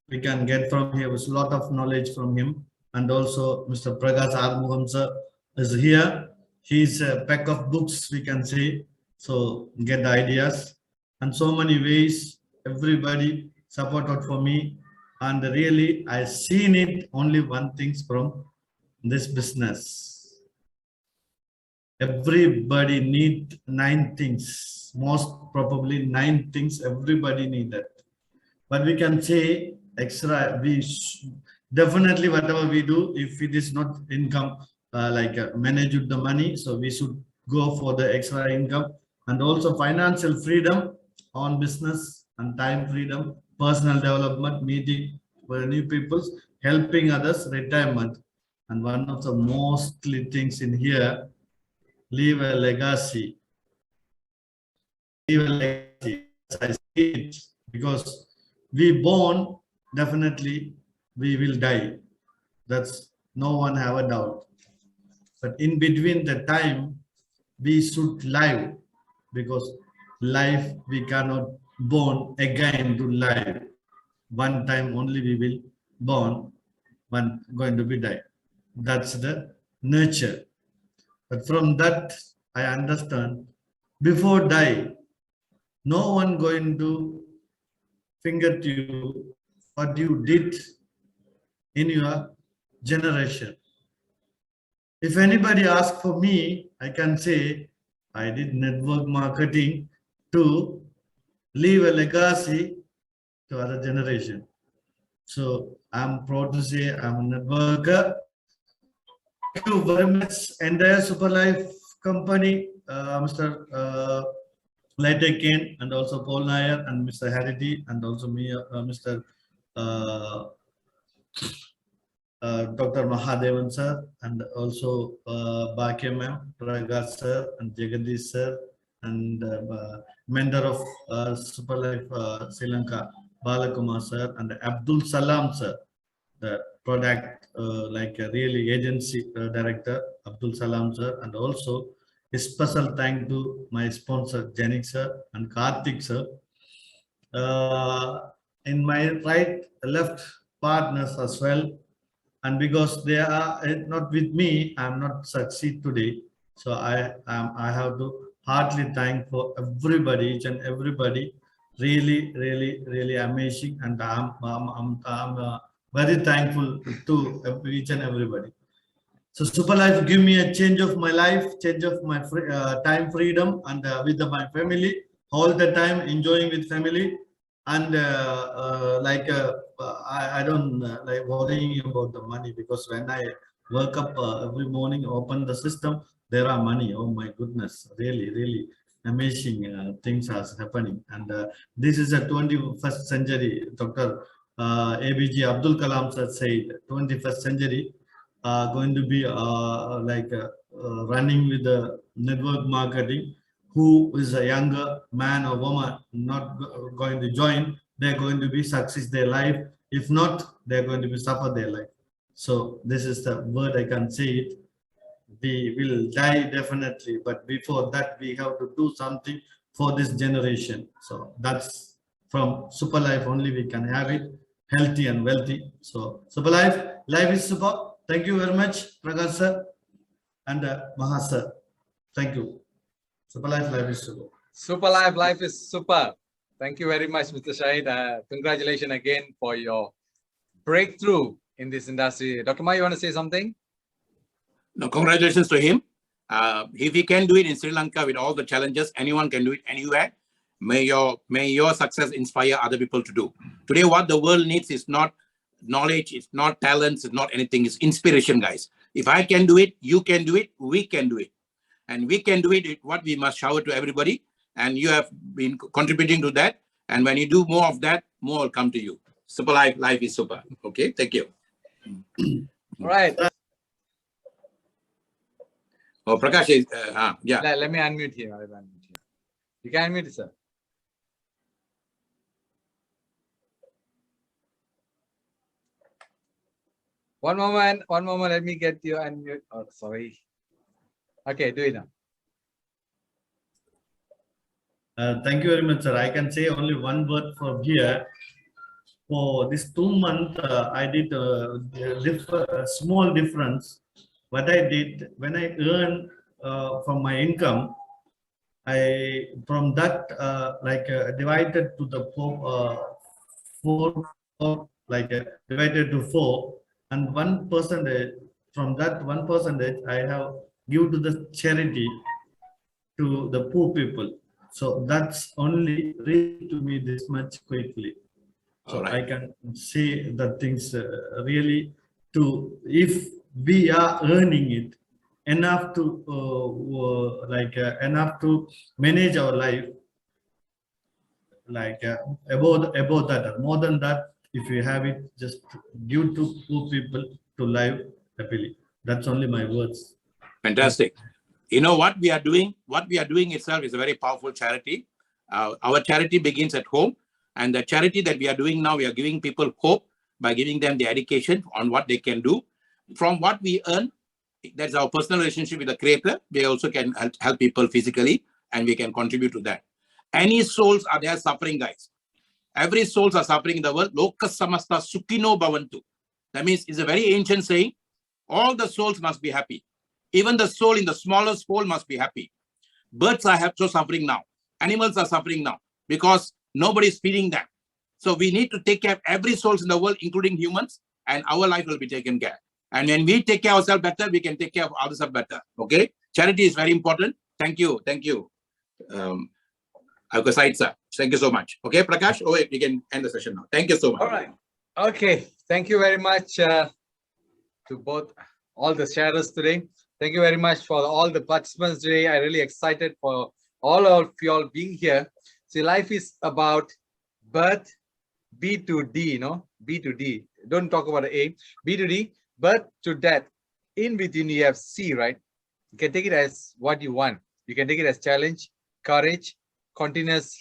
we can get from here with a lot of knowledge from him. And also Mr. Prakash Arumugam sir is here. He's a pack of books, we can say. So get the ideas and so many ways. Everybody supported for me, and really I seen it only one things from this business. Everybody need 9 things, most probably 9 things everybody need that. But we can say extra, definitely whatever we do, if it is not income manage with the money, so we should go for the extra income. And also financial freedom on business and time freedom, personal development, meeting for new peoples, helping others, retirement. And one of the mostly things in here, leave a legacy. Leave a legacy. I see it because we born, definitely we will die. That's no one have a doubt. But in between the time, we should live, because life we cannot born again to live. One time only we will born, one going to be die. That's the nature. But from that I understand, before die, no one going to finger to you what you did in your generation. If anybody asks for me, I can say I did network marketing to leave a legacy to other generation. So I'm proud to say I'm a networker. Thank you very much, entire Super Life company, Mr. Laite Kane, and also Paul Nair, and Mr. Harity, and also me, Mr. Dr. Mahadevan sir, and also Bhakya ma'am, Prakash sir, and Jagadish sir, and mentor of Super Life Sri Lanka, Balakumar sir, and Abdul Salam sir, the product like a really agency director, Abdul Salam sir, and also a special thank to my sponsor Janik sir and Karthik sir. In my left partners as well, and because they are not with me, I'm not succeed today. So I have to heartily thank for everybody, each and everybody. Really amazing, and I'm very thankful to each and everybody. So Super Life give me a change of my life, change of my time freedom, and with my family all the time, enjoying with family, and I don't like worrying about the money, because when I wake up every morning, open the system, there are money. Oh my goodness, really amazing things are happening. And this is a 21st century. Dr. ABJ Abdul Kalam sir said 21st century going to be running with the network marketing. Who is a younger man or woman not going to join, they're going to be success their life. If not, they're going to be suffer their life. So this is the word I can say it. We will die definitely, but before that we have to do something for this generation. So that's from Super Life only we can have it, healthy and wealthy. So Super Life, life is super. Thank you very much, Prakash sir and Maha sir. Thank you. Super Life, life is super. Super Life, life is super. Thank you very much, Mr. Shahid. Congratulations again for your breakthrough in this industry. Dr. Ma, you want to say something? No, congratulations to him. If he can do it in Sri Lanka with all the challenges, anyone can do it anywhere. May your success inspire other people to do. Today, what the world needs is not knowledge, it's not talents, it's not anything, it's inspiration, guys. If I can do it, you can do it, we can do it. And we can do it, what we must shower to everybody. And you have been contributing to that. And when you do more of that, more will come to you. Super life, life is super. Okay, thank you. All right. Oh, Prakash is, yeah. Let me unmute him. You can unmute, sir. One moment, let me get you unmute. Oh, sorry. Okay, do it now. Thank you very much, sir. I can say only one word from here. For this 2 months, I did a small difference. What I did when I earn from my income, I from that divided to the four, divided to 4, and 1% from that 1% I have give to the charity to the poor people. So that's only reached to me this much quickly. So I can say that things really if we are earning it enough to enough to manage our life, about that, more than that, if you have it, just give to poor people to live happily. That's only my words. Fantastic. You know what we are doing? What we are doing itself is a very powerful charity. Our charity begins at home. And the charity that we are doing now, we are giving people hope by giving them the education on what they can do. From what we earn, that's our personal relationship with the Creator. We also can help people physically, and we can contribute to that. Any souls are there suffering, guys. Every souls are suffering in the world. Loka samasta sukhino bhavantu. That means it's a very ancient saying. All the souls must be happy. Even the soul in the smallest hole must be happy. Birds are suffering now. Animals are suffering now because nobody is feeding them. So we need to take care of every soul in the world, including humans, and our life will be taken care. And when we take care of ourselves better, we can take care of others better. Okay? Charity is very important. Thank you. Thank you. Sir. Thank you so much. Okay, Prakash, we can end the session now. Thank you so much. All right. Okay. Thank you very much to all the sharers today. Thank you very much for all the participants today. I'm really excited for all of you all being here. See, life is about birth, B to D, B to D. Don't talk about the A. B to D, birth to death. In between, you have C, right? You can take it as what you want. You can take it as challenge, courage, continuous,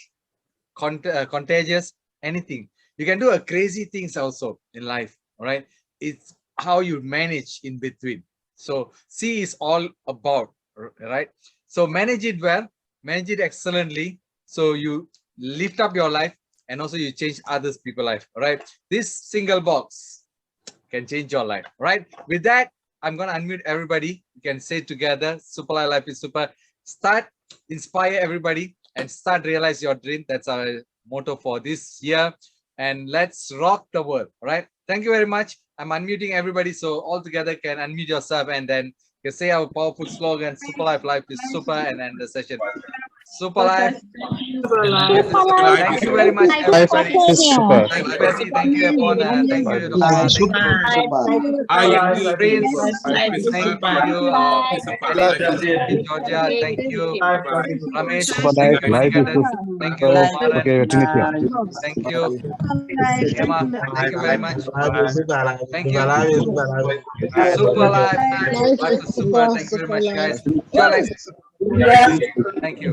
contagious, anything. You can do a crazy things also in life, all right? It's how you manage in between. So C is all about, right? So manage it well, manage it excellently. So you lift up your life and also you change others people's life. All right. This single box can change your life. All right. With that, I'm going to unmute everybody. You can say together, Super Life is super. Start, inspire everybody and start realize your dream. That's our motto for this year. And let's rock the world. All right. Thank you very much. I'm unmuting everybody. So all together can unmute yourself and then you can say our powerful slogan, Super Life is super, and end the session. Super Life. Thank you very much, everybody. Thank you, Bessie. Thank you, Epona. Thank you, Dr. Prince. Thank you, Ellie, Georgia. Thank you, Ramesh. Thank you, Maran. Thank you, Emma. Thank you very much. Thank you. Super Life. Life is super. Thank you very much, guys. Thank you.